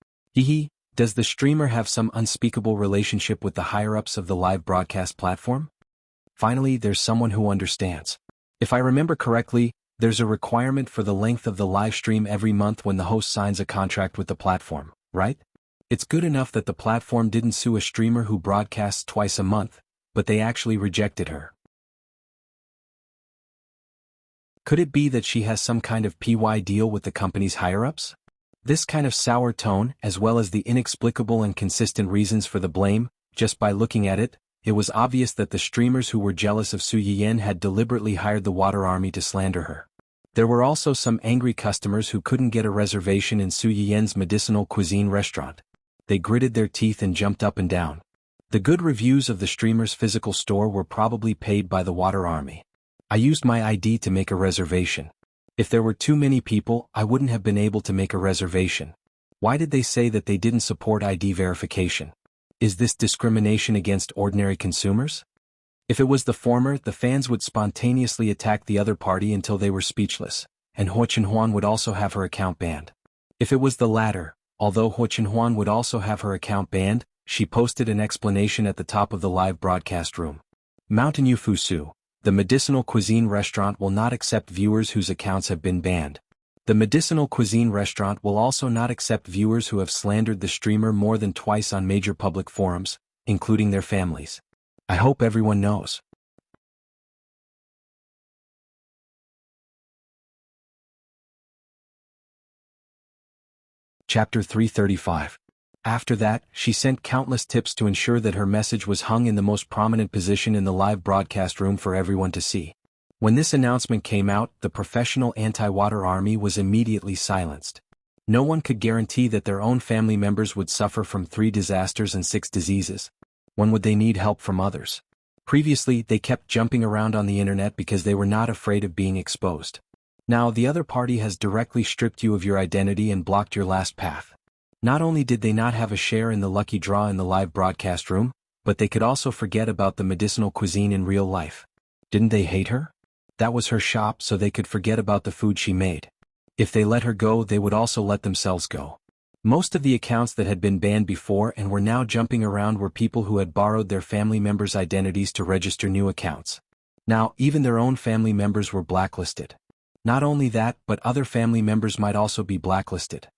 Does the streamer have some unspeakable relationship with the higher-ups of the live broadcast platform? Finally, there's someone who understands. If I remember correctly, there's a requirement for the length of the live stream every month when the host signs a contract with the platform, right? It's good enough that the platform didn't sue a streamer who broadcasts twice a month, but they actually rejected her. Could it be that she has some kind of PY deal with the company's higher-ups? This kind of sour tone, as well as the inexplicable and consistent reasons for the blame, just by looking at it, it was obvious that the streamers who were jealous of Su Yiyan had deliberately hired the water army to slander her. There were also some angry customers who couldn't get a reservation in Su Yiyan's medicinal cuisine restaurant. They gritted their teeth and jumped up and down. The good reviews of the streamer's physical store were probably paid by the water army. I used my ID to make a reservation. If there were too many people, I wouldn't have been able to make a reservation. Why did they say that they didn't support ID verification? Is this discrimination against ordinary consumers? If it was the former, the fans would spontaneously attack the other party until they were speechless, and Ho Chenhuan would also have her account banned. If it was the latter, although Ho Chenhuan would also have her account banned, she posted an explanation at the top of the live broadcast room. Mountain Yu Fusu, the medicinal cuisine restaurant will not accept viewers whose accounts have been banned. The medicinal cuisine restaurant will also not accept viewers who have slandered the streamer more than twice on major public forums, including their families. I hope everyone knows. Chapter 335. After that, she sent countless tips to ensure that her message was hung in the most prominent position in the live broadcast room for everyone to see. When this announcement came out, the professional anti-water army was immediately silenced. No one could guarantee that their own family members would suffer from 3 disasters and 6 diseases. When would they need help from others? Previously, they kept jumping around on the internet because they were not afraid of being exposed. Now, the other party has directly stripped you of your identity and blocked your last path. Not only did they not have a share in the lucky draw in the live broadcast room, but they could also forget about the medicinal cuisine in real life. Didn't they hate her? That was her shop, so they could forget about the food she made. If they let her go, they would also let themselves go. Most of the accounts that had been banned before and were now jumping around were people who had borrowed their family members' identities to register new accounts. Now, even their own family members were blacklisted. Not only that, but other family members might also be blacklisted.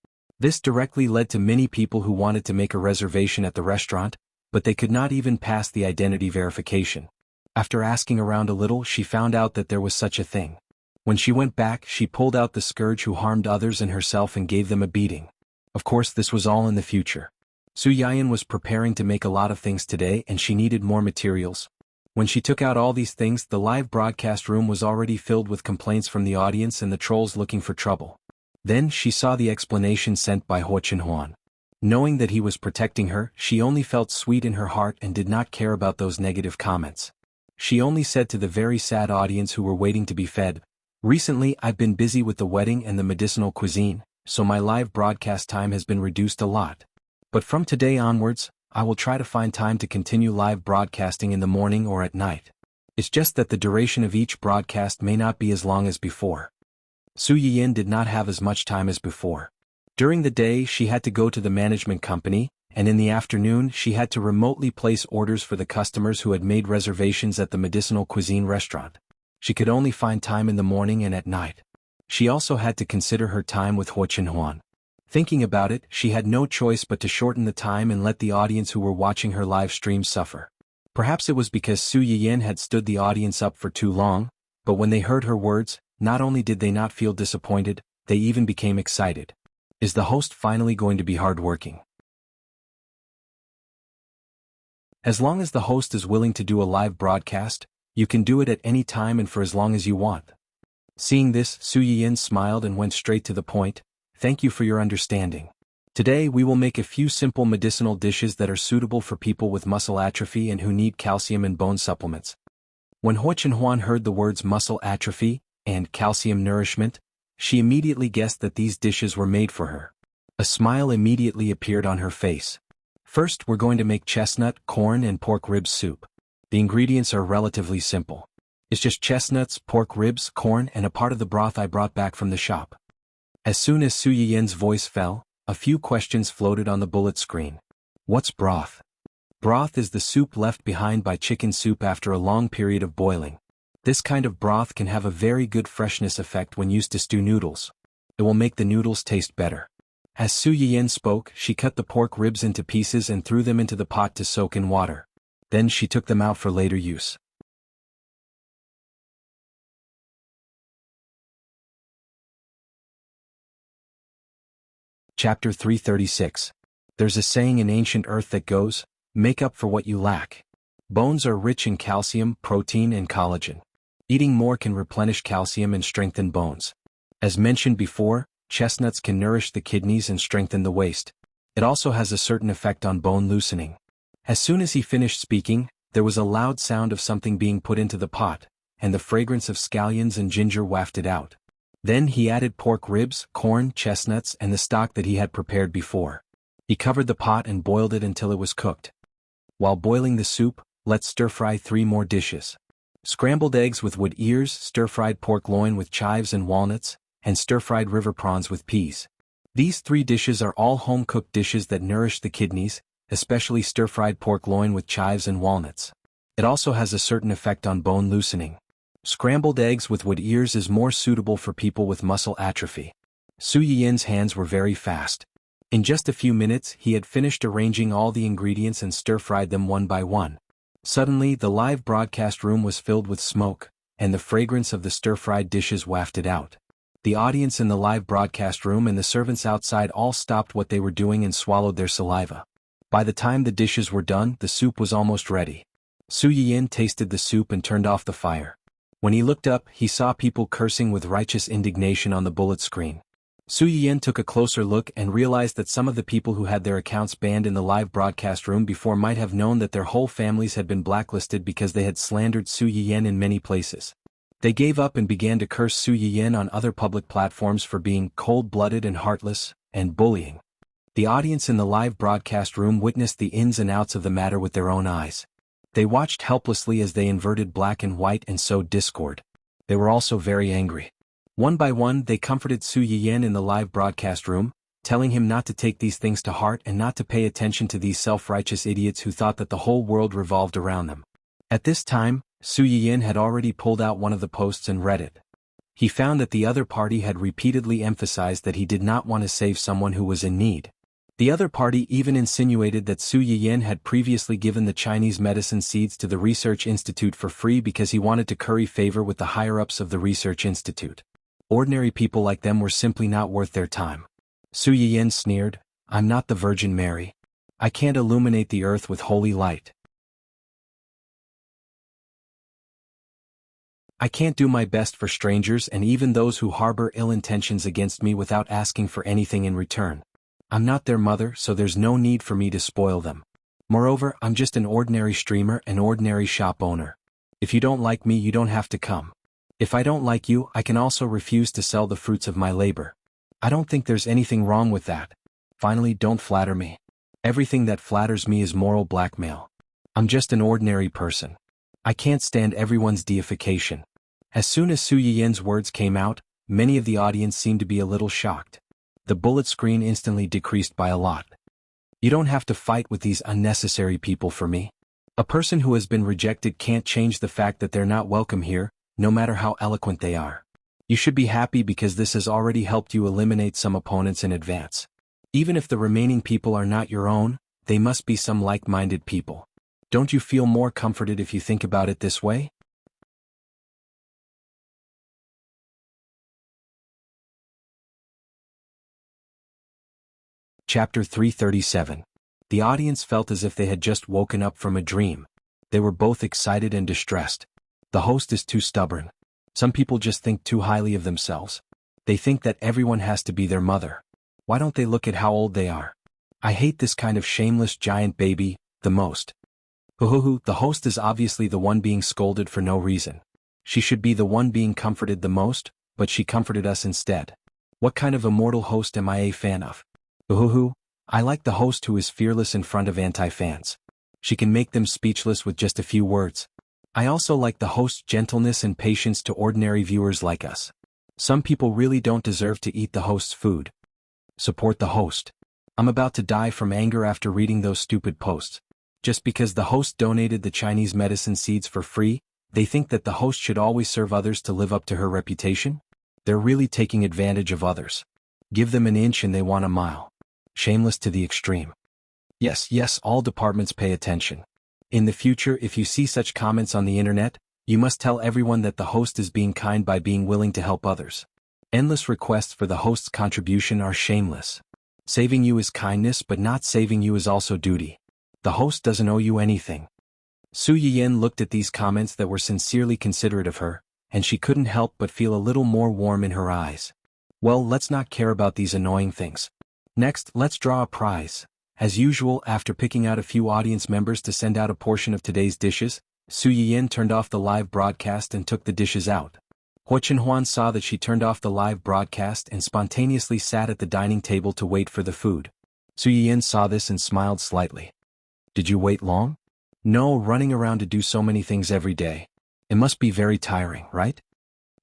This directly led to many people who wanted to make a reservation at the restaurant, but they could not even pass the identity verification. After asking around a little, she found out that there was such a thing. When she went back, she pulled out the scourge who harmed others and herself and gave them a beating. Of course, this was all in the future. Su Yian was preparing to make a lot of things today and she needed more materials. When she took out all these things, the live broadcast room was already filled with complaints from the audience and the trolls looking for trouble. Then she saw the explanation sent by Huo Chenhuan. Knowing that he was protecting her, she only felt sweet in her heart and did not care about those negative comments. She only said to the very sad audience who were waiting to be fed, "Recently I've been busy with the wedding and the medicinal cuisine, so my live broadcast time has been reduced a lot. But from today onwards, I will try to find time to continue live broadcasting in the morning or at night. It's just that the duration of each broadcast may not be as long as before." Su Yian did not have as much time as before. During the day she had to go to the management company, and in the afternoon she had to remotely place orders for the customers who had made reservations at the medicinal cuisine restaurant. She could only find time in the morning and at night. She also had to consider her time with Huo Chenhuan. Thinking about it, she had no choice but to shorten the time and let the audience who were watching her live stream suffer. Perhaps it was because Su Yian had stood the audience up for too long, but when they heard her words, not only did they not feel disappointed, they even became excited. Is the host finally going to be hardworking? As long as the host is willing to do a live broadcast, you can do it at any time and for as long as you want. Seeing this, Su Yian smiled and went straight to the point. "Thank you for your understanding. Today we will make a few simple medicinal dishes that are suitable for people with muscle atrophy and who need calcium and bone supplements." When Huo Chenhuan heard the words muscle atrophy and calcium nourishment, she immediately guessed that these dishes were made for her. A smile immediately appeared on her face. First, we're going to make chestnut, corn and pork ribs soup. The ingredients are relatively simple. It's just chestnuts, pork ribs, corn and a part of the broth I brought back from the shop. As soon as Su Yian's voice fell, a few questions floated on the bullet screen. What's broth? Broth is the soup left behind by chicken soup after a long period of boiling. This kind of broth can have a very good freshness effect when used to stew noodles. It will make the noodles taste better. As Su Yian spoke, she cut the pork ribs into pieces and threw them into the pot to soak in water. Then she took them out for later use. Chapter 336. There's a saying in ancient Earth that goes, "Make up for what you lack." Bones are rich in calcium, protein and collagen. Eating more can replenish calcium and strengthen bones. As mentioned before, chestnuts can nourish the kidneys and strengthen the waist. It also has a certain effect on bone loosening. As soon as he finished speaking, there was a loud sound of something being put into the pot, and the fragrance of scallions and ginger wafted out. Then he added pork ribs, corn, chestnuts and the stock that he had prepared before. He covered the pot and boiled it until it was cooked. While boiling the soup, let's stir-fry 3 more dishes. Scrambled eggs with wood ears, stir-fried pork loin with chives and walnuts, and stir-fried river prawns with peas. These 3 dishes are all home-cooked dishes that nourish the kidneys, especially stir-fried pork loin with chives and walnuts. It also has a certain effect on bone loosening. Scrambled eggs with wood ears is more suitable for people with muscle atrophy. Su Yian's hands were very fast. In just a few minutes he had finished arranging all the ingredients and stir-fried them one by one. Suddenly the live broadcast room was filled with smoke, and the fragrance of the stir-fried dishes wafted out. The audience in the live broadcast room and the servants outside all stopped what they were doing and swallowed their saliva. By the time the dishes were done, the soup was almost ready. Su Yian tasted the soup and turned off the fire. When he looked up, he saw people cursing with righteous indignation on the bullet screen. Su Yian took a closer look and realized that some of the people who had their accounts banned in the live broadcast room before might have known that their whole families had been blacklisted because they had slandered Su Yian in many places. They gave up and began to curse Su Yian on other public platforms for being cold-blooded and heartless, and bullying. The audience in the live broadcast room witnessed the ins and outs of the matter with their own eyes. They watched helplessly as they inverted black and white and sowed discord. They were also very angry. One by one they comforted Su Yiyan in the live broadcast room, telling him not to take these things to heart and not to pay attention to these self-righteous idiots who thought that the whole world revolved around them. At this time, Su Yiyan had already pulled out one of the posts and read it. He found that the other party had repeatedly emphasized that he did not want to save someone who was in need. The other party even insinuated that Su Yiyan had previously given the Chinese medicine seeds to the research institute for free because he wanted to curry favor with the higher-ups of the research institute. Ordinary people like them were simply not worth their time. Su Yiyan sneered, "I'm not the Virgin Mary. I can't illuminate the earth with holy light. I can't do my best for strangers and even those who harbor ill intentions against me without asking for anything in return. I'm not their mother, so there's no need for me to spoil them. Moreover, I'm just an ordinary streamer, an ordinary shop owner. If you don't like me, you don't have to come. If I don't like you, I can also refuse to sell the fruits of my labor. I don't think there's anything wrong with that. Finally, don't flatter me. Everything that flatters me is moral blackmail. I'm just an ordinary person. I can't stand everyone's deification." As soon as Su Yiyan's words came out, many of the audience seemed to be a little shocked. The bullet screen instantly decreased by a lot. "You don't have to fight with these unnecessary people for me. A person who has been rejected can't change the fact that they're not welcome here, no matter how eloquent they are. You should be happy because this has already helped you eliminate some opponents in advance. Even if the remaining people are not your own, they must be some like-minded people. Don't you feel more comforted if you think about it this way?" Chapter 337. The audience felt as if they had just woken up from a dream. They were both excited and distressed. The host is too stubborn. Some people just think too highly of themselves. They think that everyone has to be their mother. Why don't they look at how old they are? I hate this kind of shameless giant baby the most. The host is obviously the one being scolded for no reason. She should be the one being comforted the most, but she comforted us instead. What kind of immortal host am I a fan of? I like the host who is fearless in front of anti-fans. She can make them speechless with just a few words. I also like the host's gentleness and patience to ordinary viewers like us. Some people really don't deserve to eat the host's food. Support the host. I'm about to die from anger after reading those stupid posts. Just because the host donated the Chinese medicine seeds for free, they think that the host should always serve others to live up to her reputation? They're really taking advantage of others. Give them an inch and they want a mile. Shameless to the extreme. Yes, all departments pay attention. In the future, if you see such comments on the internet, you must tell everyone that the host is being kind by being willing to help others. Endless requests for the host's contribution are shameless. Saving you is kindness, but not saving you is also duty. The host doesn't owe you anything. Su Yiyan looked at these comments that were sincerely considerate of her, and she couldn't help but feel a little more warm in her eyes. Well, let's not care about these annoying things. Next, let's draw a prize. As usual, after picking out a few audience members to send out a portion of today's dishes, Su Yiyan turned off the live broadcast and took the dishes out. Hua Chenhuan saw that she turned off the live broadcast and spontaneously sat at the dining table to wait for the food. Su Yiyan saw this and smiled slightly. "Did you wait long?" "No, running around to do so many things every day. It must be very tiring, right?"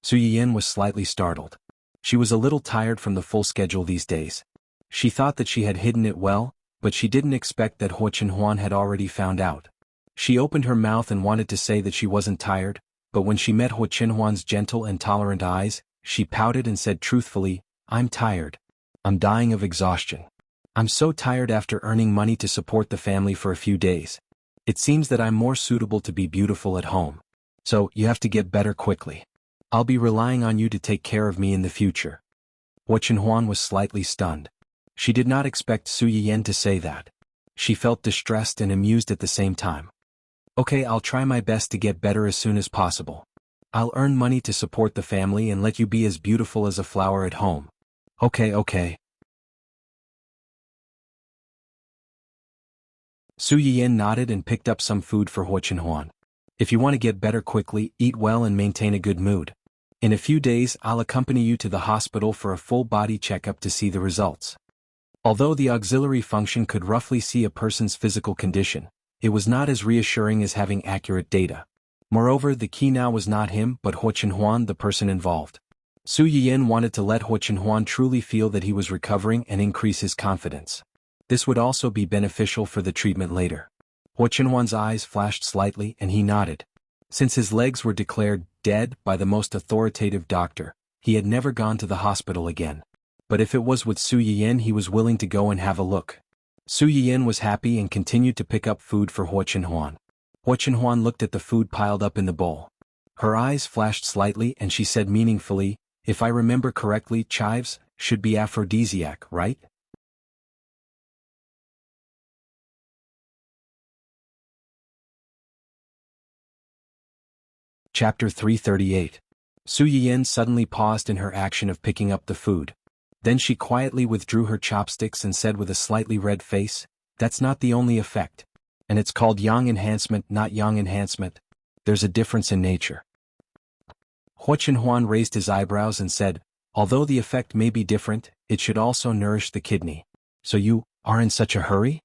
Su Yiyan was slightly startled. She was a little tired from the full schedule these days. She thought that she had hidden it well, but she didn't expect that Hua Chenhuan had already found out. She opened her mouth and wanted to say that she wasn't tired, but when she met Hua Chenhuan's gentle and tolerant eyes, she pouted and said truthfully, "I'm tired. I'm dying of exhaustion. I'm so tired after earning money to support the family for a few days. It seems that I'm more suitable to be beautiful at home. So, you have to get better quickly. I'll be relying on you to take care of me in the future." Hua Chenhuan was slightly stunned. She did not expect Su Yiyan to say that. She felt distressed and amused at the same time. "Okay, I'll try my best to get better as soon as possible. I'll earn money to support the family and let you be as beautiful as a flower at home." Okay. Su Yiyan nodded and picked up some food for Hua Chenhuan. "If you want to get better quickly, eat well and maintain a good mood. In a few days, I'll accompany you to the hospital for a full body checkup to see the results." Although the auxiliary function could roughly see a person's physical condition, it was not as reassuring as having accurate data. Moreover, the key now was not him but Huo Chenhuan, the person involved. Su Yiyan wanted to let Huo Chenhuan truly feel that he was recovering and increase his confidence. This would also be beneficial for the treatment later. Huo Chenhuan's eyes flashed slightly and he nodded. Since his legs were declared dead by the most authoritative doctor, he had never gone to the hospital again. But if it was with Su Yiyan, he was willing to go and have a look. Su Yiyan was happy and continued to pick up food for Huo Chenhuan. Huo Chenhuan looked at the food piled up in the bowl. Her eyes flashed slightly and she said meaningfully, "If I remember correctly, chives should be aphrodisiac, right?" Chapter 338. Su Yiyan suddenly paused in her action of picking up the food. Then she quietly withdrew her chopsticks and said with a slightly red face, "That's not the only effect. And it's called yang enhancement, not yang enhancement. There's a difference in nature." Huo Chenhuan raised his eyebrows and said, "Although the effect may be different, it should also nourish the kidney. So you are in such a hurry?"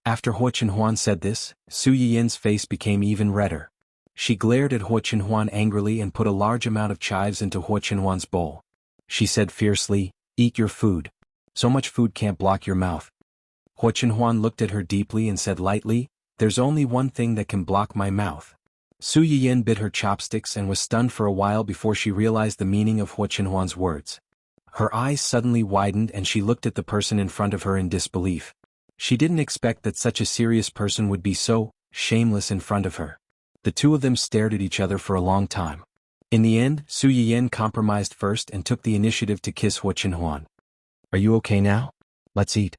After Huo Chenhuan said this, Su Yiyan's face became even redder. She glared at Huo Chenhuan angrily and put a large amount of chives into Huo Chenhuan's bowl. She said fiercely, "Eat your food. So much food can't block your mouth." Huo Chenhuan looked at her deeply and said lightly, "There's only one thing that can block my mouth." Su Yiyan bit her chopsticks and was stunned for a while before she realized the meaning of Huo Chenhuan's words. Her eyes suddenly widened and she looked at the person in front of her in disbelief. She didn't expect that such a serious person would be so shameless in front of her. The two of them stared at each other for a long time. In the end, Su Yiyan compromised first and took the initiative to kiss Huo Chenhuan. "Are you okay now? Let's eat."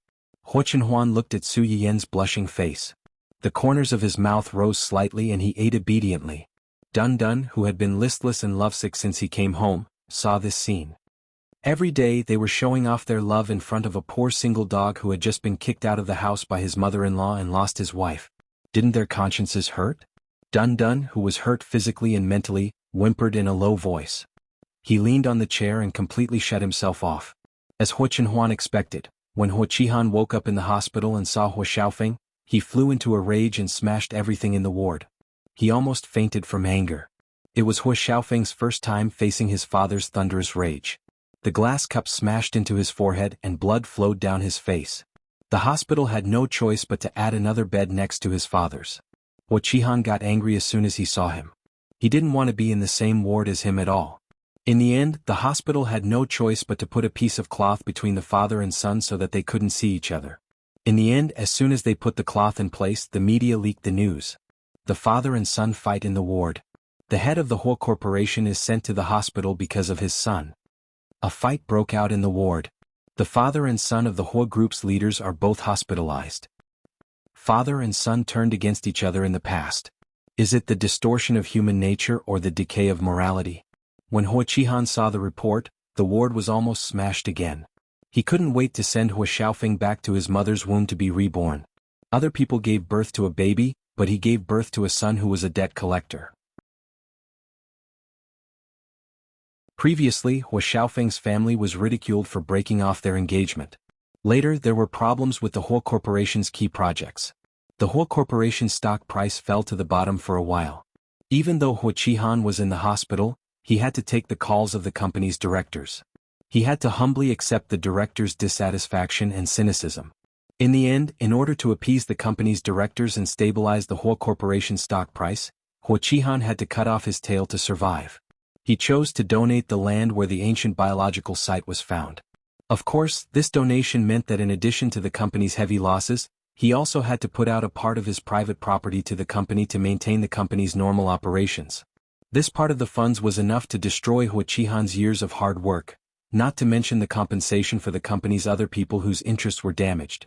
Huo Chenhuan looked at Su Yiyan's blushing face. The corners of his mouth rose slightly and he ate obediently. Dun Dun, who had been listless and lovesick since he came home, saw this scene. Every day they were showing off their love in front of a poor single dog who had just been kicked out of the house by his mother-in-law and lost his wife. Didn't their consciences hurt? Dun Dun, who was hurt physically and mentally, whimpered in a low voice. He leaned on the chair and completely shut himself off. As Huo Chenhuan expected, when Huo Qihan woke up in the hospital and saw Huo Xiaofeng, he flew into a rage and smashed everything in the ward. He almost fainted from anger. It was Huo Xiaofeng's first time facing his father's thunderous rage. The glass cup smashed into his forehead and blood flowed down his face. The hospital had no choice but to add another bed next to his father's. Huo Qihan got angry as soon as he saw him. He didn't want to be in the same ward as him at all. In the end, the hospital had no choice but to put a piece of cloth between the father and son so that they couldn't see each other. In the end, as soon as they put the cloth in place, the media leaked the news. The father and son fight in the ward. The head of the Huo Corporation is sent to the hospital because of his son. A fight broke out in the ward. The father and son of the Huo group's leaders are both hospitalized. Father and son turned against each other in the past. Is it the distortion of human nature or the decay of morality? When Huo Qihan saw the report, the ward was almost smashed again. He couldn't wait to send Huo Xiaofeng back to his mother's womb to be reborn. Other people gave birth to a baby, but he gave birth to a son who was a debt collector. Previously, Huo Xiaofeng's family was ridiculed for breaking off their engagement. Later, there were problems with the Huo Corporation's key projects. The Huo Corporation's stock price fell to the bottom for a while. Even though Huo Qihan was in the hospital, he had to take the calls of the company's directors. He had to humbly accept the directors' dissatisfaction and cynicism. In the end, in order to appease the company's directors and stabilize the Huo Corporation's stock price, Huo Qihan had to cut off his tail to survive. He chose to donate the land where the ancient biological site was found. Of course, this donation meant that in addition to the company's heavy losses, he also had to put out a part of his private property to the company to maintain the company's normal operations. This part of the funds was enough to destroy Huo Qihan's years of hard work, not to mention the compensation for the company's other people whose interests were damaged.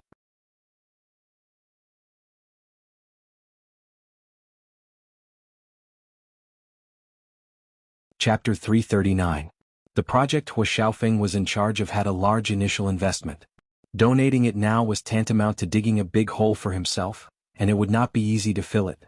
Chapter 339. The project Huo Xiaofeng was in charge of had a large initial investment. Donating it now was tantamount to digging a big hole for himself, and it would not be easy to fill it.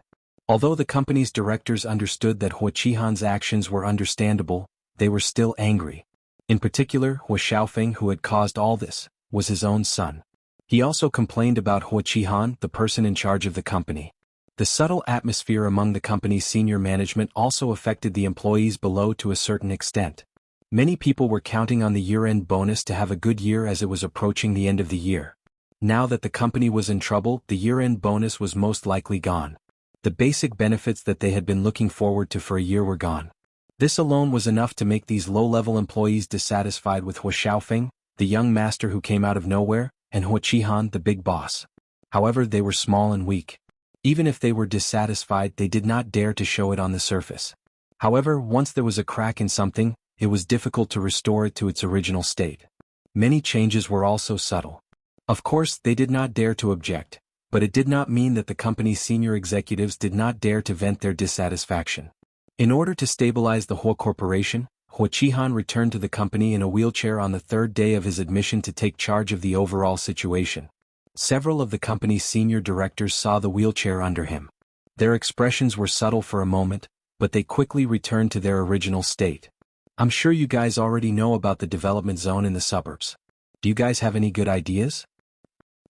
Although the company's directors understood that Huo Qihan's actions were understandable, they were still angry. In particular, Huo Xiaofeng, who had caused all this, was his own son. He also complained about Huo Qihan, the person in charge of the company. The subtle atmosphere among the company's senior management also affected the employees below to a certain extent. Many people were counting on the year-end bonus to have a good year as it was approaching the end of the year. Now that the company was in trouble, the year-end bonus was most likely gone. The basic benefits that they had been looking forward to for a year were gone. This alone was enough to make these low-level employees dissatisfied with Huo Xiaofeng, the young master who came out of nowhere, and Huo Qihan, the big boss. However, they were small and weak. Even if they were dissatisfied, they did not dare to show it on the surface. However, once there was a crack in something, it was difficult to restore it to its original state. Many changes were also subtle. Of course, they did not dare to object, but it did not mean that the company's senior executives did not dare to vent their dissatisfaction. In order to stabilize the whole corporation, Huo Qihan returned to the company in a wheelchair on the third day of his admission to take charge of the overall situation. Several of the company's senior directors saw the wheelchair under him. Their expressions were subtle for a moment, but they quickly returned to their original state. I'm sure you guys already know about the development zone in the suburbs. Do you guys have any good ideas?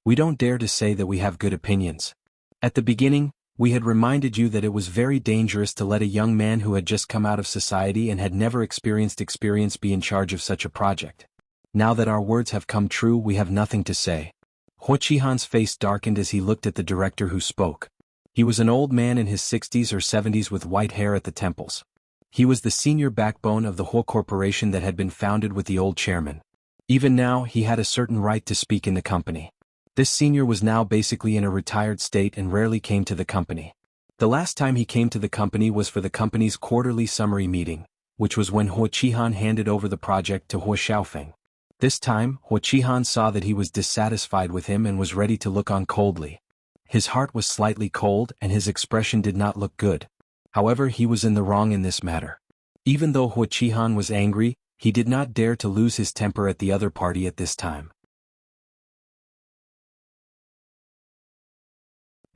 We don't dare to say that we have good opinions. At the beginning, we had reminded you that it was very dangerous to let a young man who had just come out of society and had never experienced experience be in charge of such a project. Now that our words have come true, we have nothing to say. Huo Qihan's face darkened as he looked at the director who spoke. He was an old man in his 60s or 70s with white hair at the temples. He was the senior backbone of the whole corporation that had been founded with the old chairman. Even now, he had a certain right to speak in the company. This senior was now basically in a retired state and rarely came to the company. The last time he came to the company was for the company's quarterly summary meeting, which was when Huo Qihan handed over the project to Huo Xiaofeng. This time, Huo Qihan saw that he was dissatisfied with him and was ready to look on coldly. His heart was slightly cold and his expression did not look good. However, he was in the wrong in this matter. Even though Huo Qihan was angry, he did not dare to lose his temper at the other party at this time.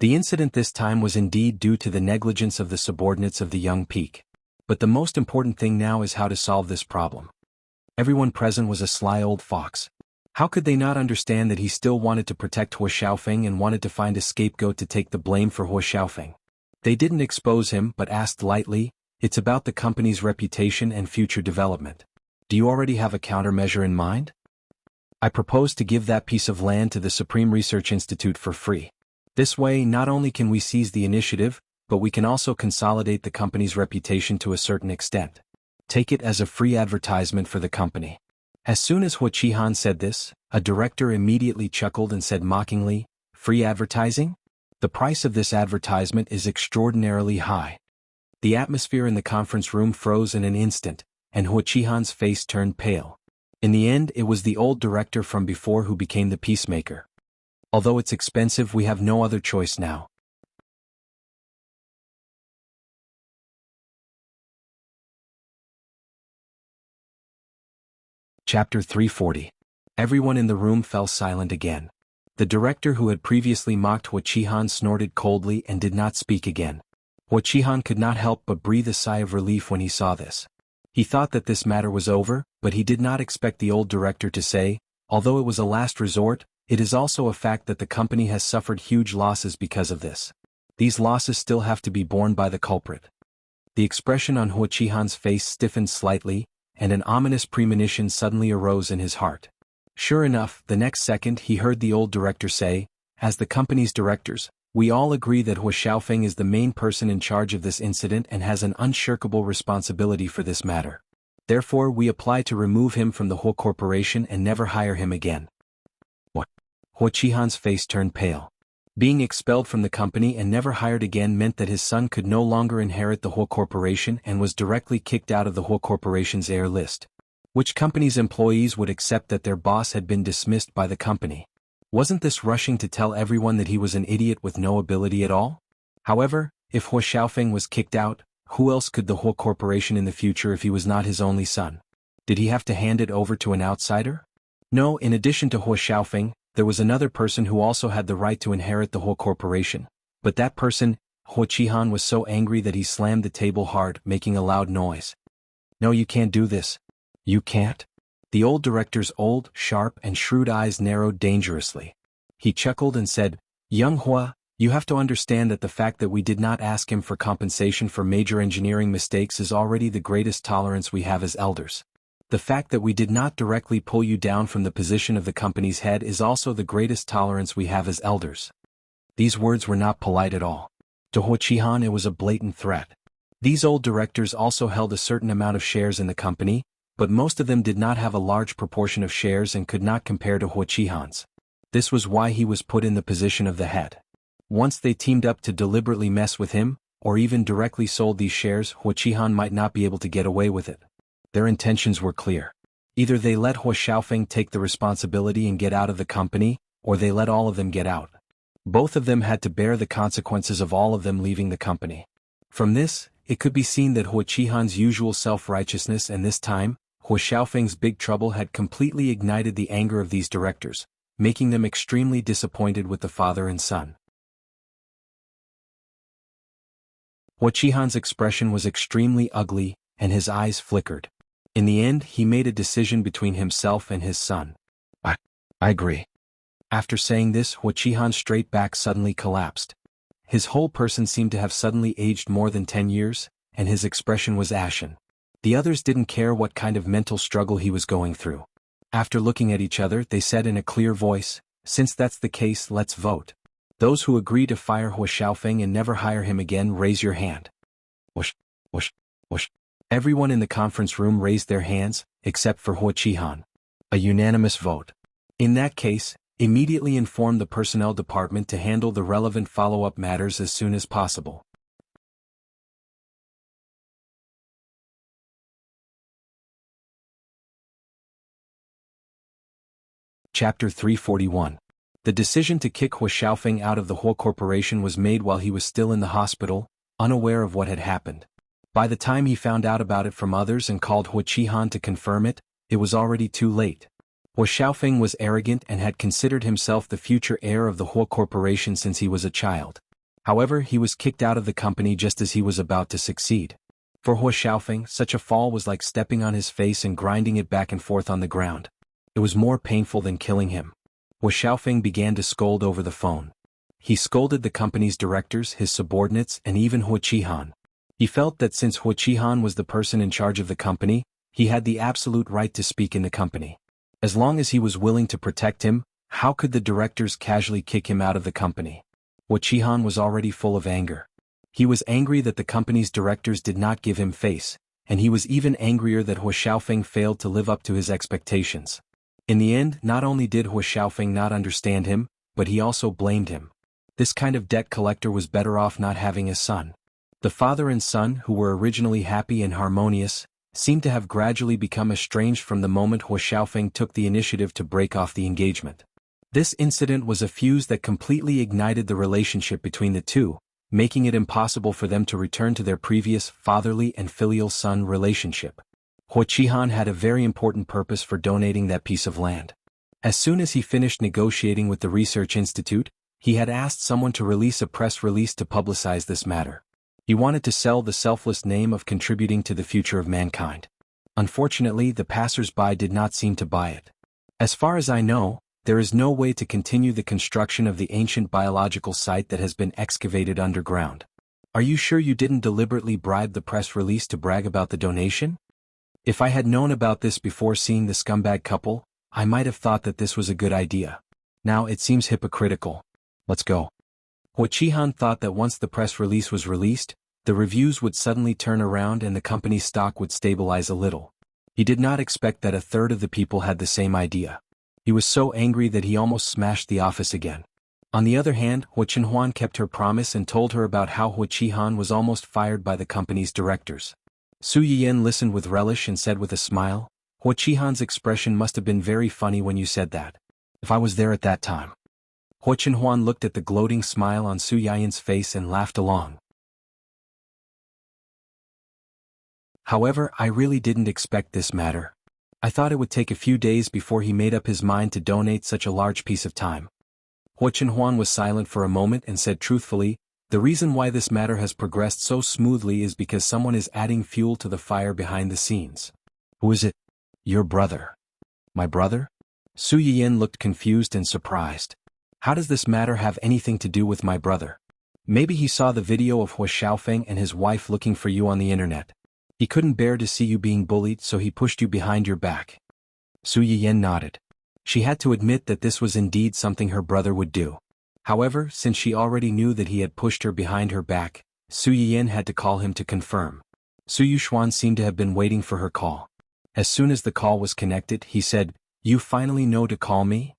The incident this time was indeed due to the negligence of the subordinates of the young peak. But the most important thing now is how to solve this problem. Everyone present was a sly old fox. How could they not understand that he still wanted to protect Huo Xiaofeng and wanted to find a scapegoat to take the blame for Huo Xiaofeng? They didn't expose him but asked lightly, "It's about the company's reputation and future development. Do you already have a countermeasure in mind?" "I propose to give that piece of land to the Supreme Research Institute for free. This way, not only can we seize the initiative, but we can also consolidate the company's reputation to a certain extent. Take it as a free advertisement for the company." As soon as Huo Qihan said this, a director immediately chuckled and said mockingly, "Free advertising? The price of this advertisement is extraordinarily high." The atmosphere in the conference room froze in an instant, and Huo Qihan's face turned pale. In the end, it was the old director from before who became the peacemaker. "Although it's expensive, we have no other choice now." Chapter 340. Everyone in the room fell silent again. The director who had previously mocked Huo Qihan snorted coldly and did not speak again. Huo Qihan could not help but breathe a sigh of relief when he saw this. He thought that this matter was over, but he did not expect the old director to say, "Although it was a last resort, it is also a fact that the company has suffered huge losses because of this. These losses still have to be borne by the culprit." The expression on Huo Qihan's face stiffened slightly, and an ominous premonition suddenly arose in his heart. Sure enough, the next second he heard the old director say, "As the company's directors, we all agree that Huo Xiaofeng is the main person in charge of this incident and has an unshirkable responsibility for this matter. Therefore, we apply to remove him from the whole corporation and never hire him again." What? Huo Qihan's face turned pale. Being expelled from the company and never hired again meant that his son could no longer inherit the whole corporation and was directly kicked out of the whole corporation's heir list. Which company's employees would accept that their boss had been dismissed by the company? Wasn't this rushing to tell everyone that he was an idiot with no ability at all? However, if Huo Xiaofeng was kicked out, who else could the whole corporation in the future if he was not his only son? Did he have to hand it over to an outsider? No, in addition to Huo Xiaofeng, there was another person who also had the right to inherit the whole corporation. But that person, Huo Qihan, was so angry that he slammed the table hard, making a loud noise. "No, you can't do this. You can't?" The old director's old, sharp, and shrewd eyes narrowed dangerously. He chuckled and said, "Young Hua, you have to understand that the fact that we did not ask him for compensation for major engineering mistakes is already the greatest tolerance we have as elders. The fact that we did not directly pull you down from the position of the company's head is also the greatest tolerance we have as elders." These words were not polite at all. To Huo Qihan it was a blatant threat. These old directors also held a certain amount of shares in the company, but most of them did not have a large proportion of shares and could not compare to Huo Qihan's. This was why he was put in the position of the head. Once they teamed up to deliberately mess with him, or even directly sold these shares, Huo Qihan might not be able to get away with it. Their intentions were clear. Either they let Huo Xiaofeng take the responsibility and get out of the company, or they let all of them get out. Both of them had to bear the consequences of all of them leaving the company. From this, it could be seen that Huo Qihan's usual self-righteousness and this time, Huo Xiaofeng's big trouble had completely ignited the anger of these directors, making them extremely disappointed with the father and son. Huo Qihan's expression was extremely ugly, and his eyes flickered. In the end, he made a decision between himself and his son. I agree. After saying this, Huo Qihan's straight back suddenly collapsed. His whole person seemed to have suddenly aged more than 10 years, and his expression was ashen. The others didn't care what kind of mental struggle he was going through. After looking at each other, they said in a clear voice, "Since that's the case, let's vote. Those who agree to fire Huo Xiaofeng and never hire him again, raise your hand." Whoosh, whoosh, whoosh. Everyone in the conference room raised their hands, except for Huo Qihan. A unanimous vote. In that case, immediately inform the personnel department to handle the relevant follow-up matters as soon as possible. Chapter 341. The decision to kick Huo Xiaofeng out of the Huo Corporation was made while he was still in the hospital, unaware of what had happened. By the time he found out about it from others and called Huo Qihan to confirm it, it was already too late. Huo Xiaofeng was arrogant and had considered himself the future heir of the Huo Corporation since he was a child. However, he was kicked out of the company just as he was about to succeed. For Huo Xiaofeng, such a fall was like stepping on his face and grinding it back and forth on the ground. It was more painful than killing him. Huo Xiaofeng began to scold over the phone. He scolded the company's directors, his subordinates, and even Huo Qihan. He felt that since Huo Qihan was the person in charge of the company, he had the absolute right to speak in the company. As long as he was willing to protect him, how could the directors casually kick him out of the company? Huo Qihan was already full of anger. He was angry that the company's directors did not give him face, and he was even angrier that Huo Xiaofeng failed to live up to his expectations. In the end, not only did Huo Xiaofeng not understand him, but he also blamed him. This kind of debt collector was better off not having a son. The father and son, who were originally happy and harmonious, seemed to have gradually become estranged from the moment Huo Xiaofeng took the initiative to break off the engagement. This incident was a fuse that completely ignited the relationship between the two, making it impossible for them to return to their previous fatherly and filial son relationship. Huo Qihan had a very important purpose for donating that piece of land. As soon as he finished negotiating with the research institute, he had asked someone to release a press release to publicize this matter. He wanted to sell the selfless name of contributing to the future of mankind. Unfortunately, the passers-by did not seem to buy it. As far as I know, there is no way to continue the construction of the ancient biological site that has been excavated underground. Are you sure you didn't deliberately bribe the press release to brag about the donation? If I had known about this before seeing the scumbag couple, I might have thought that this was a good idea. Now it seems hypocritical. Let's go. Huo Qihan thought that once the press release was released, the reviews would suddenly turn around and the company's stock would stabilize a little. He did not expect that a third of the people had the same idea. He was so angry that he almost smashed the office again. On the other hand, Huo Chenhuan kept her promise and told her about how Huo Qihan was almost fired by the company's directors. Su Yiyan listened with relish and said with a smile, "Huo Qihan's expression must have been very funny when you said that. If I was there at that time." Huo Chenhuan looked at the gloating smile on Su Yiyan's face and laughed along. However, I really didn't expect this matter. I thought it would take a few days before he made up his mind to donate such a large piece of time. Huo Chenhuan was silent for a moment and said truthfully, "The reason why this matter has progressed so smoothly is because someone is adding fuel to the fire behind the scenes." "Who is it?" "Your brother." "My brother?" Su Yiyan looked confused and surprised. How does this matter have anything to do with my brother? Maybe he saw the video of Hua Xiaofeng and his wife looking for you on the internet. He couldn't bear to see you being bullied, so he pushed you behind your back. Su Yiyan nodded. She had to admit that this was indeed something her brother would do. However, since she already knew that he had pushed her behind her back, Su Yiyan had to call him to confirm. Su Yuxuan seemed to have been waiting for her call. As soon as the call was connected, he said, "You finally know to call me?"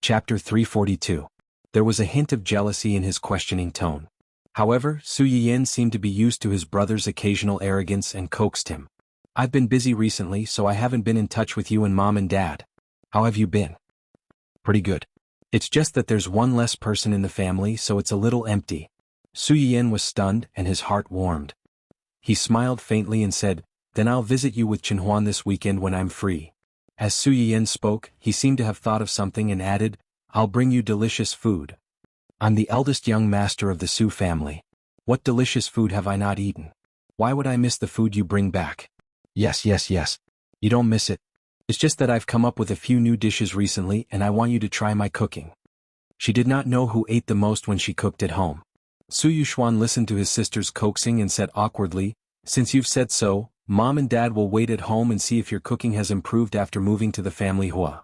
Chapter 342. There was a hint of jealousy in his questioning tone. However, Su Yiyan seemed to be used to his brother's occasional arrogance and coaxed him. "I've been busy recently, so I haven't been in touch with you and Mom and Dad. How have you been?" "Pretty good. It's just that there's one less person in the family, so it's a little empty." Su Yiyan was stunned and his heart warmed. He smiled faintly and said, "Then I'll visit you with Chenhuan this weekend when I'm free." As Su Yiyan spoke, he seemed to have thought of something and added, "I'll bring you delicious food. I'm the eldest young master of the Su family. What delicious food have I not eaten? Why would I miss the food you bring back?" Yes. You don't miss it. It's just that I've come up with a few new dishes recently and I want you to try my cooking." She did not know who ate the most when she cooked at home. Su Yuxuan listened to his sister's coaxing and said awkwardly, "Since you've said so, Mom and Dad will wait at home and see if your cooking has improved after moving to the family Hua."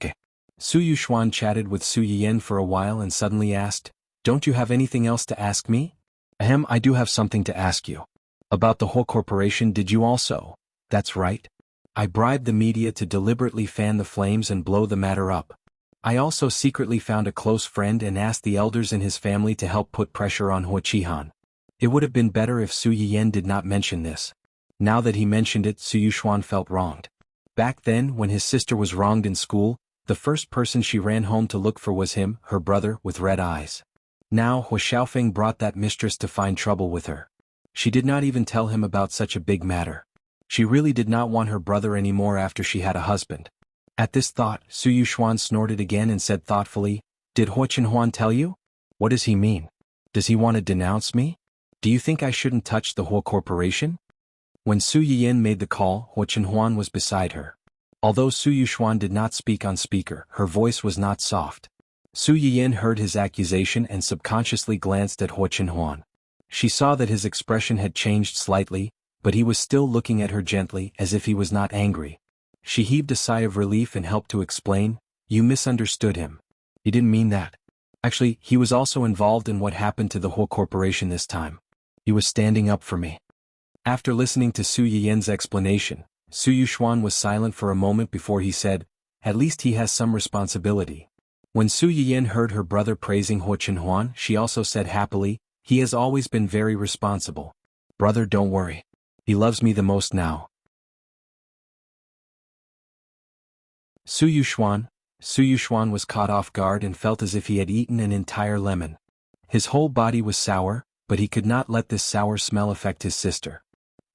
Okay. Su Yuxuan chatted with Su Yiyan for a while and suddenly asked, "Don't you have anything else to ask me?" "Ahem, I do have something to ask you. About the whole corporation, did you also?" "That's right. I bribed the media to deliberately fan the flames and blow the matter up. I also secretly found a close friend and asked the elders in his family to help put pressure on Hua Qihan. It would have been better if Su Yiyan did not mention this. Now that he mentioned it, Su Yuxuan felt wronged. Back then, when his sister was wronged in school, the first person she ran home to look for was him, her brother, with red eyes. Now Hua Xiaofeng brought that mistress to find trouble with her. She did not even tell him about such a big matter. She really did not want her brother anymore after she had a husband. At this thought, Su Yuxuan snorted again and said thoughtfully, "Did Hua Chenhuan tell you? What does he mean? Does he want to denounce me? Do you think I shouldn't touch the whole corporation?" When Su Yiyan made the call, Hua Chenhuan was beside her. Although Su Yuxuan did not speak on speaker, her voice was not soft. Su Yiyan heard his accusation and subconsciously glanced at Hua Chenhuan. She saw that his expression had changed slightly, but he was still looking at her gently as if he was not angry. She heaved a sigh of relief and helped to explain, "You misunderstood him. He didn't mean that. Actually, he was also involved in what happened to the whole corporation this time. He was standing up for me." After listening to Su Yiyan's explanation, Su Yuxuan was silent for a moment before he said, "At least he has some responsibility." When Su Yiyan heard her brother praising Hua Chenhuan, she also said happily, "He has always been very responsible. Brother, don't worry. He loves me the most now." Su Yuxuan was caught off guard and felt as if he had eaten an entire lemon. His whole body was sour, but he could not let this sour smell affect his sister.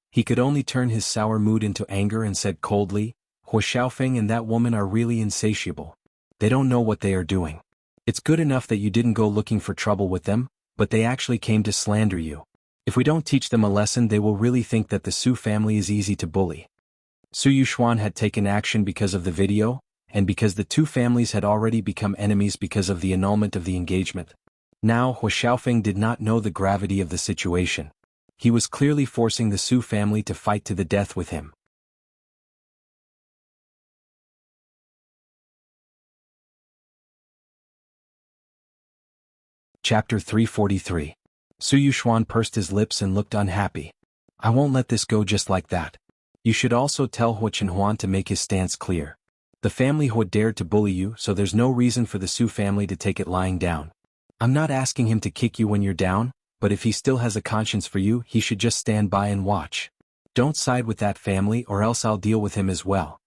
He could only turn his sour mood into anger and said coldly, "Hua Xiaofeng and that woman are really insatiable. They don't know what they are doing. It's good enough that you didn't go looking for trouble with them, but they actually came to slander you. If we don't teach them a lesson, they will really think that the Su family is easy to bully." Su Yuxuan had taken action because of the video, and because the two families had already become enemies because of the annulment of the engagement. Now Hua Xiaofeng did not know the gravity of the situation. He was clearly forcing the Su family to fight to the death with him. Chapter 343. Su Yuxuan pursed his lips and looked unhappy. "I won't let this go just like that. You should also tell Hua Chenhuan to make his stance clear. The family Hua dared to bully you, so there's no reason for the Su family to take it lying down. I'm not asking him to kick you when you're down, but if he still has a conscience for you, he should just stand by and watch. Don't side with that family or else I'll deal with him as well."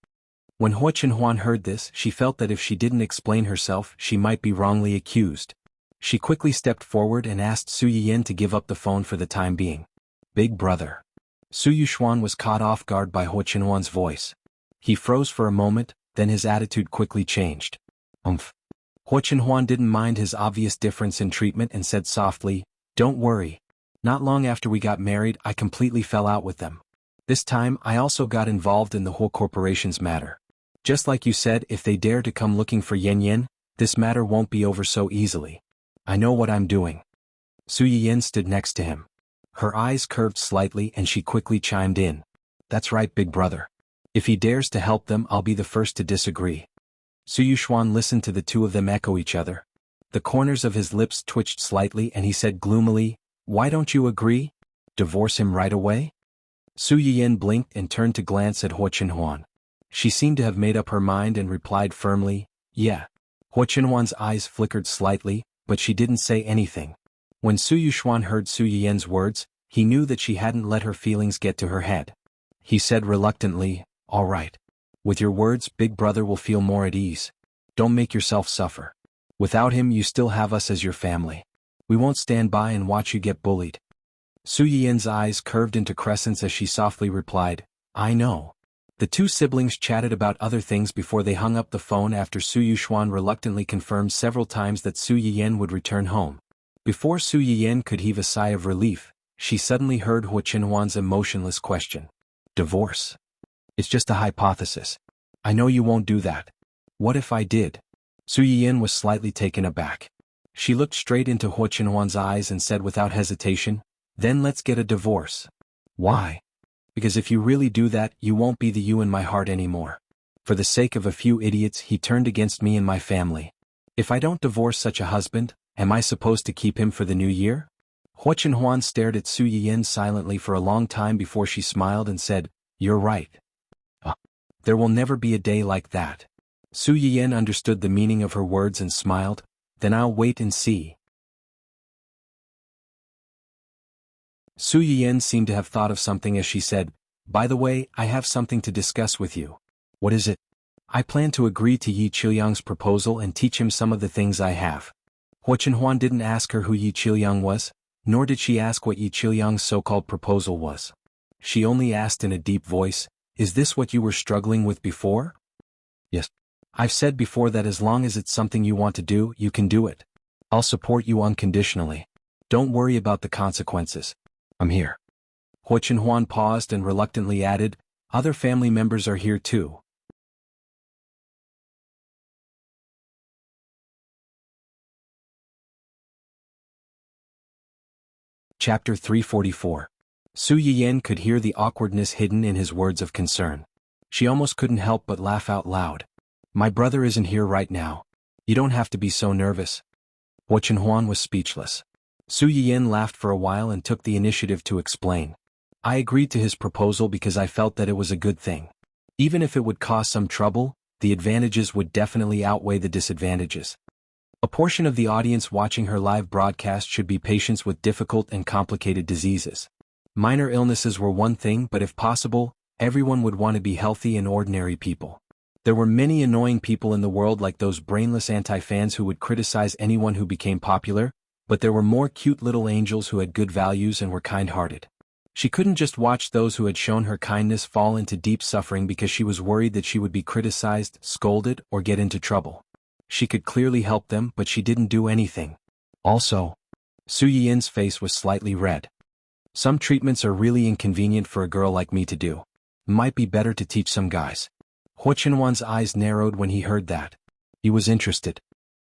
When Hua Chenhuan heard this, she felt that if she didn't explain herself, she might be wrongly accused. She quickly stepped forward and asked Su Yiyan to give up the phone for the time being. "Big brother." Su Yuxuan was caught off guard by Hua Chenhuan's voice. He froze for a moment, then his attitude quickly changed. Hua Chenhuan didn't mind his obvious difference in treatment and said softly, "Don't worry. Not long after we got married, I completely fell out with them. This time I also got involved in the whole corporation's matter. Just like you said, if they dare to come looking for Yen Yen, this matter won't be over so easily. I know what I'm doing. Su Yiyan stood next to him. Her eyes curved slightly and she quickly chimed in. That's right, big brother. If he dares to help them, I'll be the first to disagree. Su Yuxuan listened to the two of them echo each other. The corners of his lips twitched slightly and he said gloomily, "Why don't you agree? Divorce him right away?" Su Yiyan blinked and turned to glance at Huo Qinhuan. She seemed to have made up her mind and replied firmly, "Yeah." Huo Qinhuan's eyes flickered slightly, but she didn't say anything. When Su Yuxuan heard Su Yiyan's words, he knew that she hadn't let her feelings get to her head. He said reluctantly, "All right. With your words, big brother will feel more at ease. Don't make yourself suffer. Without him you still have us as your family. We won't stand by and watch you get bullied." Su Yiyan's eyes curved into crescents as she softly replied, "I know." The two siblings chatted about other things before they hung up the phone after Su Yuxuan reluctantly confirmed several times that Su Yiyan would return home. Before Su Yiyan could heave a sigh of relief, she suddenly heard Huo Qinhuan's emotionless question. "Divorce? It's just a hypothesis. I know you won't do that. What if I did?" Su Yiyan was slightly taken aback. She looked straight into Huo Qinhuan's eyes and said without hesitation, "Then let's get a divorce." "Why?" "Because if you really do that, you won't be the you in my heart anymore. For the sake of a few idiots, he turned against me and my family. If I don't divorce such a husband, am I supposed to keep him for the new year?" Huo Qinhuan stared at Su Yiyan silently for a long time before she smiled and said, "You're right. There will never be a day like that." Su Yiyan understood the meaning of her words and smiled. "Then I'll wait and see." Su Yiyan seemed to have thought of something as she said, "By the way, I have something to discuss with you." "What is it?" "I plan to agree to Yi Qiuyang's proposal and teach him some of the things I have." Huo Qinhuan didn't ask her who Yi Qiuyang was, nor did she ask what Yi Qiuyang's so-called proposal was. She only asked in a deep voice, "Is this what you were struggling with before?" "Yes. I've said before that as long as it's something you want to do, you can do it. I'll support you unconditionally. Don't worry about the consequences. I'm here." Huo Qinhuan paused and reluctantly added, "Other family members are here too." Chapter 344. Su Yiyan could hear the awkwardness hidden in his words of concern. She almost couldn't help but laugh out loud. "My brother isn't here right now. You don't have to be so nervous." Huo Qinhuan was speechless. Su Yiyan laughed for a while and took the initiative to explain. "I agreed to his proposal because I felt that it was a good thing. Even if it would cause some trouble, the advantages would definitely outweigh the disadvantages." A portion of the audience watching her live broadcast should be patients with difficult and complicated diseases. Minor illnesses were one thing, but if possible, everyone would want to be healthy and ordinary people. There were many annoying people in the world like those brainless anti-fans who would criticize anyone who became popular, but there were more cute little angels who had good values and were kind-hearted. She couldn't just watch those who had shown her kindness fall into deep suffering because she was worried that she would be criticized, scolded, or get into trouble. She could clearly help them, but she didn't do anything. Also, Su Yiyan's face was slightly red. "Some treatments are really inconvenient for a girl like me to do. Might be better to teach some guys." Huo Qinhuan's eyes narrowed when he heard that. He was interested.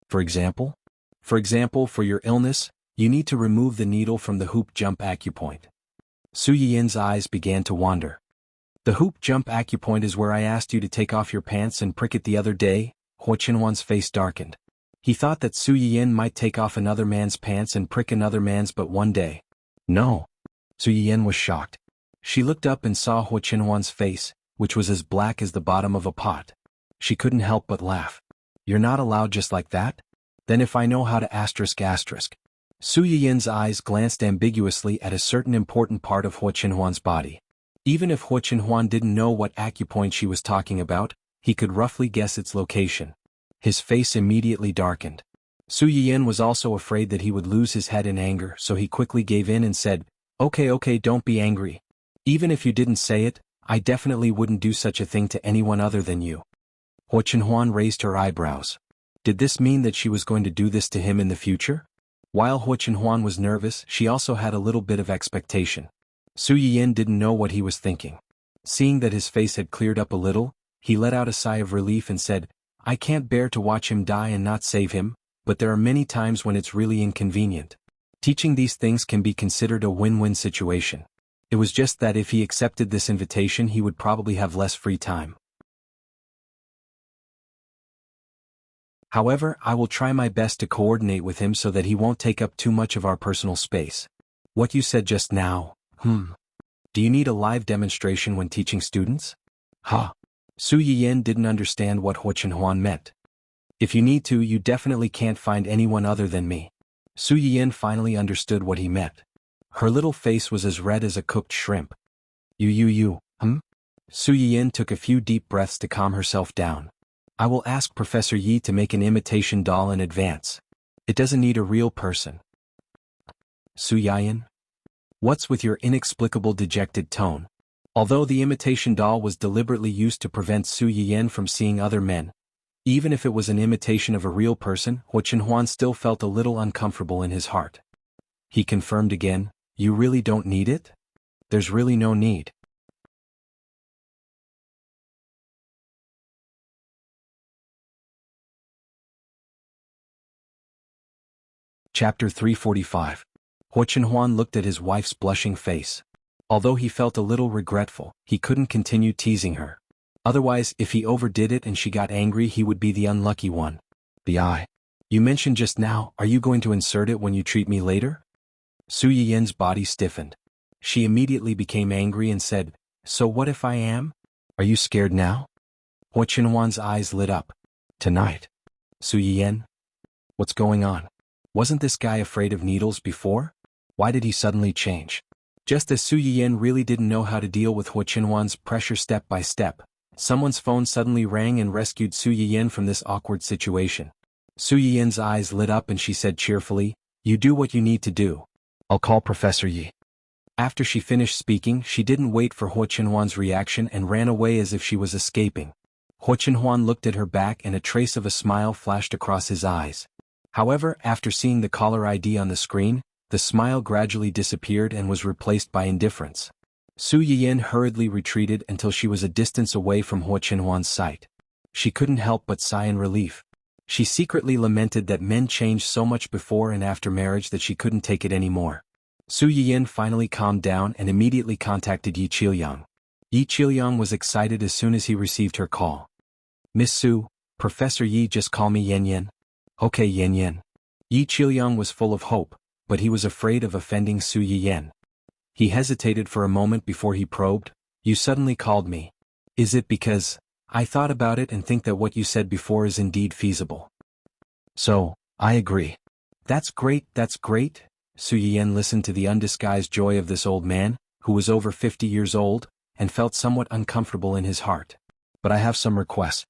"For example?" "For example, for your illness, you need to remove the needle from the hoop jump acupoint." Su Yiyan's eyes began to wander. "The hoop jump acupoint is where I asked you to take off your pants and prick it the other day?" Huo Qinhuan's face darkened. He thought that Su Yiyan might take off another man's pants and prick another man's but one day. "No." Su Yiyan was shocked. She looked up and saw Huo Qinhuan's face, which was as black as the bottom of a pot. She couldn't help but laugh. "You're not allowed just like that? Then if I know how to asterisk. Su Yiyan's eyes glanced ambiguously at a certain important part of Huo Qinhuan's body. Even if Huo Qinhuan didn't know what acupoint she was talking about, he could roughly guess its location. His face immediately darkened. Su Yiyan was also afraid that he would lose his head in anger, so he quickly gave in and said, Okay, don't be angry. Even if you didn't say it, I definitely wouldn't do such a thing to anyone other than you." Huo Qinhuan raised her eyebrows. Did this mean that she was going to do this to him in the future? While Huo Qinhuan was nervous, she also had a little bit of expectation. Su Yiyan didn't know what he was thinking. Seeing that his face had cleared up a little, he let out a sigh of relief and said, I can't bear to watch him die and not save him, but there are many times when it's really inconvenient. Teaching these things can be considered a win-win situation. It was just that if he accepted this invitation he would probably have less free time. However, I will try my best to coordinate with him so that he won't take up too much of our personal space. What you said just now, Do you need a live demonstration when teaching students? Su Yiyan didn't understand what Huo Chenhuan meant. If you need to, you definitely can't find anyone other than me. Su Yiyan finally understood what he meant. Her little face was as red as a cooked shrimp. Su Yiyan took a few deep breaths to calm herself down. I will ask Professor Yi to make an imitation doll in advance. It doesn't need a real person. Su Yiyan? What's with your inexplicable dejected tone? Although the imitation doll was deliberately used to prevent Su Yiyan from seeing other men, even if it was an imitation of a real person, Huo Chenhuan still felt a little uncomfortable in his heart. He confirmed again, you really don't need it? There's really no need. Chapter 345. Huo Chenhuan looked at his wife's blushing face. Although he felt a little regretful, he couldn't continue teasing her. Otherwise, if he overdid it and she got angry, he would be the unlucky one. The eye. You mentioned just now, are you going to insert it when you treat me later? Su Yiyan's body stiffened. She immediately became angry and said, so what if I am? Are you scared now? Huo Chenhuan's eyes lit up. Tonight. Su Yiyan? What's going on? Wasn't this guy afraid of needles before? Why did he suddenly change? Just as Su Yiyan really didn't know how to deal with Huo Chenhuan's pressure step by step, someone's phone suddenly rang and rescued Su Yiyan from this awkward situation. Su Yiyan's eyes lit up and she said cheerfully, you do what you need to do. I'll call Professor Yi. After she finished speaking, she didn't wait for Huo Chenhuan's reaction and ran away as if she was escaping. Huo Chenhuan looked at her back and a trace of a smile flashed across his eyes. However, after seeing the caller ID on the screen, the smile gradually disappeared and was replaced by indifference. Su Yiyan hurriedly retreated until she was a distance away from Huo Chenhuan's sight. She couldn't help but sigh in relief. She secretly lamented that men changed so much before and after marriage that she couldn't take it anymore. Su Yiyan finally calmed down and immediately contacted Yi Qiuyang. Yi Qiuyang was excited as soon as he received her call. Miss Su, Professor Yi just call me Yan Yan. Okay Yan Yan. Yi Qiuyang was full of hope, but he was afraid of offending Su Yiyan. He hesitated for a moment before he probed, you suddenly called me. Is it because I thought about it and think that what you said before is indeed feasible? So, I agree. That's great, that's great. Su Yiyan listened to the undisguised joy of this old man, who was over 50 years old, and felt somewhat uncomfortable in his heart. But I have some requests.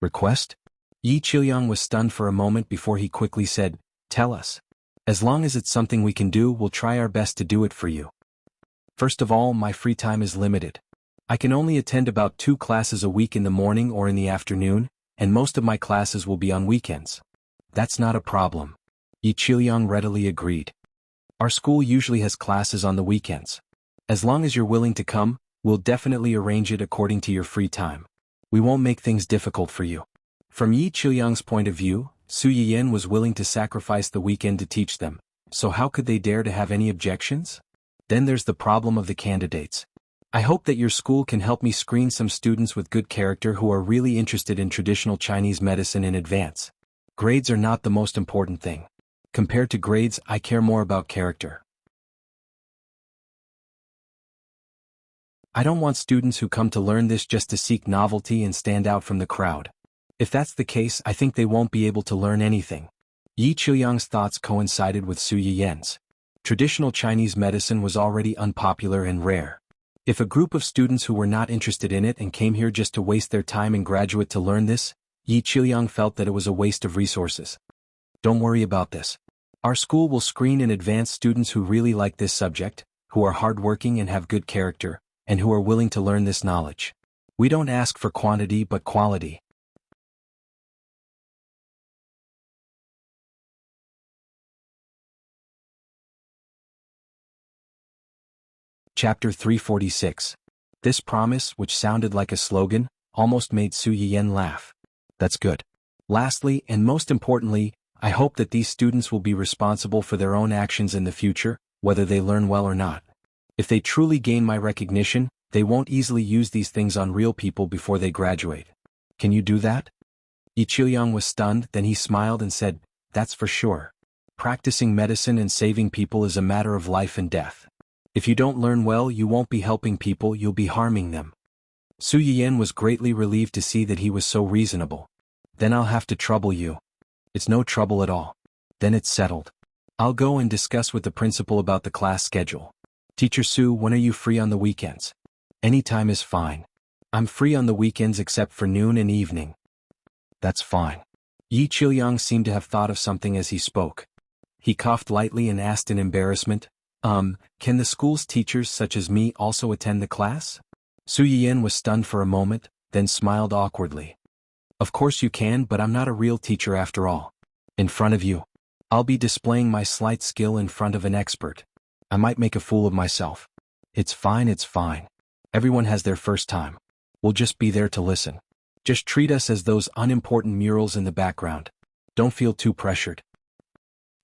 Request? Yi Qiuyang was stunned for a moment before he quickly said, tell us. As long as it's something we can do, we'll try our best to do it for you. First of all, my free time is limited. I can only attend about 2 classes a week in the morning or in the afternoon, and most of my classes will be on weekends. That's not a problem. Yi Qiuyang readily agreed. Our school usually has classes on the weekends. As long as you're willing to come, we'll definitely arrange it according to your free time. We won't make things difficult for you. From Yi Qiuyang's point of view, Su Yiyan was willing to sacrifice the weekend to teach them, so how could they dare to have any objections? Then there's the problem of the candidates. I hope that your school can help me screen some students with good character who are really interested in traditional Chinese medicine in advance. Grades are not the most important thing. Compared to grades, I care more about character. I don't want students who come to learn this just to seek novelty and stand out from the crowd. If that's the case, I think they won't be able to learn anything. Yi Qiuyang's thoughts coincided with Su Yiyan's. Traditional Chinese medicine was already unpopular and rare. If a group of students who were not interested in it and came here just to waste their time and graduate to learn this, Yi Qiuyang felt that it was a waste of resources. Don't worry about this. Our school will screen in advance students who really like this subject, who are hardworking and have good character, and who are willing to learn this knowledge. We don't ask for quantity but quality. Chapter 346. This promise, which sounded like a slogan, almost made Su Yiyan laugh. That's good. Lastly, and most importantly, I hope that these students will be responsible for their own actions in the future, whether they learn well or not. If they truly gain my recognition, they won't easily use these things on real people before they graduate. Can you do that? Yi Qiuyang was stunned, then he smiled and said, "That's for sure. Practicing medicine and saving people is a matter of life and death. If you don't learn well, you won't be helping people, you'll be harming them." Su Yiyan was greatly relieved to see that he was so reasonable. "Then I'll have to trouble you." "It's no trouble at all." "Then it's settled. I'll go and discuss with the principal about the class schedule." "Teacher Su, when are you free on the weekends?" "Any time is fine. I'm free on the weekends except for noon and evening." "That's fine." Yi Qiuyang seemed to have thought of something as he spoke. He coughed lightly and asked in embarrassment, Can the school's teachers such as me also attend the class?" Su Yiyan was stunned for a moment, then smiled awkwardly. "Of course you can, but I'm not a real teacher after all. In front of you. I'll be displaying my slight skill in front of an expert. I might make a fool of myself." It's fine. Everyone has their first time. We'll just be there to listen. Just treat us as those unimportant murals in the background. Don't feel too pressured."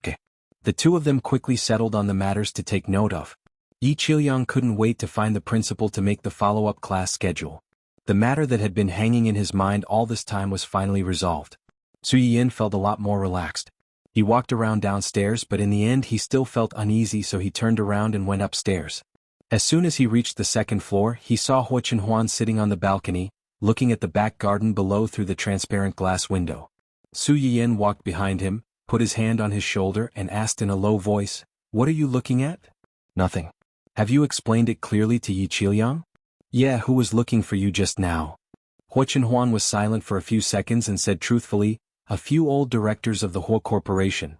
Okay. The two of them quickly settled on the matters to take note of. Yi Qiuyang couldn't wait to find the principal to make the follow-up class schedule. The matter that had been hanging in his mind all this time was finally resolved. Su Yiyan felt a lot more relaxed. He walked around downstairs, but in the end he still felt uneasy, so he turned around and went upstairs. As soon as he reached the second floor, he saw Huo sitting on the balcony, looking at the back garden below through the transparent glass window. Su Yiyan walked behind him, put his hand on his shoulder and asked in a low voice, "What are you looking at?" "Nothing." "Have you explained it clearly to Yi Qiuyang?" "Yeah, who was looking for you just now?" Huo was silent for a few seconds and said truthfully, "A few old directors of the Huo Corporation."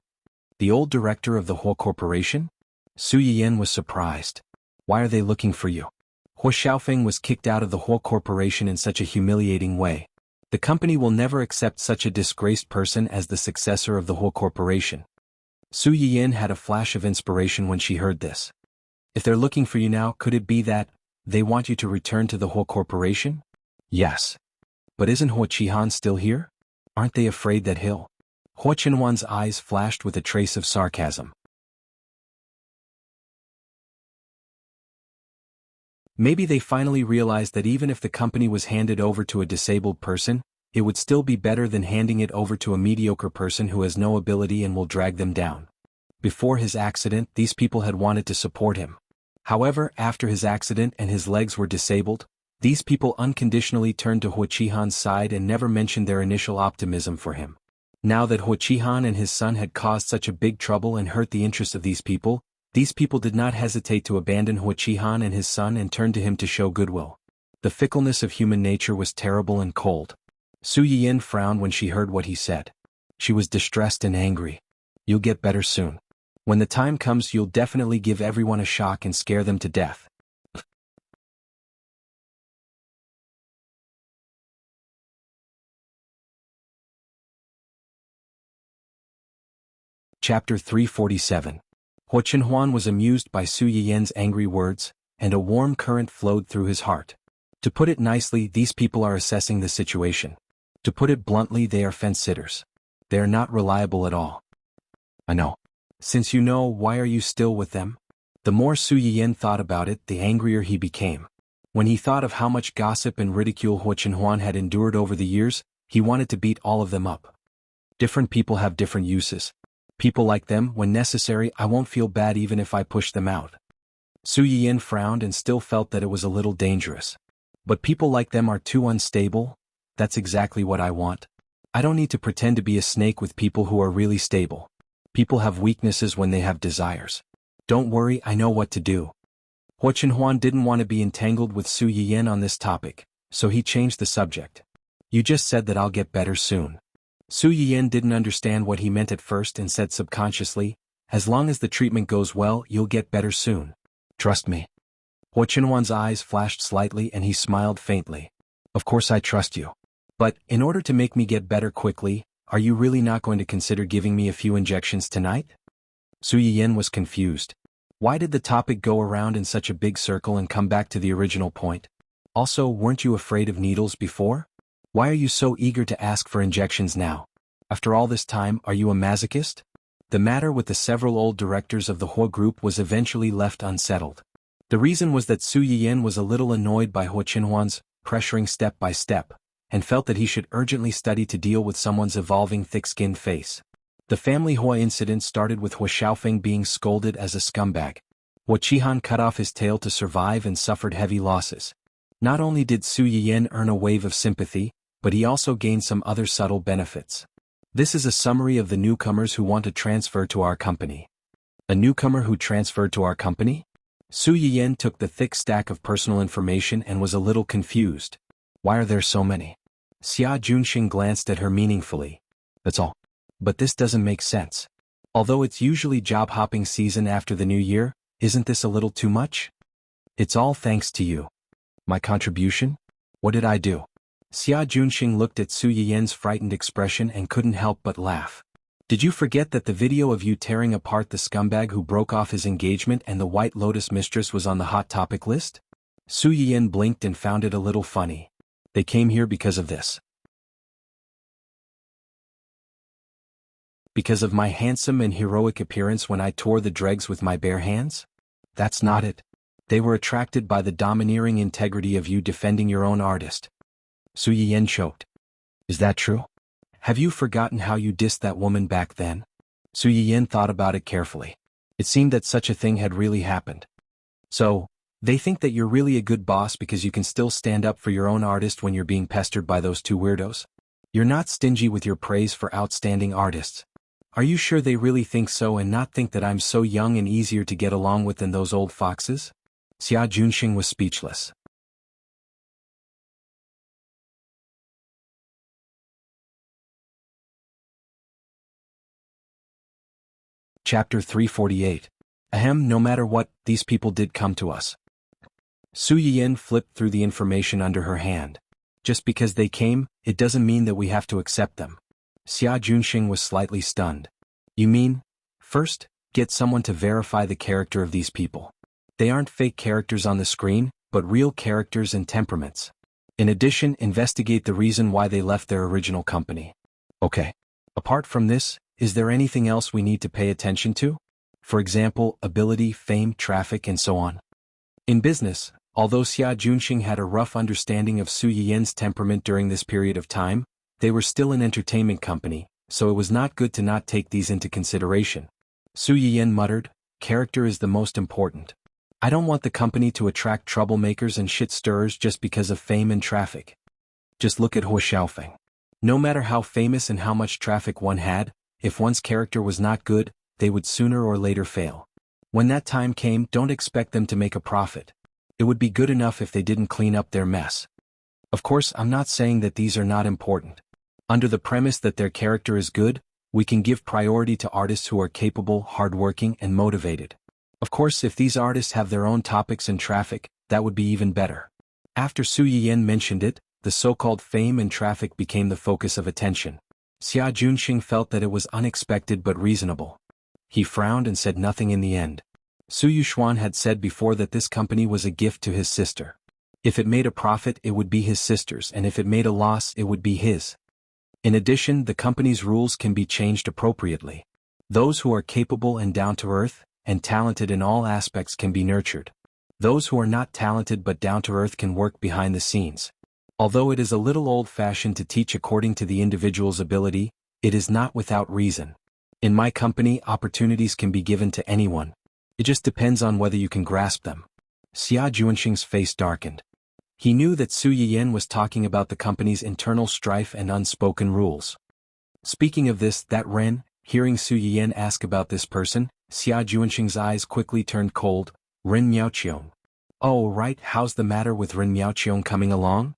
"The old director of the Huo Corporation?" Su Yiyan was surprised. "Why are they looking for you?" Huo Xiaofeng was kicked out of the Huo Corporation in such a humiliating way. The company will never accept such a disgraced person as the successor of the Huo Corporation. Su Yiyan had a flash of inspiration when she heard this. "If they're looking for you now, could it be that they want you to return to the Huo Corporation?" "Yes. But isn't Huo Qihan still here? Aren't they afraid that he'll—" Huo Qinhuan's eyes flashed with a trace of sarcasm. Maybe they finally realized that even if the company was handed over to a disabled person, it would still be better than handing it over to a mediocre person who has no ability and will drag them down. Before his accident, these people had wanted to support him. However, after his accident and his legs were disabled, these people unconditionally turned to Huo Qihan's side and never mentioned their initial optimism for him. Now that Huo Qihan and his son had caused such a big trouble and hurt the interests of these people did not hesitate to abandon Huo Qihan and his son and turn to him to show goodwill. The fickleness of human nature was terrible and cold. Su Yiyan frowned when she heard what he said. She was distressed and angry. "You'll get better soon. When the time comes, you'll definitely give everyone a shock and scare them to death." Chapter 347. Huo Qinhuan was amused by Su Yiyan's angry words, and a warm current flowed through his heart. To put it nicely, these people are assessing the situation. To put it bluntly, they are fence-sitters. They are not reliable at all. "I know. Since you know, why are you still with them?" The more Su Yiyan thought about it, the angrier he became. When he thought of how much gossip and ridicule Huo Qinhuan had endured over the years, he wanted to beat all of them up. Different people have different uses. People like them, when necessary, I won't feel bad even if I push them out. Su Yiyan frowned and still felt that it was a little dangerous. But people like them are too unstable. That's exactly what I want. I don't need to pretend to be a snake with people who are really stable. People have weaknesses when they have desires. Don't worry, I know what to do. Huo Qinhuan didn't want to be entangled with Su Yiyan on this topic, so he changed the subject. "You just said that I'll get better soon." Su Yiyan didn't understand what he meant at first and said subconsciously, "As long as the treatment goes well, you'll get better soon. Trust me." Huo Qinhuan's eyes flashed slightly and he smiled faintly. "Of course I trust you. But, in order to make me get better quickly, are you really not going to consider giving me a few injections tonight?" Su Yiyan was confused. Why did the topic go around in such a big circle and come back to the original point? Also, weren't you afraid of needles before? Why are you so eager to ask for injections now? After all this time, are you a masochist? The matter with the several old directors of the Hua group was eventually left unsettled. The reason was that Su Yiyan was a little annoyed by Hua Qinhuan's pressuring step by step, and felt that he should urgently study to deal with someone's evolving thick-skinned face. The family Hua incident started with Hua Xiaofeng being scolded as a scumbag. Hua Qihan cut off his tail to survive and suffered heavy losses. Not only did Su Yiyan earn a wave of sympathy, but he also gained some other subtle benefits. This is a summary of the newcomers who want to transfer to our company. A newcomer who transferred to our company? Su Yiyan took the thick stack of personal information and was a little confused. Why are there so many? Xia Junxing glanced at her meaningfully. That's all. But this doesn't make sense. Although it's usually job-hopping season after the new year, isn't this a little too much? It's all thanks to you. My contribution? What did I do? Xia Junxing looked at Su Yiyan's frightened expression and couldn't help but laugh. Did you forget that the video of you tearing apart the scumbag who broke off his engagement and the White Lotus mistress was on the hot topic list? Su Yiyan blinked and found it a little funny. They came here because of this. Because of my handsome and heroic appearance when I tore the dregs with my bare hands? That's not it. They were attracted by the domineering integrity of you defending your own artist. Su Yiyan choked. Is that true? Have you forgotten how you dissed that woman back then? Su Yiyan thought about it carefully. It seemed that such a thing had really happened. So, they think that you're really a good boss because you can still stand up for your own artist when you're being pestered by those two weirdos? You're not stingy with your praise for outstanding artists. Are you sure they really think so and not think that I'm so young and easier to get along with than those old foxes? Xia Junxing was speechless. Chapter 348. Ahem, no matter what, these people did come to us. Su Yiyan flipped through the information under her hand. Just because they came, it doesn't mean that we have to accept them. Xia Junxing was slightly stunned. You mean, first, get someone to verify the character of these people. They aren't fake characters on the screen, but real characters and temperaments. In addition, investigate the reason why they left their original company. Okay. Apart from this, is there anything else we need to pay attention to? For example, ability, fame, traffic, and so on. In business, although Xia Junxing had a rough understanding of Su Yiyan's temperament during this period of time, they were still an entertainment company, so it was not good to not take these into consideration. Su Yiyan muttered, character is the most important. I don't want the company to attract troublemakers and shit-stirrers just because of fame and traffic. Just look at Hua Xiaofeng. No matter how famous and how much traffic one had, if one's character was not good, they would sooner or later fail. When that time came, don't expect them to make a profit. It would be good enough if they didn't clean up their mess. Of course, I'm not saying that these are not important. Under the premise that their character is good, we can give priority to artists who are capable, hardworking, and motivated. Of course, if these artists have their own topics and traffic, that would be even better. After Su Yiyan mentioned it, the so-called fame and traffic became the focus of attention. Xia Junxing felt that it was unexpected but reasonable. He frowned and said nothing in the end. Su Yuxuan had said before that this company was a gift to his sister. If it made a profit, it would be his sister's, and if it made a loss, it would be his. In addition, the company's rules can be changed appropriately. Those who are capable and down-to-earth, and talented in all aspects can be nurtured. Those who are not talented but down-to-earth can work behind the scenes. Although it is a little old-fashioned to teach according to the individual's ability, it is not without reason. In my company, opportunities can be given to anyone. It just depends on whether you can grasp them. Xia Junxing's face darkened. He knew that Su Yiyan was talking about the company's internal strife and unspoken rules. Speaking of this, that Ren, hearing Su Yiyan ask about this person, Xia Junxing's eyes quickly turned cold. Ren Miaoqiong. Oh right, how's the matter with Ren Miaoqiong coming along?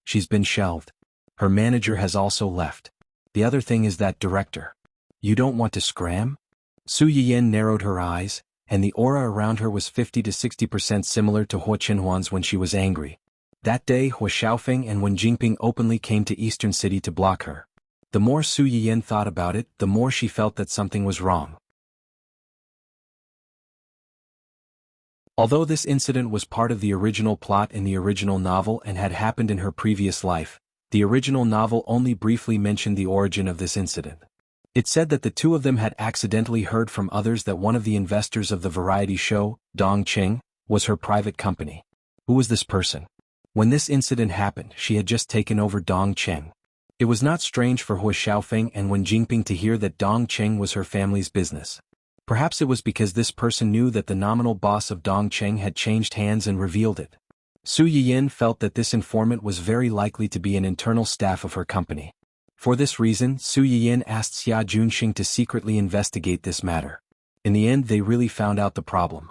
She's been shelved. Her manager has also left. The other thing is that director. You don't want to scram? Su Yiyan narrowed her eyes, and the aura around her was 50 to 60% similar to Hua Qinhuan's when she was angry. That day, Hua Xiaofeng and Wen Jingping openly came to Eastern City to block her. The more Su Yiyan thought about it, the more she felt that something was wrong. Although this incident was part of the original plot in the original novel and had happened in her previous life, the original novel only briefly mentioned the origin of this incident. It said that the two of them had accidentally heard from others that one of the investors of the variety show, Dong Qing, was her private company. Who was this person? When this incident happened, she had just taken over Dong Qing. It was not strange for Hu Xiaofeng and Wen Jingping to hear that Dong Qing was her family's business. Perhaps it was because this person knew that the nominal boss of Dong Qing had changed hands and revealed it. Su Yiyin felt that this informant was very likely to be an internal staff of her company. For this reason, Su Yiyin asked Xia Junxing to secretly investigate this matter. In the end, they really found out the problem.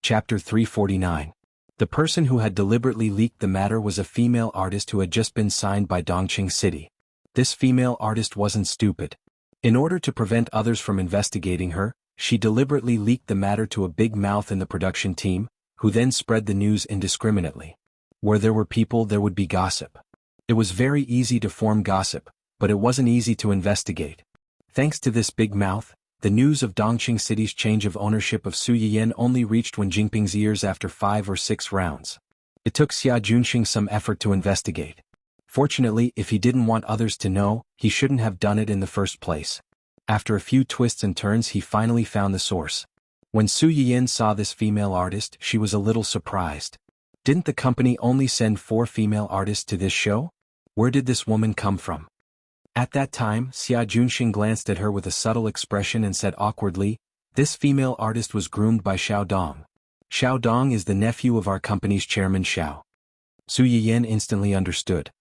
Chapter 349. The person who had deliberately leaked the matter was a female artist who had just been signed by Dongqing City. This female artist wasn't stupid. In order to prevent others from investigating her, she deliberately leaked the matter to a big mouth in the production team, who then spread the news indiscriminately. Where there were people, there would be gossip. It was very easy to form gossip, but it wasn't easy to investigate. Thanks to this big mouth, the news of Dongqing City's change of ownership of Su Yiyan only reached Wen Jingping's ears after 5 or 6 rounds. It took Xia Junxing some effort to investigate. Fortunately, if he didn't want others to know, he shouldn't have done it in the first place. After a few twists and turns, he finally found the source. When Su Yiyan saw this female artist, she was a little surprised. Didn't the company only send 4 female artists to this show? Where did this woman come from? At that time, Xia Junxing glanced at her with a subtle expression and said awkwardly, "This female artist was groomed by Xiao Dong. Xiao Dong is the nephew of our company's chairman Xiao." Su Yiyan instantly understood.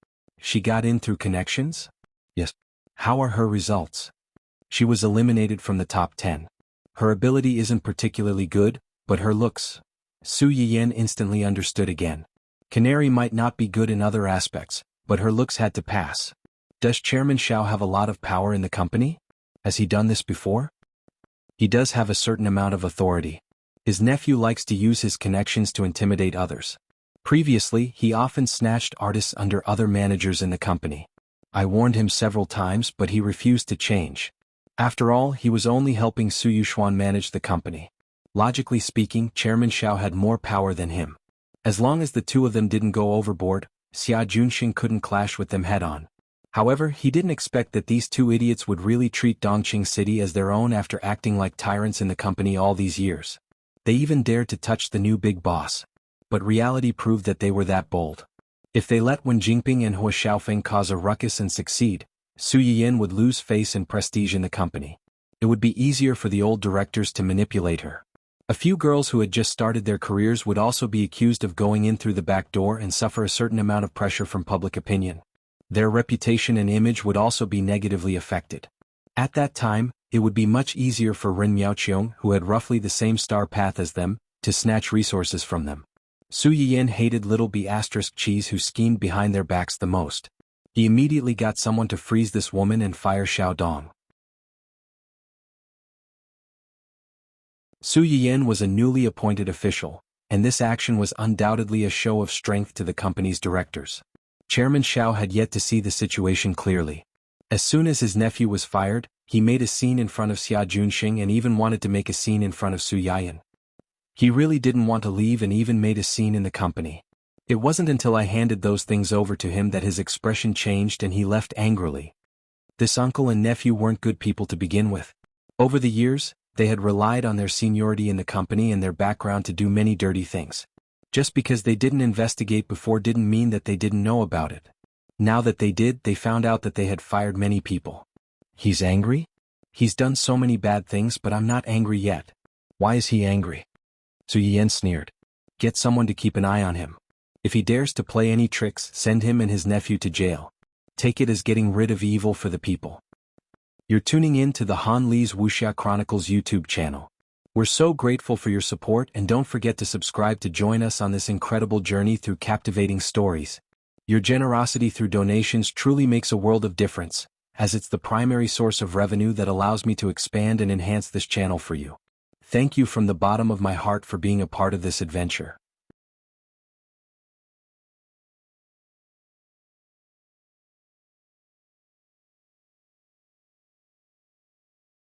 She got in through connections? Yes. How are her results? She was eliminated from the top 10. Her ability isn't particularly good, but her looks. Su Yiyan instantly understood again. Canary might not be good in other aspects, but her looks had to pass. Does Chairman Xiao have a lot of power in the company? Has he done this before? He does have a certain amount of authority. His nephew likes to use his connections to intimidate others. Previously, he often snatched artists under other managers in the company. I warned him several times, but he refused to change. After all, he was only helping Su Yuxuan manage the company. Logically speaking, Chairman Xiao had more power than him. As long as the two of them didn't go overboard, Xia Junxing couldn't clash with them head-on. However, he didn't expect that these two idiots would really treat Dongqing City as their own after acting like tyrants in the company all these years. They even dared to touch the new big boss. But reality proved that they were that bold. If they let Wen Jingping and Hu Xiaofeng cause a ruckus and succeed, Su Yiyan would lose face and prestige in the company. It would be easier for the old directors to manipulate her. A few girls who had just started their careers would also be accused of going in through the back door and suffer a certain amount of pressure from public opinion. Their reputation and image would also be negatively affected. At that time, it would be much easier for Ren Miaoqiong, who had roughly the same star path as them, to snatch resources from them. Su Yiyan hated little B***cheese who schemed behind their backs the most. He immediately got someone to freeze this woman and fire Xiao Dong. Su Yiyan was a newly appointed official, and this action was undoubtedly a show of strength to the company's directors. Chairman Xiao had yet to see the situation clearly. As soon as his nephew was fired, he made a scene in front of Xia Junxing and even wanted to make a scene in front of Su Yiyan. He really didn't want to leave and even made a scene in the company. It wasn't until I handed those things over to him that his expression changed and he left angrily. This uncle and nephew weren't good people to begin with. Over the years, they had relied on their seniority in the company and their background to do many dirty things. Just because they didn't investigate before didn't mean that they didn't know about it. Now that they did, they found out that they had fired many people. He's angry? He's done so many bad things, but I'm not angry yet. Why is he angry? Su Yiyan sneered. Get someone to keep an eye on him. If he dares to play any tricks, send him and his nephew to jail. Take it as getting rid of evil for the people. You're tuning in to the Han Li's Wuxia Chronicles YouTube channel. We're so grateful for your support, and don't forget to subscribe to join us on this incredible journey through captivating stories. Your generosity through donations truly makes a world of difference, as it's the primary source of revenue that allows me to expand and enhance this channel for you. Thank you from the bottom of my heart for being a part of this adventure.